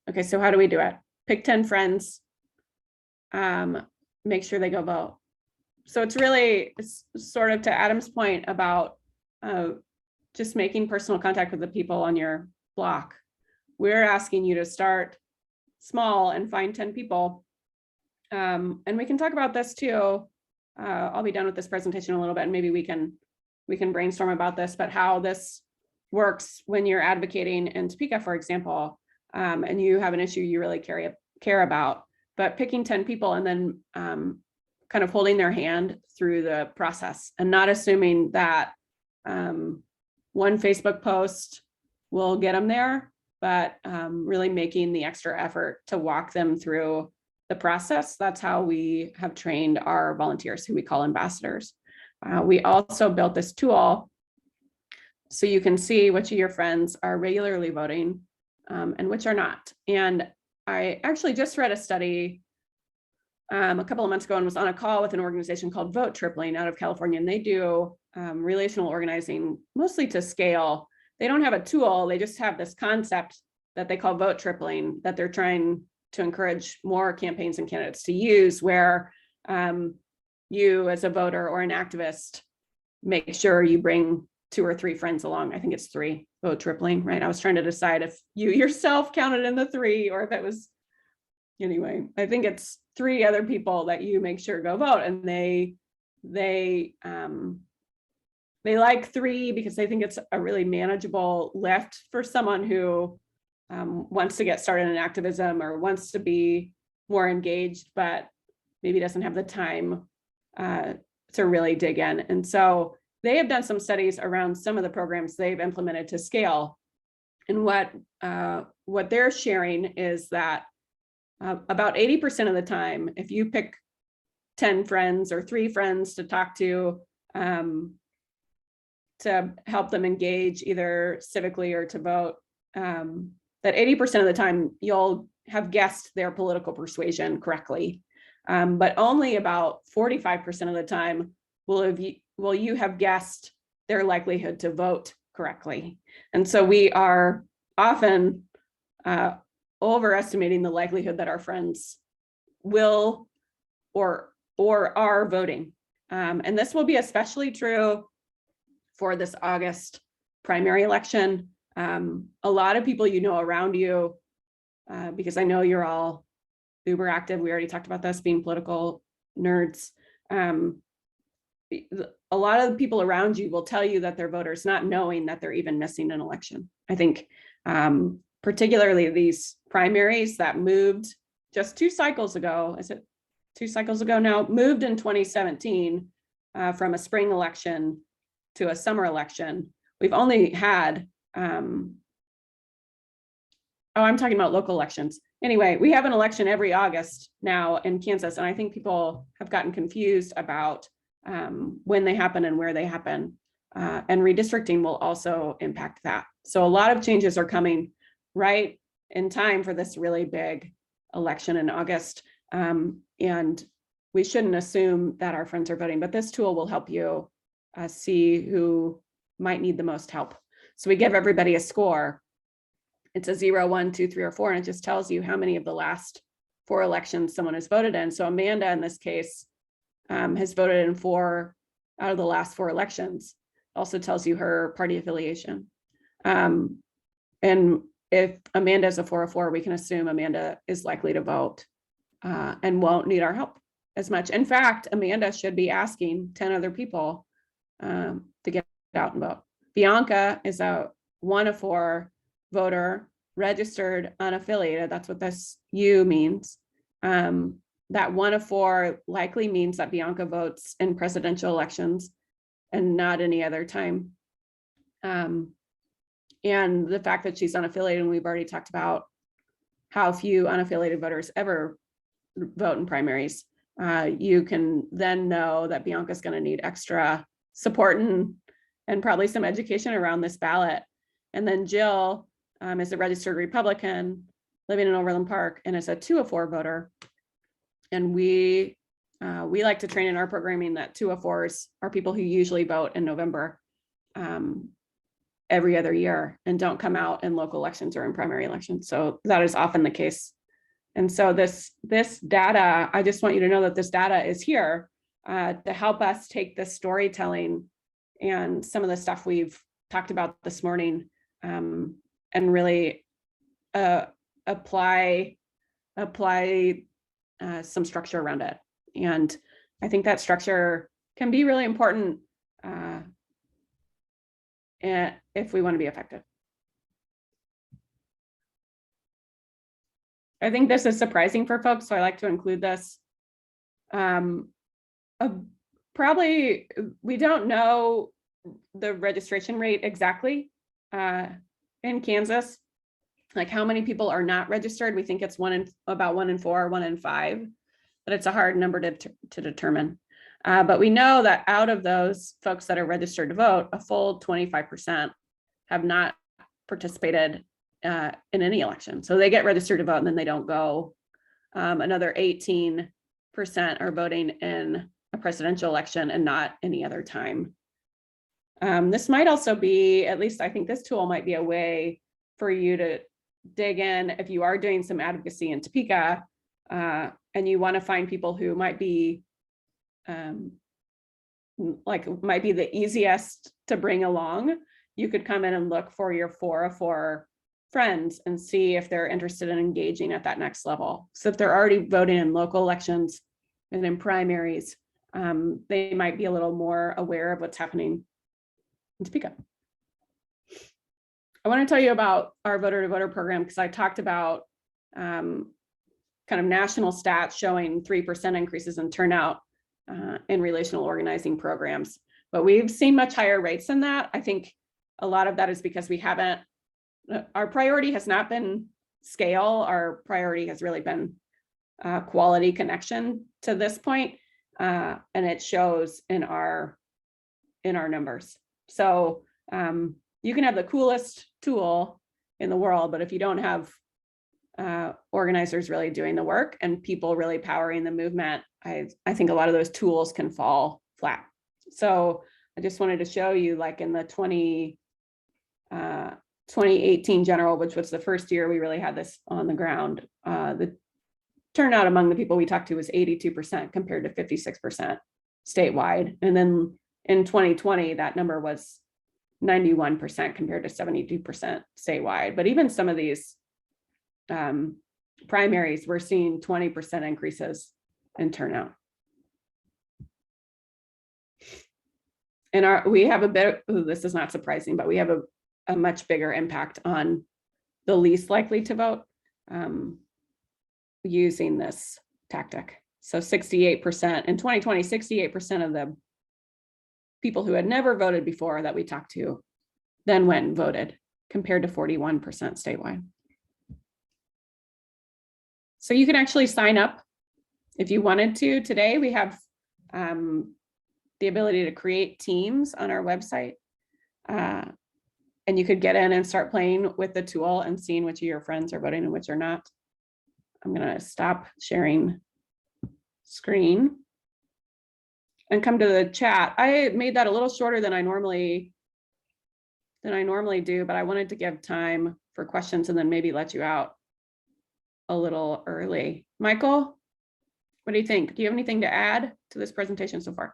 Okay, so how do we do it? Pick 10 friends, make sure they go vote. So it's sort of to Adam's point about just making personal contact with the people on your block. We're asking you to start small and find 10 people. And we can talk about this too. I'll be done with this presentation in a little bit, and maybe we can brainstorm about this, but how this works when you're advocating in Topeka, for example, and you have an issue you really care about, but picking 10 people and then kind of holding their hand through the process and not assuming that one Facebook post will get them there, but really making the extra effort to walk them through the process. That's how we have trained our volunteers, who we call ambassadors. We also built this tool so you can see which of your friends are regularly voting and which are not. And I actually just read a study a couple of months ago and was on a call with an organization called Vote Tripling out of California, and they do relational organizing mostly to scale. They don't have a tool, they just have this concept that they call vote tripling that they're trying to encourage more campaigns and candidates to use, where you as a voter or an activist make sure you bring 2 or 3 friends along. I think it's 3, vote tripling, right? I was trying to decide if you yourself counted in the 3 or if it was, anyway, I think it's 3 other people that you make sure go vote, and they they like 3 because they think it's a really manageable lift for someone who wants to get started in activism or wants to be more engaged, but maybe doesn't have the time to really dig in. And so they have done some studies around some of the programs they've implemented to scale. And what they're sharing is that about 80% of the time, if you pick 10 friends or 3 friends to talk to help them engage either civically or to vote, that 80% of the time you'll have guessed their political persuasion correctly. But only about 45% of the time will you have guessed their likelihood to vote correctly. And so we are often overestimating the likelihood that our friends will or are voting. And this will be especially true for this August primary election. A lot of people around you, because I know you're all uber active. We already talked about this, being political nerds. A lot of the people around you will tell you that they're voters, not knowing that they're even missing an election. I think particularly these primaries that moved just 2 cycles ago, is it 2 cycles ago now, moved in 2017 from a spring election to a summer election. We've only had, I'm talking about local elections. Anyway, we have an election every August now in Kansas, and I think people have gotten confused about when they happen and where they happen. And redistricting will also impact that. So a lot of changes are coming right in time for this really big election in August. And we shouldn't assume that our friends are voting, but this tool will help you see who might need the most help. So we give everybody a score. It's a 0, 1, 2, 3, or 4, and it just tells you how many of the last 4 elections someone has voted in. So Amanda, in this case, has voted in 4 out of the last 4 elections. Also tells you her party affiliation. And if Amanda is a 404, we can assume Amanda is likely to vote and won't need our help as much. In fact, Amanda should be asking 10 other people to get out and vote. Bianca is a 1 of 4 voter, registered, unaffiliated. That's what this U means. That 1 of 4 likely means that Bianca votes in presidential elections and not any other time. And the fact that she's unaffiliated, and we've already talked about how few unaffiliated voters ever vote in primaries. You can then know that Bianca's going to need extra support and probably some education around this ballot. And then Jill is a registered Republican living in Overland Park and is a 2 of 4 voter. And we like to train in our programming that 2 of 4s are people who usually vote in November every other year and don't come out in local elections or in primary elections. So that is often the case. And so this data, I just want you to know that this data is here to help us take this storytelling and some of the stuff we've talked about this morning and really apply some structure around it. And I think that structure can be really important if we want to be effective. I think this is surprising for folks, so I like to include this. Probably, we don't know the registration rate exactly in Kansas, like how many people are not registered. We think it's about 1 in 4, 1 in 5, but it's a hard number to determine. But we know that out of those folks that are registered to vote, a full 25% have not participated in any election. So they get registered to vote and then they don't go. Another 18% are voting in a presidential election and not any other time. This might also be, at least I think this tool might be a way for you to dig in if you are doing some advocacy in Topeka and you want to find people who might be the easiest to bring along. You could come in and look for your 4 of 4 friends and see if they're interested in engaging at that next level. So if they're already voting in local elections and in primaries, they might be a little more aware of what's happening and speak up. I want to tell you about our voter-to-voter program because I talked about kind of national stats showing 3% increases in turnout in relational organizing programs. But we've seen much higher rates than that. I think a lot of that is because we haven't, our priority has not been scale. Our priority has really been quality connection to this point. And it shows in our numbers. So you can have the coolest tool in the world, but if you don't have organizers really doing the work and people really powering the movement, I think a lot of those tools can fall flat. So I just wanted to show you, like in the 2018 general, which was the first year we really had this on the ground, the turnout among the people we talked to was 82% compared to 56% statewide. And then in 2020, that number was 91% compared to 72% statewide. But even some of these primaries, we're seeing 20% increases in turnout. And we have a bit, this is not surprising, but we have a much bigger impact on the least likely to vote using this tactic. So 68%, in 2020, 68% of the people who had never voted before that we talked to then went and voted, compared to 41% statewide. So you can actually sign up if you wanted to. Today we have the ability to create teams on our website. And you could get in and start playing with the tool and seeing which of your friends are voting and which are not. I'm gonna stop sharing screen and come to the chat. I made that a little shorter than I normally do, but I wanted to give time for questions and then maybe let you out a little early. Michael, what do you think? Do you have anything to add to this presentation so far?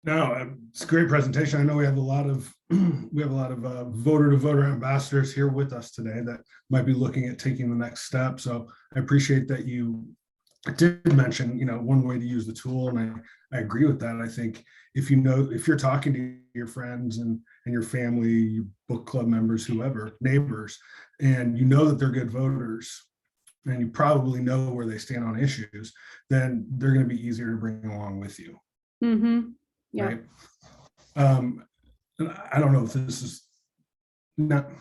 No, it's a great presentation. I know we have a lot of voter-to-voter ambassadors here with us today that might be looking at taking the next step. So I appreciate that you did mention, one way to use the tool, and I agree with that. I think if you're talking to your friends and your family, your book club members, whoever, neighbors, and you know that they're good voters, and you probably know where they stand on issues, then they're going to be easier to bring along with you. Mm-hmm. Yeah. Right. And I don't know if this is never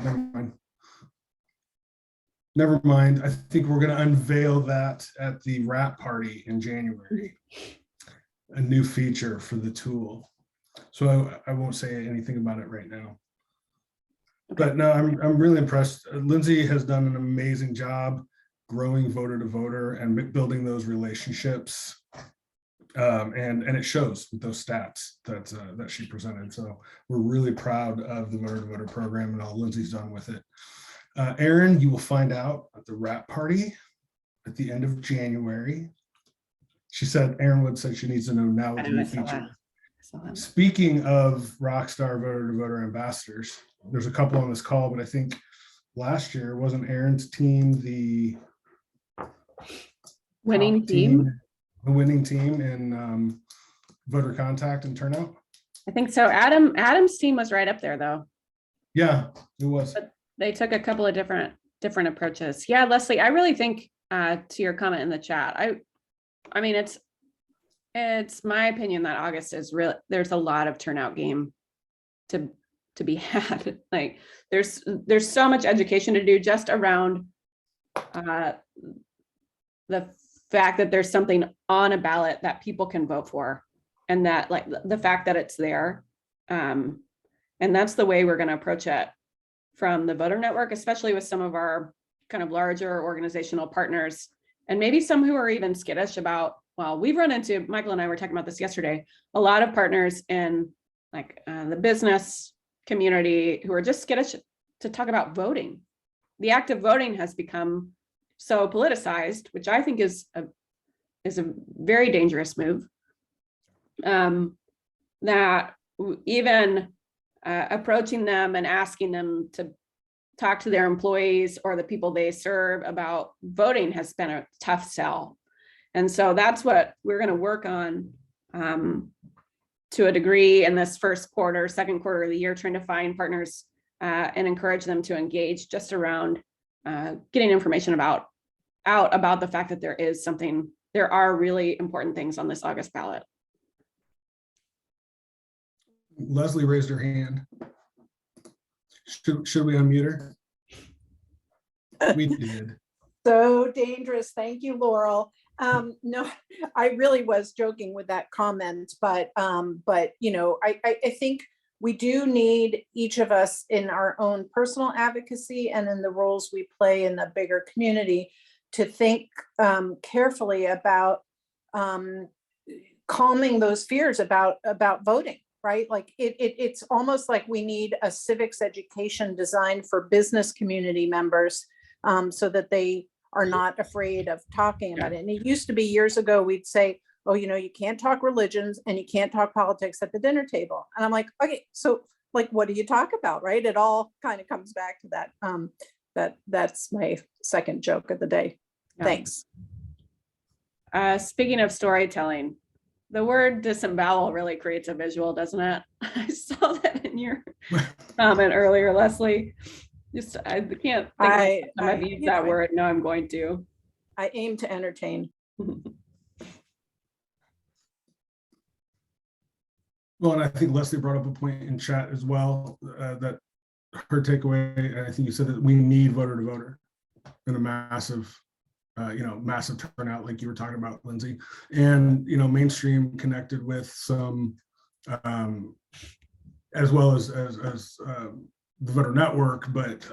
mind. I think we're going to unveil that at the wrap party in January, a new feature for the tool. So I won't say anything about it right now. But no, I'm really impressed. Lindsay has done an amazing job growing voter to voter and building those relationships. And it shows with those stats that she presented. So we're really proud of the voter to voter program and all Lindsay's done with it. Aaron, you will find out at the wrap party at the end of January. She said, Aaron Wood said she needs to know now with the new feature. Speaking of rockstar voter to voter ambassadors, there's a couple on this call, but I think last year wasn't Aaron's team the winning team? The winning team in voter contact and turnout? I think so. Adam's team was right up there though. Yeah, it was. But they took a couple of different approaches. Yeah, Leslie, I really think to your comment in the chat, I mean, it's my opinion that August is real. There's a lot of turnout game to be had. Like there's so much education to do just around the fact that there's something on a ballot that people can vote for, and that like the fact that it's there. And that's the way we're going to approach it from the voter network, especially with some of our kind of larger organizational partners, and maybe some who are even skittish about, well, we've run into, Michael and I were talking about this yesterday, a lot of partners in like the business community who are just skittish to talk about voting. The act of voting has become so politicized, which I think is a very dangerous move. That even approaching them and asking them to talk to their employees or the people they serve about voting has been a tough sell. And so that's what we're going to work on to a degree in this first quarter, second quarter of the year, trying to find partners and encourage them to engage just around getting information out about the fact that there are really important things on this August ballot. Leslie raised her hand. Should we unmute her? We did. So dangerous. Thank you, Laurel. No, I really was joking with that comment, but you know, I think we do need each of us in our own personal advocacy and in the roles we play in the bigger community to think carefully about calming those fears about voting, right? Like it's almost like we need a civics education designed for business community members so that they are not afraid of talking about it. And it used to be years ago, we'd say, oh, you know, you can't talk religions and you can't talk politics at the dinner table. And I'm like, okay, so like, what do you talk about, right? It all kind of comes back to that. That's my second joke of the day. Yeah. Thanks. Speaking of storytelling, the word disembowel really creates a visual, doesn't it? I saw that in your comment earlier, Leslie. I can't think I've used that word. No, I'm going to. I aim to entertain. Well, and I think Leslie brought up a point in chat as well, that her takeaway, and I think you said that we need voter to voter in a massive, massive turnout, like you were talking about, Lindsay. And, you know, Mainstream connected with some, as well as the voter network, but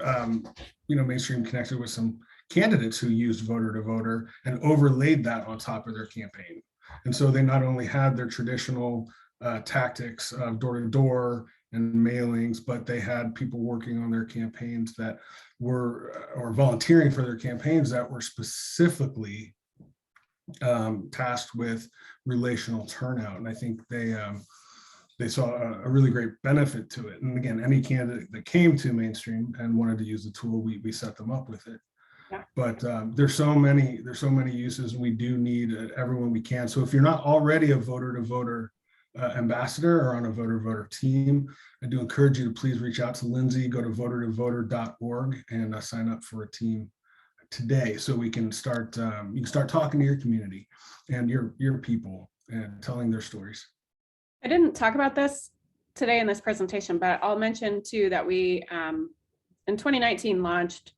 Mainstream connected with some candidates who used voter to voter and overlaid that on top of their campaign. And so they not only had their traditional tactics of door to door and mailings, but they had people working on their campaigns that were, or volunteering for their campaigns that were specifically tasked with relational turnout. And I think they saw a really great benefit to it. And again, any candidate that came to Mainstream and wanted to use the tool, we set them up with it. Yeah. But there's so many uses, and we do need everyone we can. So if you're not already a voter to voter ambassador or on a voter to voter team, I do encourage you to please reach out to Lindsay, go to voter2voter.org and sign up for a team today, so we can start you can start talking to your community and your people and telling their stories. I didn't talk about this today in this presentation, but I'll mention too that we in 2019 launched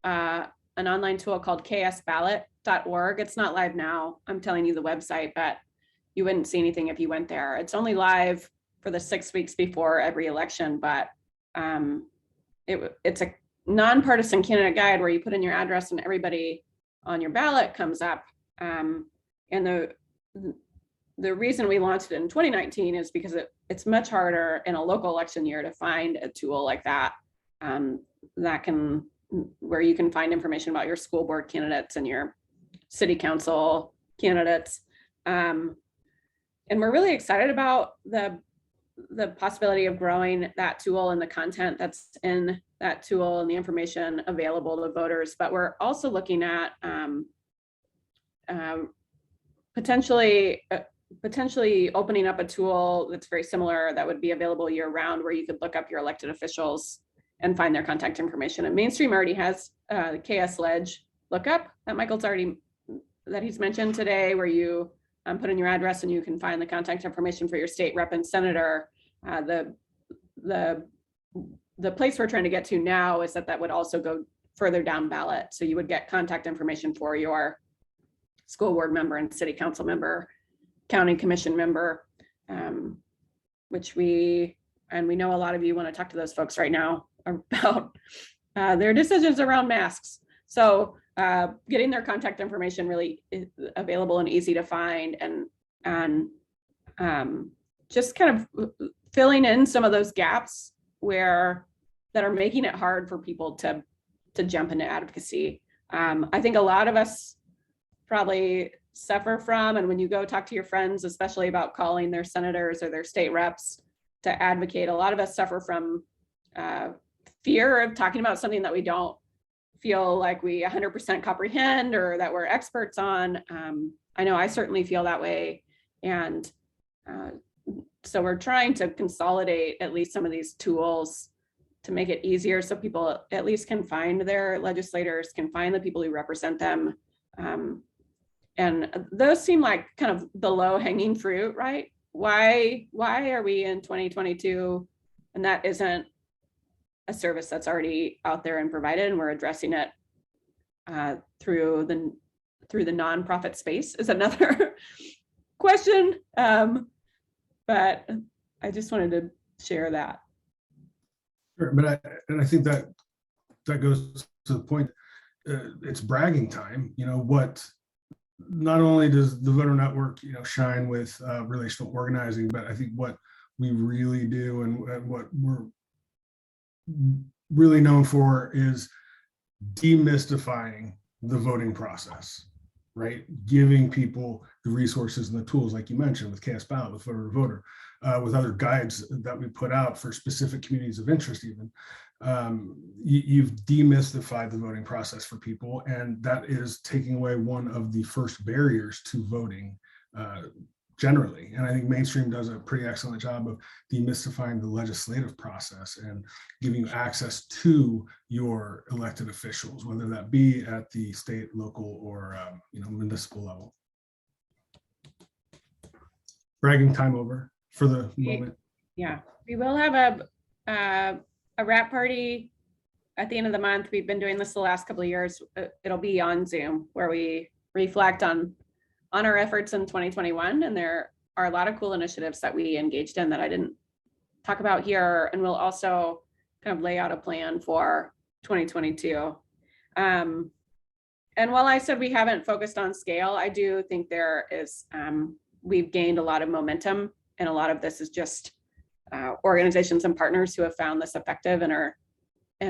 an online tool called ksballot.org. It's not live now. I'm telling you the website, but you wouldn't see anything if you went there. It's only live for the 6 weeks before every election, but it's a nonpartisan candidate guide where you put in your address and everybody on your ballot comes up. And the reason we launched it in 2019 is because it's much harder in a local election year to find a tool like that, where you can find information about your school board candidates and your city council candidates. And we're really excited about the possibility of growing that tool and the content that's in that tool and the information available to voters. But we're also looking at potentially opening up a tool that's very similar that would be available year round, where you could look up your elected officials and find their contact information. And Mainstream already has the KS Leg lookup that he's mentioned today, where you put in your address and you can find the contact information for your state rep and senator. The place we're trying to get to now is that would also go further down ballot. So you would get contact information for your school board member and city council member, county commission member, which we know a lot of you want to talk to those folks right now about their decisions around masks. So getting their contact information really available and easy to find, and just kind of filling in some of those gaps that are making it hard for people to jump into advocacy. I think a lot of us probably suffer from, and when you go talk to your friends, especially about calling their senators or their state reps to advocate, a lot of us suffer from fear of talking about something that we don't feel like we 100% comprehend or that we're experts on. I know I certainly feel that way. And So we're trying to consolidate at least some of these tools to make it easier so people at least can find their legislators, can find the people who represent them. And those seem like kind of the low hanging fruit, right? Why are we in 2022 and that isn't a service that's already out there and provided, and we're addressing it through the nonprofit space is another question. But I just wanted to share that. Sure, but I think that goes to the point. It's bragging time. You know what? Not only does the voter network, shine with relational organizing, but I think what we really do and what we're really known for is demystifying the voting process, right? Giving people the resources and the tools, like you mentioned, with Cast Ballot, with Voter to Voter, with other guides that we put out for specific communities of interest even. You've demystified the voting process for people, and that is taking away one of the first barriers to voting generally. And I think Mainstream does a pretty excellent job of demystifying the legislative process and giving you access to your elected officials, whether that be at the state, local, or municipal level. Bragging time over for the moment. Yeah, we will have a wrap party at the end of the month. We've been doing this the last couple of years. It'll be on Zoom, where we reflect on our efforts in 2021. And there are a lot of cool initiatives that we engaged in that I didn't talk about here. And we'll also kind of lay out a plan for 2022. And while I said we haven't focused on scale, I do think there is, we've gained a lot of momentum, and a lot of this is just organizations and partners who have found this effective and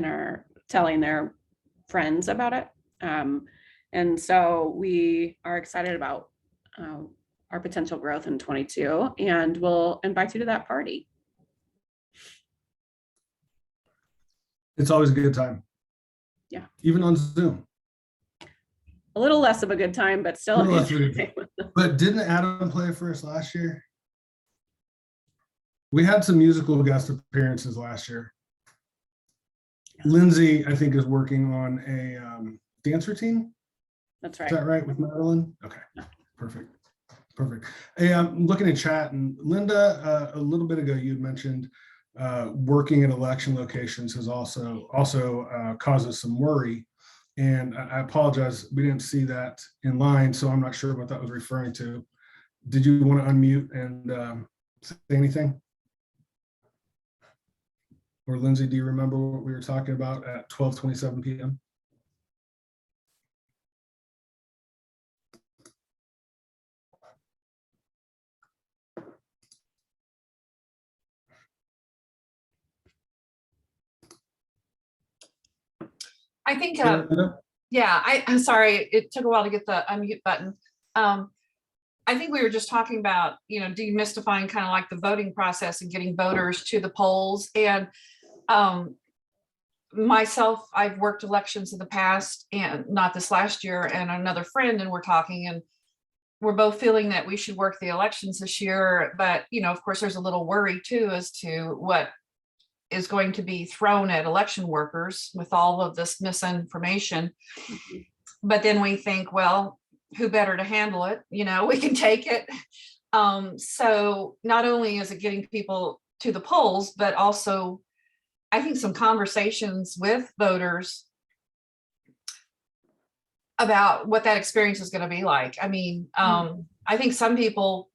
are telling their friends about it. And so we are excited about our potential growth in 22, and we'll invite you to that party. It's always a good time. Yeah. Even on Zoom. A little less of a good time, but still. But didn't Adam play for us last year? We had some musical guest appearances last year. Lindsay, I think, is working on a dance routine. That's right. Is that right with Madeline? Okay, perfect. Hey, I'm looking at chat, and Linda, a little bit ago, you had mentioned working at election locations has also causes some worry. And I apologize, we didn't see that in line, so I'm not sure what that was referring to. Did you want to unmute and say anything? Or Lindsay, do you remember what we were talking about at 12:27 p.m.? I think, yeah, I'm sorry, it took a while to get the unmute button. I think we were just talking about, demystifying kind of like the voting process and getting voters to the polls. And myself, I've worked elections in the past, and not this last year, and another friend, and we're talking, and we're both feeling that we should work the elections this year. But, of course, there's a little worry too as to what is going to be thrown at election workers with all of this misinformation. But then we think, well, who better to handle it? We can take it. So not only is it getting people to the polls, but also I think some conversations with voters about what that experience is going to be like. I mean, I think some people,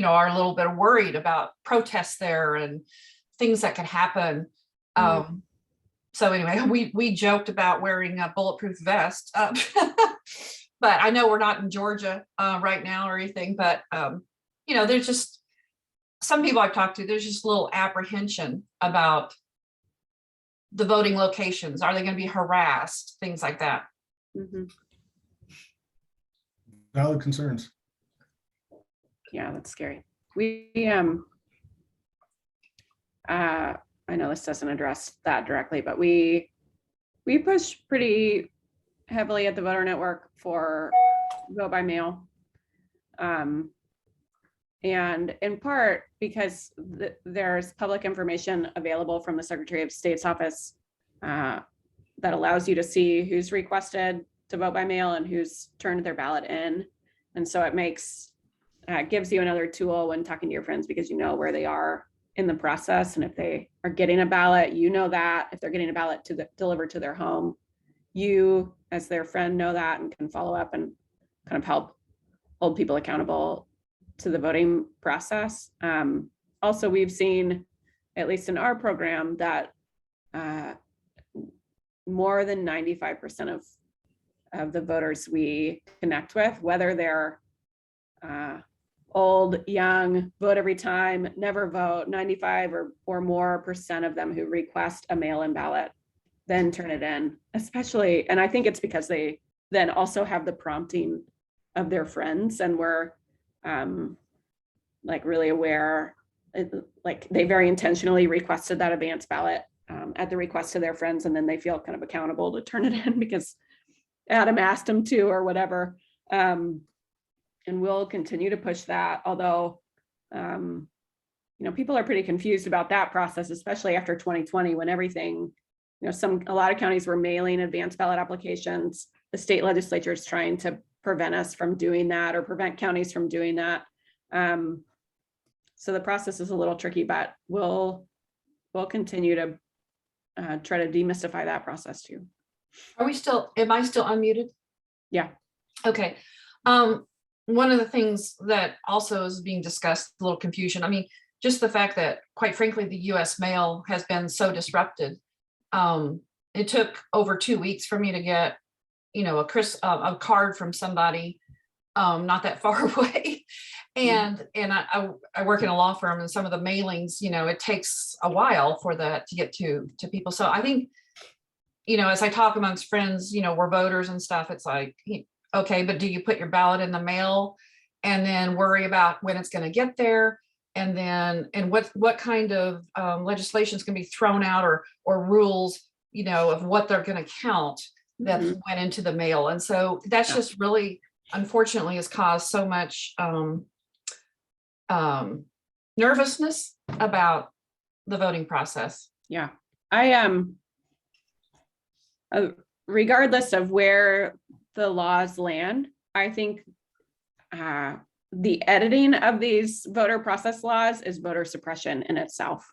are a little bit worried about protests there and things that could happen. So anyway, we joked about wearing a bulletproof vest, but I know we're not in Georgia right now or anything, but there's just some people I've talked to, there's just a little apprehension about the voting locations. Are they going to be harassed? Things like that. Valid concerns. Yeah, that's scary. I know this doesn't address that directly, but we push pretty heavily at the voter network for vote by mail. And in part because there's public information available from the Secretary of State's office that allows you to see who's requested to vote by mail and who's turned their ballot in. And so it gives you another tool when talking to your friends, because you know where they are in the process. And if they are getting a ballot, you know that. If they're getting a ballot delivered to their home, you as their friend know that and can follow up and kind of help hold people accountable to the voting process. Also, we've seen, at least in our program, that more than 95% of the voters we connect with, whether they're old, young, vote every time, never vote, 95 or more percent of them who request a mail-in ballot then turn it in, especially, and I think it's because they then also have the prompting of their friends, and we're like really aware, like they very intentionally requested that advance ballot at the request of their friends, and then they feel kind of accountable to turn it in because Adam asked them to or whatever. And we'll continue to push that, although people are pretty confused about that process, especially after 2020 when everything, a lot of counties were mailing advance ballot applications. The state legislature is trying to prevent us from doing that or prevent counties from doing that. So the process is a little tricky, but we'll continue to try to demystify that process too. Am I still unmuted? Yeah. Okay. One of the things that also is being discussed, a little confusion. I mean, just the fact that, quite frankly, the US mail has been so disrupted. It took over 2 weeks for me to get, a card from somebody not that far away. And I work in a law firm, and some of the mailings, it takes a while for that to get to people. So I think, as I talk amongst friends, we're voters and stuff, it's like, okay, but do you put your ballot in the mail and then worry about when it's going to get there? And then, what kind of legislation is going to be thrown out or rules, of what they're going to count that went into the mail. And so that's just really, unfortunately, has caused so much nervousness about the voting process. Yeah, I regardless of where the laws land, I think the editing of these voter process laws is voter suppression in itself.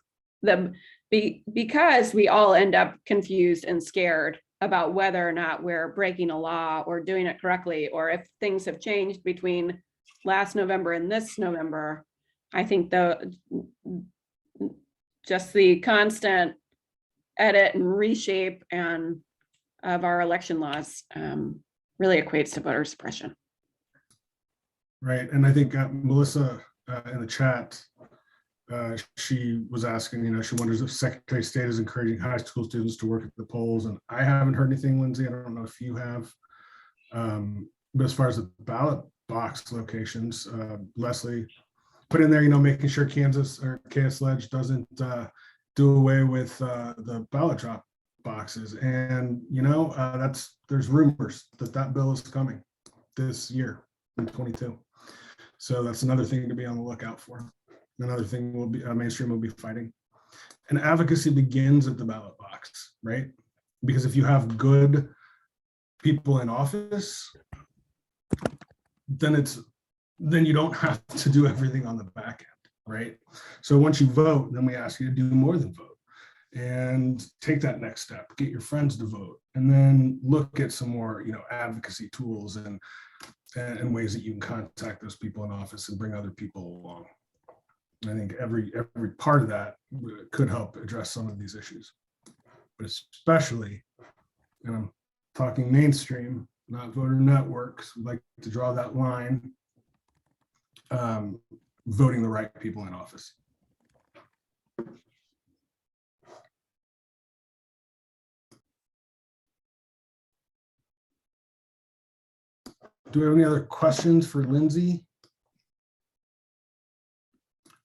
Because we all end up confused and scared about whether or not we're breaking a law or doing it correctly, or if things have changed between last November and this November. I think just the constant edit and reshape of our election laws really equates to voter suppression. Right, and I think Melissa in the chat, she was asking, she wonders if Secretary of State is encouraging high school students to work at the polls, and I haven't heard anything, Lindsay. I don't know if you have. But as far as the ballot box locations, Leslie put in there, making sure Kansas or KS-Leg doesn't do away with the ballot drop boxes, and there's rumors that bill is coming this year in 22. So that's another thing to be on the lookout for. Another thing will be mainstream will be fighting. And advocacy begins at the ballot box, right? Because if you have good people in office, then you don't have to do everything on the back end, right? So once you vote, then we ask you to do more than vote and take that next step, get your friends to vote, and then look at some more, advocacy tools and ways that you can contact those people in office and bring other people along. I think every part of that could help address some of these issues, but especially, and I'm talking mainstream, not voter networks, we like to draw that line, voting the right people in office. Do we have any other questions for Lindsay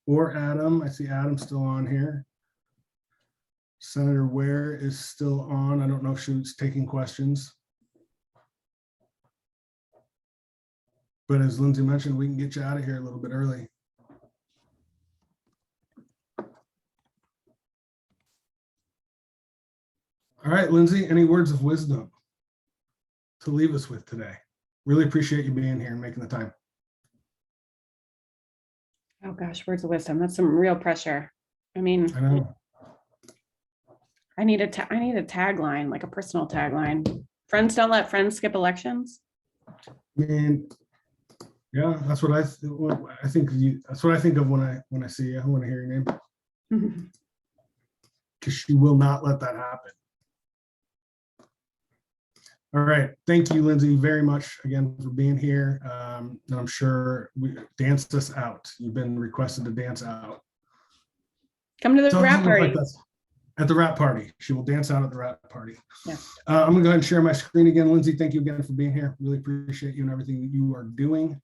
or Adam? I see Adam still on here. Senator Ware is still on. I don't know if she was taking questions. But as Lindsay mentioned, we can get you out of here a little bit early. All right, Lindsay, any words of wisdom to leave us with today? Really appreciate you being here and making the time. Oh gosh, words of wisdom. That's some real pressure. I mean, I know. I need a tagline, like a personal tagline. Friends don't let friends skip elections. I mean, yeah, that's what I think. That's what I think of when I see you. When I hear your name, because she will not let that happen. All right, thank you, Lindsay, very much again for being here. And I'm sure we danced us out. You've been requested to dance out. Come to the Doesn't rap look like party. that's at the rap party. She will dance out at the rap party. Yeah. I'm gonna go ahead and share my screen again. Lindsay, thank you again for being here. Really appreciate you and everything that you are doing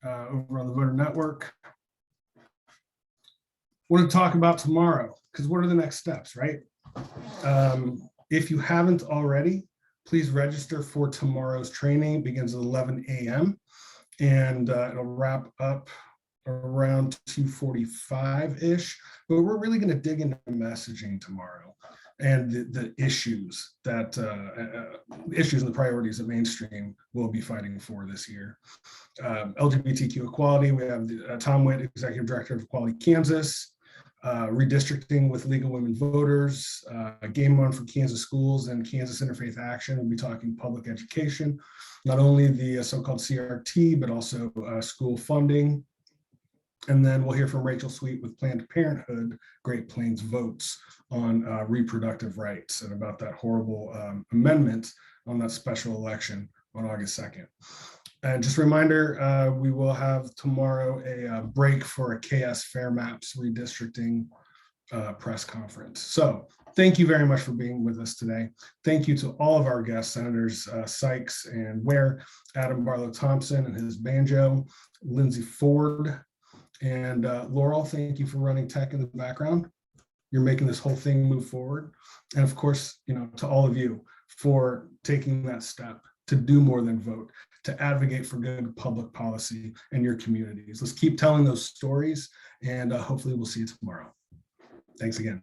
over on the Voter Network. Want to talk about tomorrow, because what are the next steps, right? If you haven't already, please register for tomorrow's training. It begins at 11 a.m. and it'll wrap up around 2:45-ish. But we're really going to dig into messaging tomorrow and the issues that issues and the priorities that mainstream will be fighting for this year. LGBTQ equality. We have Tom Witt, Executive Director of Equality Kansas. Redistricting with legal women voters, Game On for Kansas Schools, and Kansas Interfaith Action. We'll be talking public education, not only the so-called CRT, but also school funding. And then we'll hear from Rachel Sweet with Planned Parenthood, Great Plains Votes on reproductive rights and about that horrible amendment on that special election on August 2nd. And just a reminder, we will have tomorrow a break for a KS Fair Maps redistricting press conference. So thank you very much for being with us today. Thank you to all of our guests, Senators Sykes and Ware, Adam Barlow Thompson and his banjo, Lindsay Ford, and Laurel. Thank you for running tech in the background. You're making this whole thing move forward. And of course, to all of you for taking that step to do more than vote, to advocate for good public policy in your communities. Let's keep telling those stories, and hopefully we'll see you tomorrow. Thanks again.